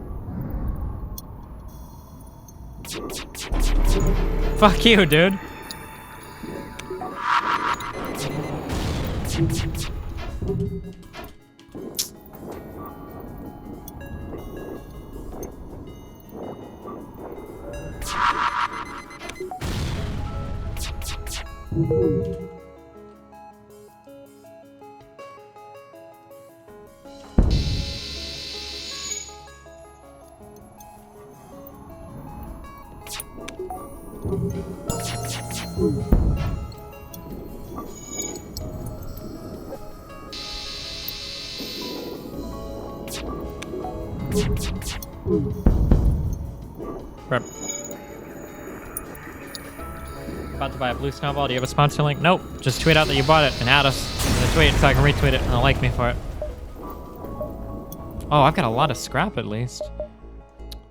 Fuck you, dude. Rep. About to buy a blue snowball. Do you have a sponsor link? Nope. Just tweet out that you bought it and add us in the tweet so I can retweet it and they'll like me for it. Oh, I've got a lot of scrap at least.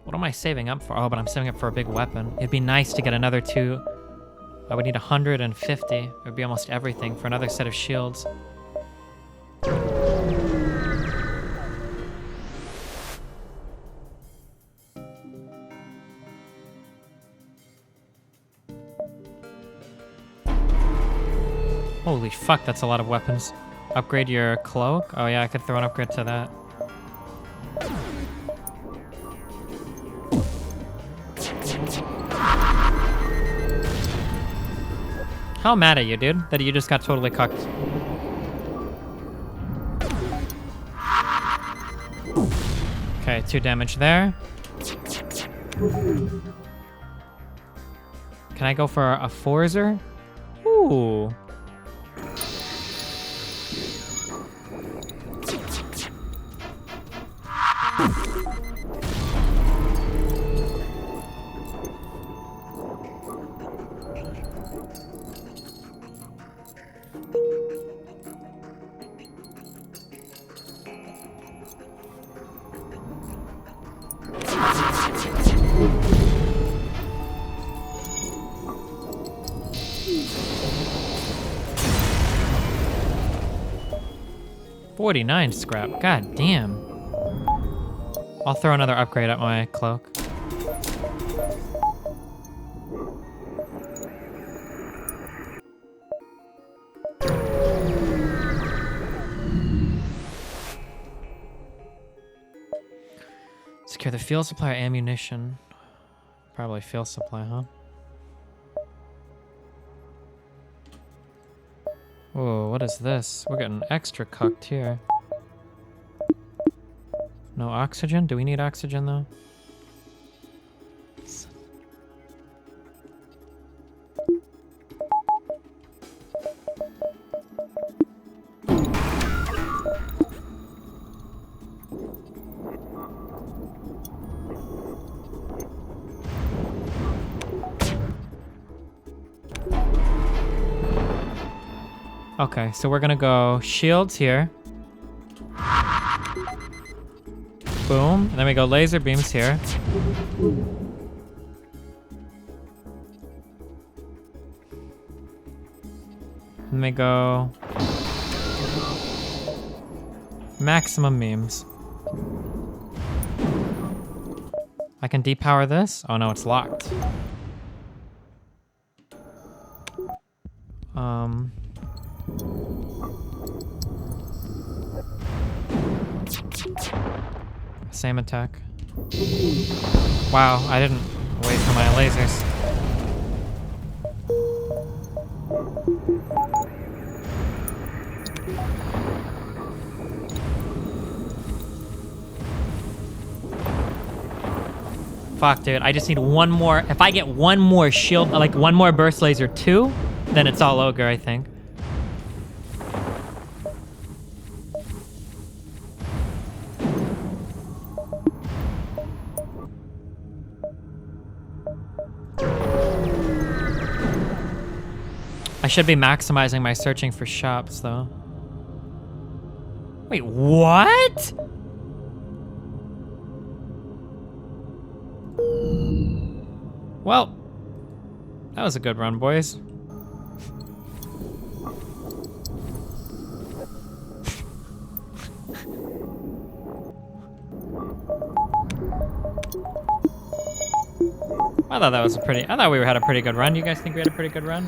What am I saving up for? Oh, but I'm saving up for a big weapon. It'd be nice to get another 2. I would need 150. It would be almost everything for another set of shields. Holy fuck, that's a lot of weapons. Upgrade your cloak? Oh yeah, I could throw an upgrade to that. How mad are you, dude? That you just got totally cucked. Okay, 2 damage there. Can I go for a Forzer? Ooh. $49 scrap. God damn. I'll throw another upgrade at my cloak. Secure the fuel supply or ammunition. Probably fuel supply, huh? Whoa, what is this? We're getting extra cucked here. No oxygen? Do we need oxygen though? Okay, so we're gonna go shields here. Boom. And then we go laser beams here. And we go maximum memes. I can depower this? Oh no, it's locked. Same attack. Wow, I didn't wait for my lasers. Fuck, dude, I just need one more. If I get one more shield, like one more burst laser 2, then it's all ogre, I think. I should be maximizing my searching for shops, though. Wait, what? Well, that was a good run, boys. I thought that was a pretty. I thought we had a pretty good run. You guys think we had a pretty good run?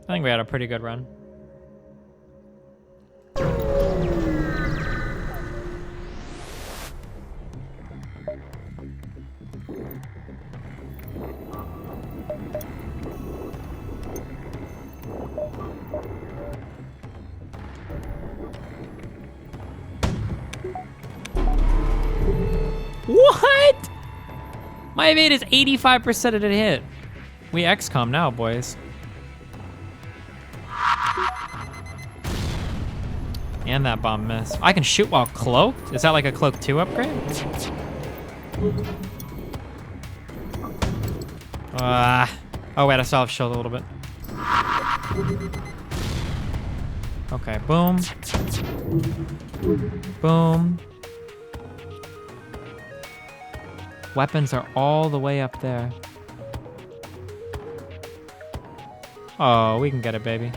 I think we had a pretty good run. What? My evade is 85% at a hit. We XCOM now, boys. And that bomb missed. I can shoot while cloaked? Is that like a cloak 2 upgrade? Oh wait, I still have shield a little bit. Okay, boom. Boom. Weapons are all the way up there. Oh, we can get it, baby.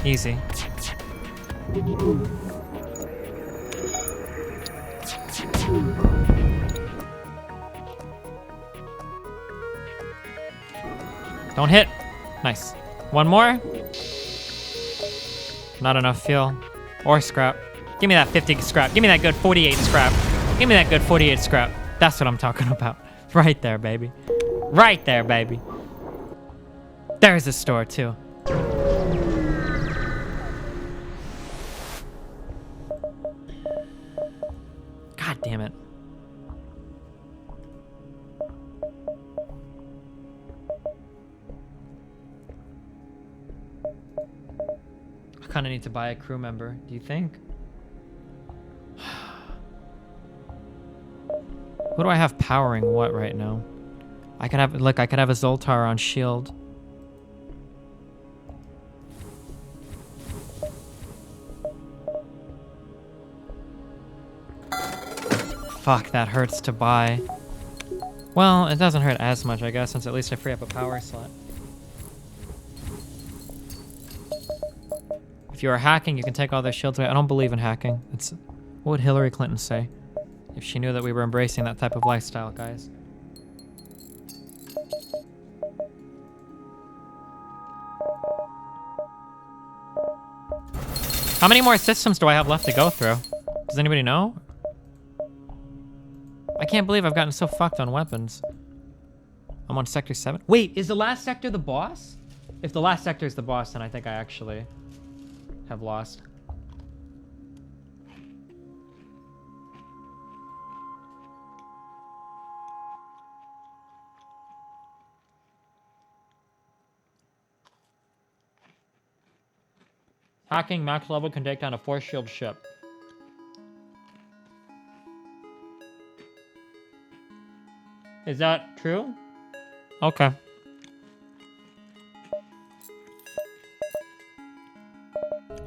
Easy. Don't hit. Nice. One more. Not enough fuel. Or scrap. Give me that 50 scrap. Give me that good 48 scrap. Give me that good 48 scrap. That's what I'm talking about. Right there, baby. Right there, baby. There's a store, too. God damn it. I kind of need to buy a crew member. Do you think? Who do I have powering what right now? I could have, look, I could have a Zoltar on shield. Fuck, that hurts to buy. Well, it doesn't hurt as much, I guess, since at least I free up a power slot. If you are hacking, you can take all their shields away. I don't believe in hacking. It's, what would Hillary Clinton say if she knew that we were embracing that type of lifestyle, guys? How many more systems do I have left to go through? Does anybody know? I can't believe I've gotten so fucked on weapons. I'm on sector 7. Wait, is the last sector the boss? If the last sector is the boss, then I think I actually have lost. Hacking max level can take down a 4-shield ship. Is that true? Okay.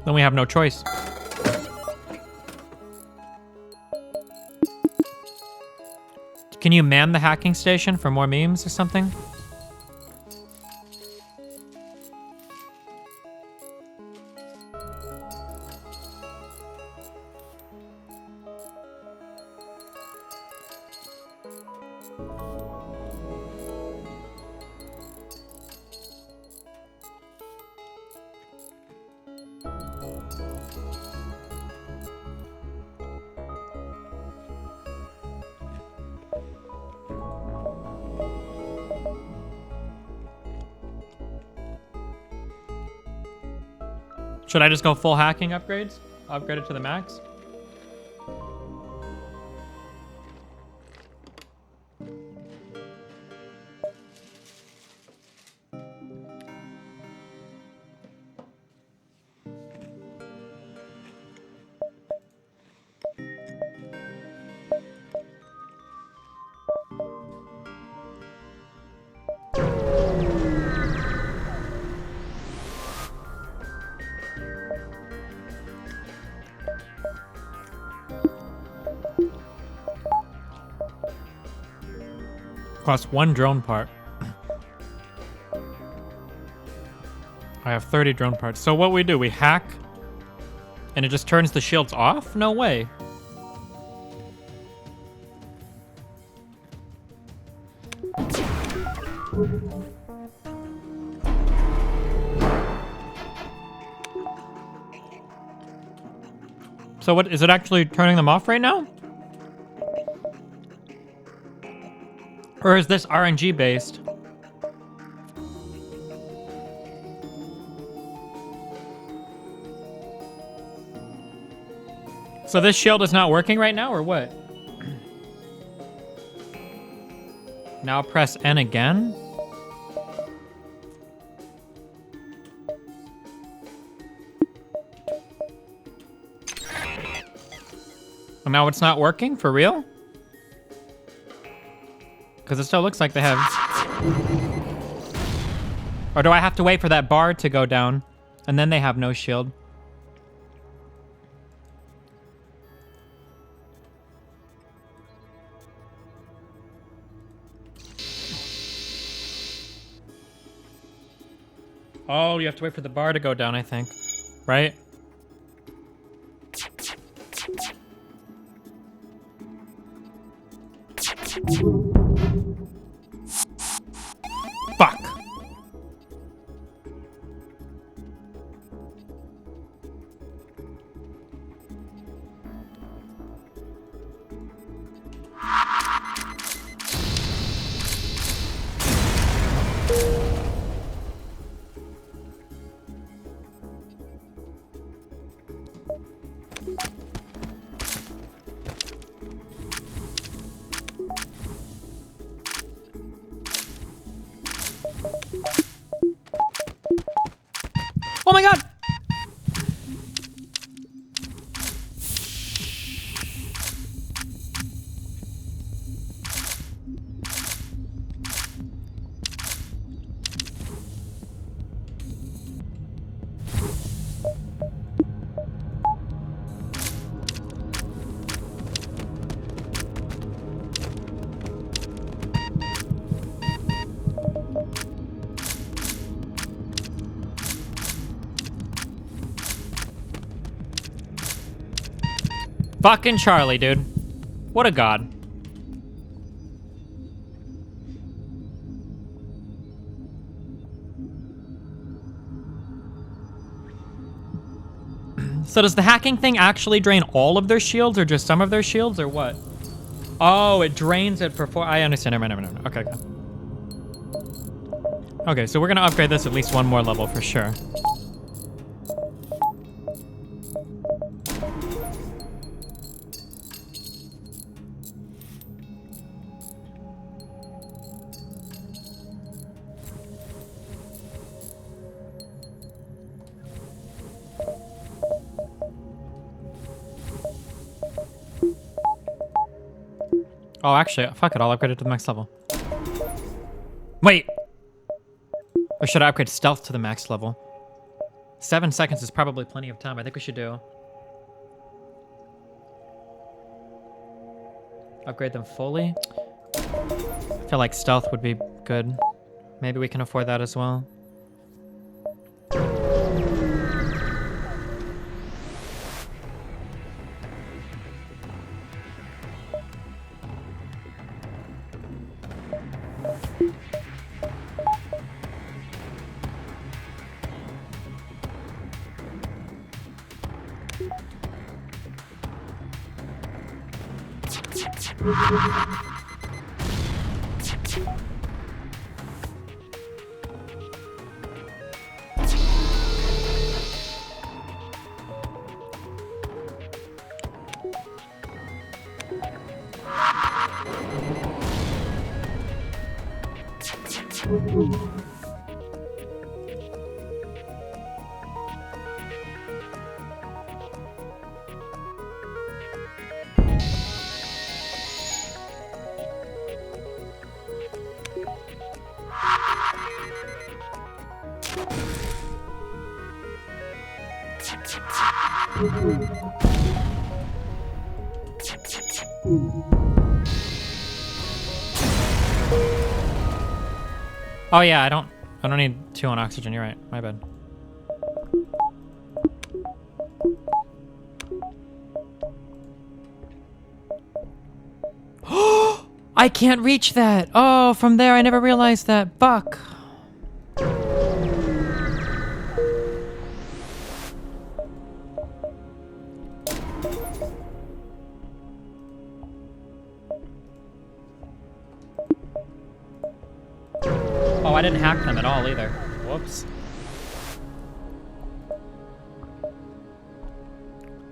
Then we have no choice. Can you man the hacking station for more memes or something? Should I just go full hacking upgrades? Upgrade it to the max? Costs 1 drone part. I have 30 drone parts. So what we do, we hack and it just turns the shields off? No way. So what, is it actually turning them off right now? Or is this RNG based? So this shield is not working right now, or what? Now press N again? And now it's not working, for real? Because it still looks like they have... Or do I have to wait for that bar to go down, and then they have no shield? Oh, you have to wait for the bar to go down, I think. Right? Fuck. Oh my god! Fucking Charlie, dude. What a god. So does the hacking thing actually drain all of their shields or just some of their shields or what? Oh, it drains it for 4. I understand. Never mind. Okay, okay. Okay, so we're gonna upgrade this at least one more level for sure. Oh, actually, fuck it. I'll upgrade it to the max level. Wait! Or should I upgrade stealth to the max level? 7 seconds is probably plenty of time. I think we should do... Upgrade them fully? I feel like stealth would be good. Maybe we can afford that as well. Oh yeah, I don't need 2 on oxygen. You're right. My bad. I can't reach that. Oh, from there I never realized that. Fuck. didn't hack them at all either. Whoops.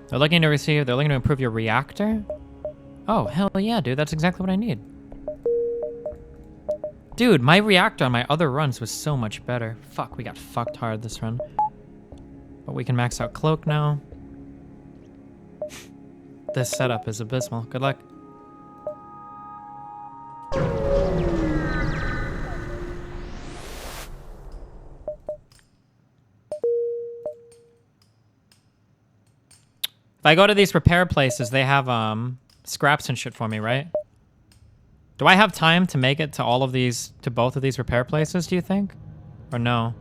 They're looking to improve your reactor? Oh, hell yeah, dude. That's exactly what I need. Dude, my reactor on my other runs was so much better. Fuck, we got fucked hard this run. But we can max out cloak now. This setup is abysmal. Good luck. If I go to these repair places, they have scraps and shit for me, right? Do I have time to make it to both of these repair places, do you think? Or no?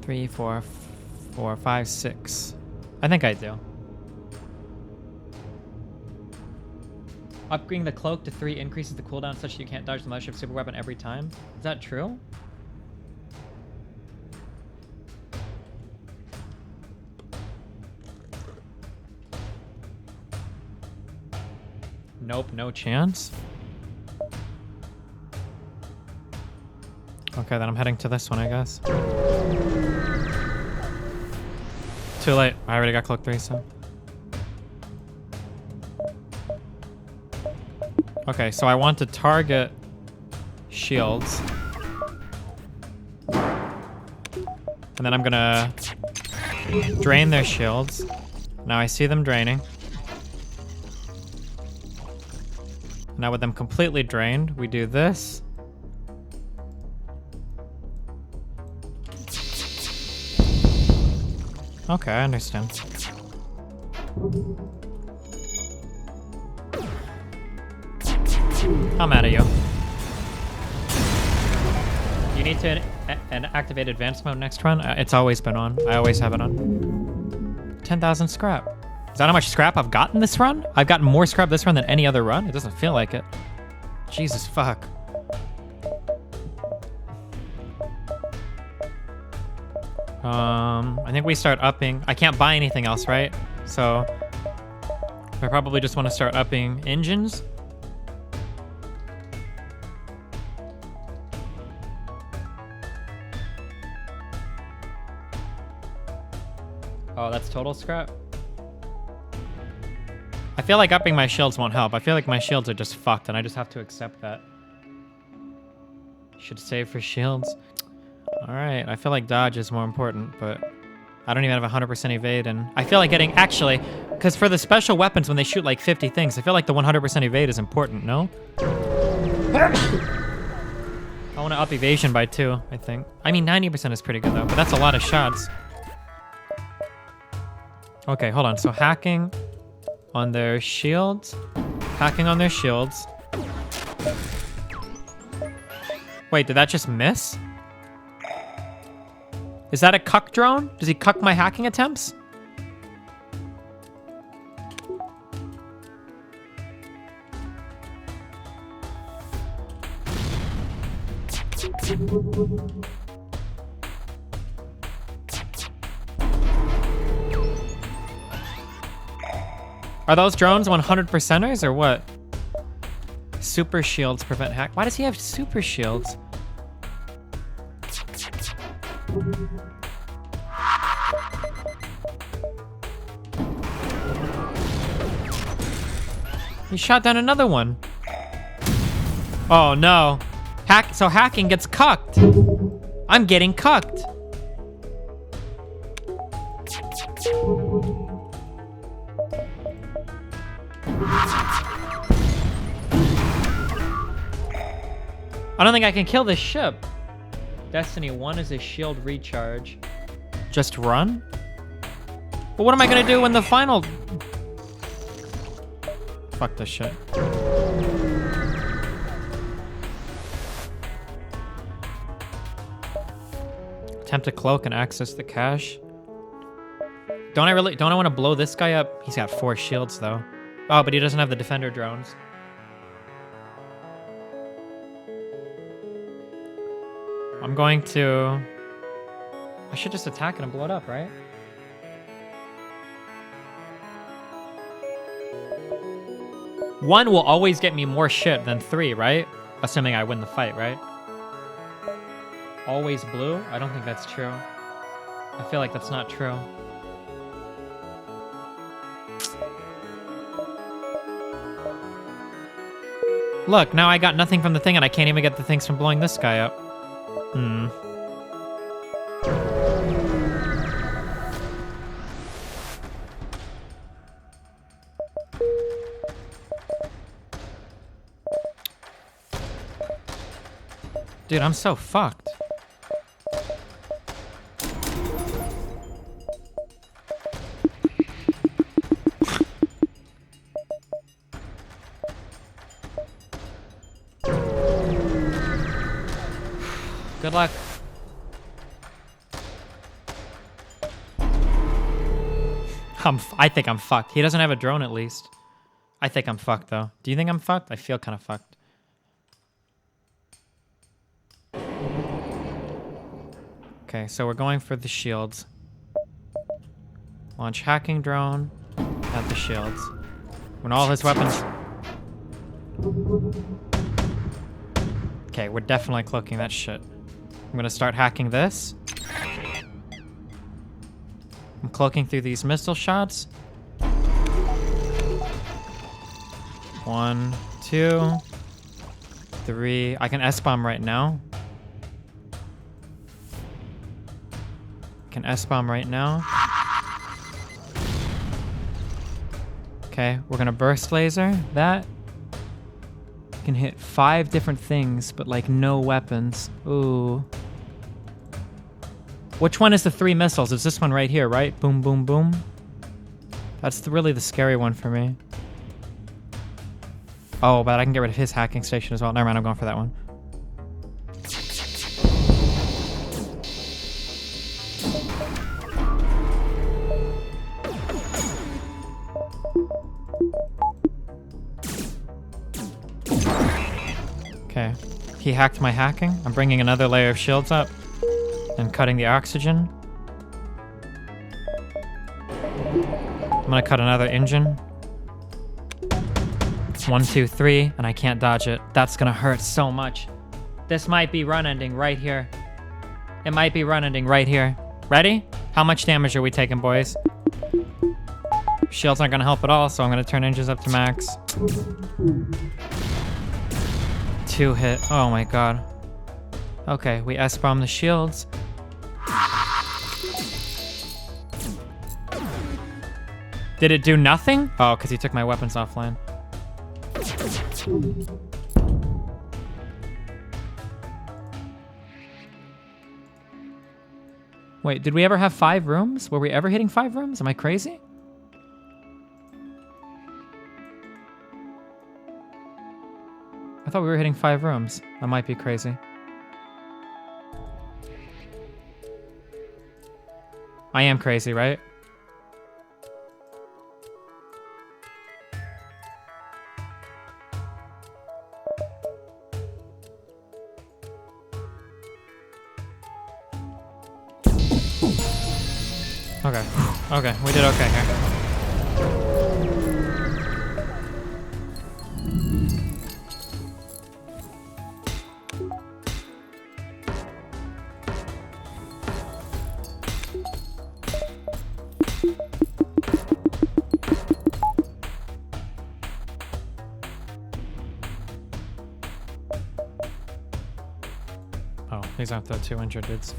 3, 4, 5, 6. I think I do. Upgrading the cloak to 3 increases the cooldown such that you can't dodge the mothership super weapon every time. Is that true? Nope, no chance. Okay, then I'm heading to this one, I guess. Too late. I already got cloak 3, so. Okay, so I want to target shields. And then I'm gonna drain their shields. Now I see them draining. Now with them completely drained, we do this. Okay, I understand. I'm out of you. You need to activate advanced mode next run? It's always been on. I always have it on. 10,000 scrap. Is that how much scrap I've gotten this run? I've gotten more scrap this run than any other run? It doesn't feel like it. Jesus fuck. I think we start upping. I can't buy anything else, right? So I probably just want to start upping engines. Oh, that's total scrap? I feel like upping my shields won't help. I feel like my shields are just fucked and I just have to accept that. Should save for shields. Alright, I feel like dodge is more important, but I don't even have 100% evade, and I feel like actually, because for the special weapons when they shoot like 50 things, I feel like the 100% evade is important, no? I want to up evasion by 2, I think. I mean, 90% is pretty good though, but that's a lot of shots. Okay, hold on, so hacking on their shields. Hacking on their shields. Wait, did that just miss? Is that a cuck drone? Does he cuck my hacking attempts? Are those drones 100%ers or what? Super shields prevent hack. Why does he have super shields? He shot down another one. Oh no. So hacking gets cucked. I'm getting cucked. I don't think I can kill this ship. Destiny 1 is a shield recharge. Just run? But what am I gonna do when the final... Fuck this shit. Attempt to cloak and access the cache. Don't I want to blow this guy up? He's got 4 shields though. Oh, but he doesn't have the defender drones. I'm going to... I should just attack it and blow it up, right? One will always get me more shit than 3, right? Assuming I win the fight, right? always blue? I don't think that's true. I feel like that's not true. Look, now I got nothing from the thing and I can't even get the things from blowing this guy up. Hmm. Dude, I'm so fucked. Good luck. I think I'm fucked. He doesn't have a drone at least. I think I'm fucked though. Do you think I'm fucked? I feel kind of fucked. Okay, so we're going for the shields. Launch hacking drone at the shields. When all his weapons... Okay, we're definitely cloaking that shit. I'm gonna start hacking this. I'm cloaking through these missile shots. 1, 2, 3. I can S-bomb right now. Can S-bomb right now. Okay, we're gonna burst laser that. Can hit 5 different things, but like no weapons. Ooh. Which one is the 3 missiles? It's this one right here, right? Boom, boom, boom. That's really the scary one for me. Oh, but I can get rid of his hacking station as well. Never mind, I'm going for that one. Okay, he hacked my hacking. I'm bringing another layer of shields up and cutting the oxygen. I'm gonna cut another engine. 1, 2, 3, and I can't dodge it. That's gonna hurt so much. This might be run ending right here. It might be run ending right here. Ready? How much damage are we taking, boys? Shields aren't gonna help at all, so I'm gonna turn engines up to max. 2 hit. Oh my god. Okay, we S-bomb the shields. Did it do nothing? Oh, because he took my weapons offline. Wait, did we ever have 5 rooms? Were we ever hitting 5 rooms? Am I crazy? I thought we were hitting 5 rooms. I might be crazy. I am crazy, right? Okay. Okay, we did okay here. Oh, these aren't the 2 injured dudes.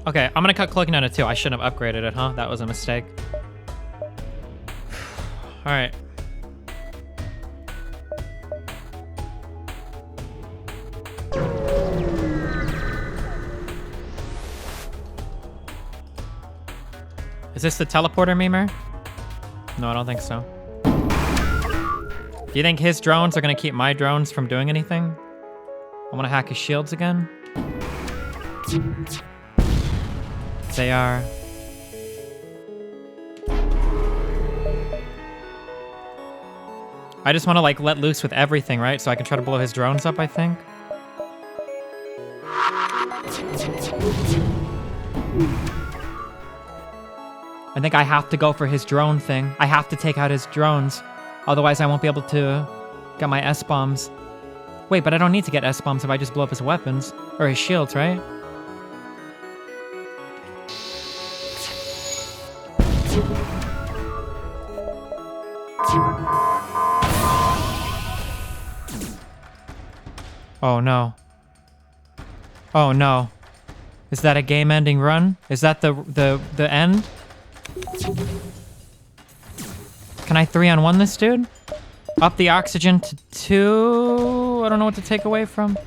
Okay, I'm gonna cut cloaking down to 2. I shouldn't have upgraded it, huh? That was a mistake. Alright. Is this the teleporter memer? No, I don't think so. Do you think his drones are gonna keep my drones from doing anything? I wanna hack his shields again. They are. I just want to like let loose with everything, right? So I can try to blow his drones up, I think. I think I have to go for his drone thing. I have to take out his drones. Otherwise, I won't be able to get my S-bombs. Wait, but I don't need to get S-bombs if I just blow up his weapons. Or his shields, right? Oh no. Oh no. Is that a game-ending run? Is that the end? Can I 3-on-1 this dude? Up the oxygen to 2. I don't know what to take away from.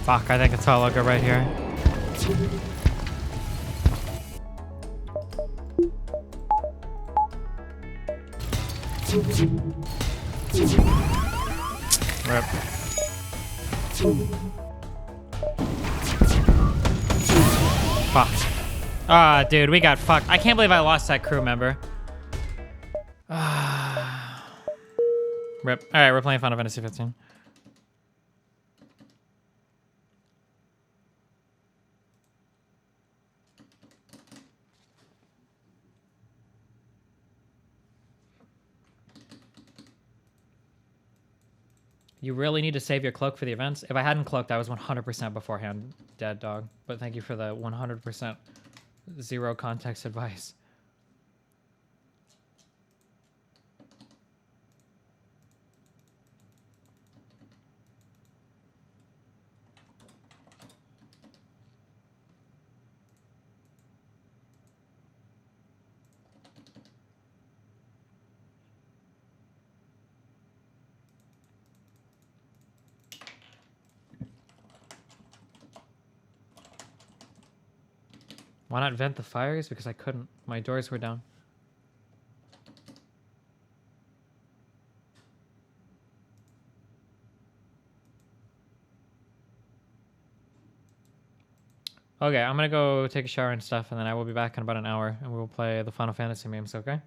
Fuck, I think it's all good right here. Rip. Fuck. Ah, dude, we got fucked. I can't believe I lost that crew member. Rip. Alright, we're playing Final Fantasy 15. You really need to save your cloak for the events. If I hadn't cloaked, I was 100% beforehand dead, dog. But thank you for the 100% zero context advice. Why not vent the fires? Because I couldn't. My doors were down. Okay, I'm gonna go take a shower and stuff, and then I will be back in about an hour, and we will play the Final Fantasy memes, okay?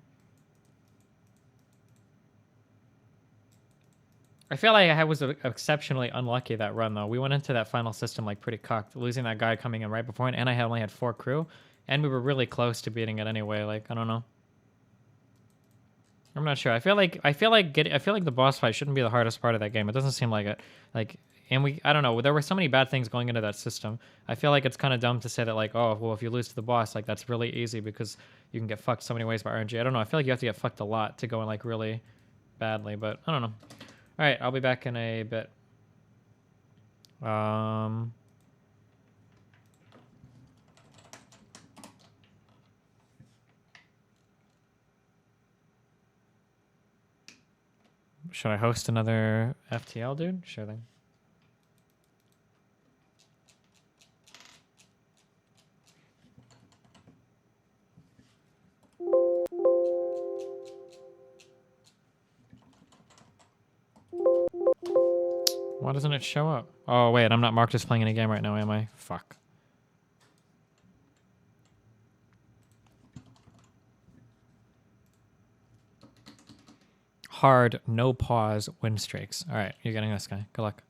I feel like I was exceptionally unlucky that run, though. We went into that final system, like, pretty cocked, losing that guy coming in right before, and I only had 4 crew, and we were really close to beating it anyway, like, I don't know. I'm not sure. I feel like the boss fight shouldn't be the hardest part of that game. It doesn't seem like it. Like, and I don't know. There were so many bad things going into that system. I feel like it's kind of dumb to say that, like, oh, well, if you lose to the boss, like, that's really easy because you can get fucked so many ways by RNG. I don't know. I feel like you have to get fucked a lot to go in, like, really badly, but I don't know. All right, I'll be back in a bit. Should I host another FTL, dude? Sure thing. Why doesn't it show up? Oh, wait, I'm not marked as playing in a game right now, am I? Fuck. Hard, no pause, win streaks. All right, you're getting this guy. Good luck.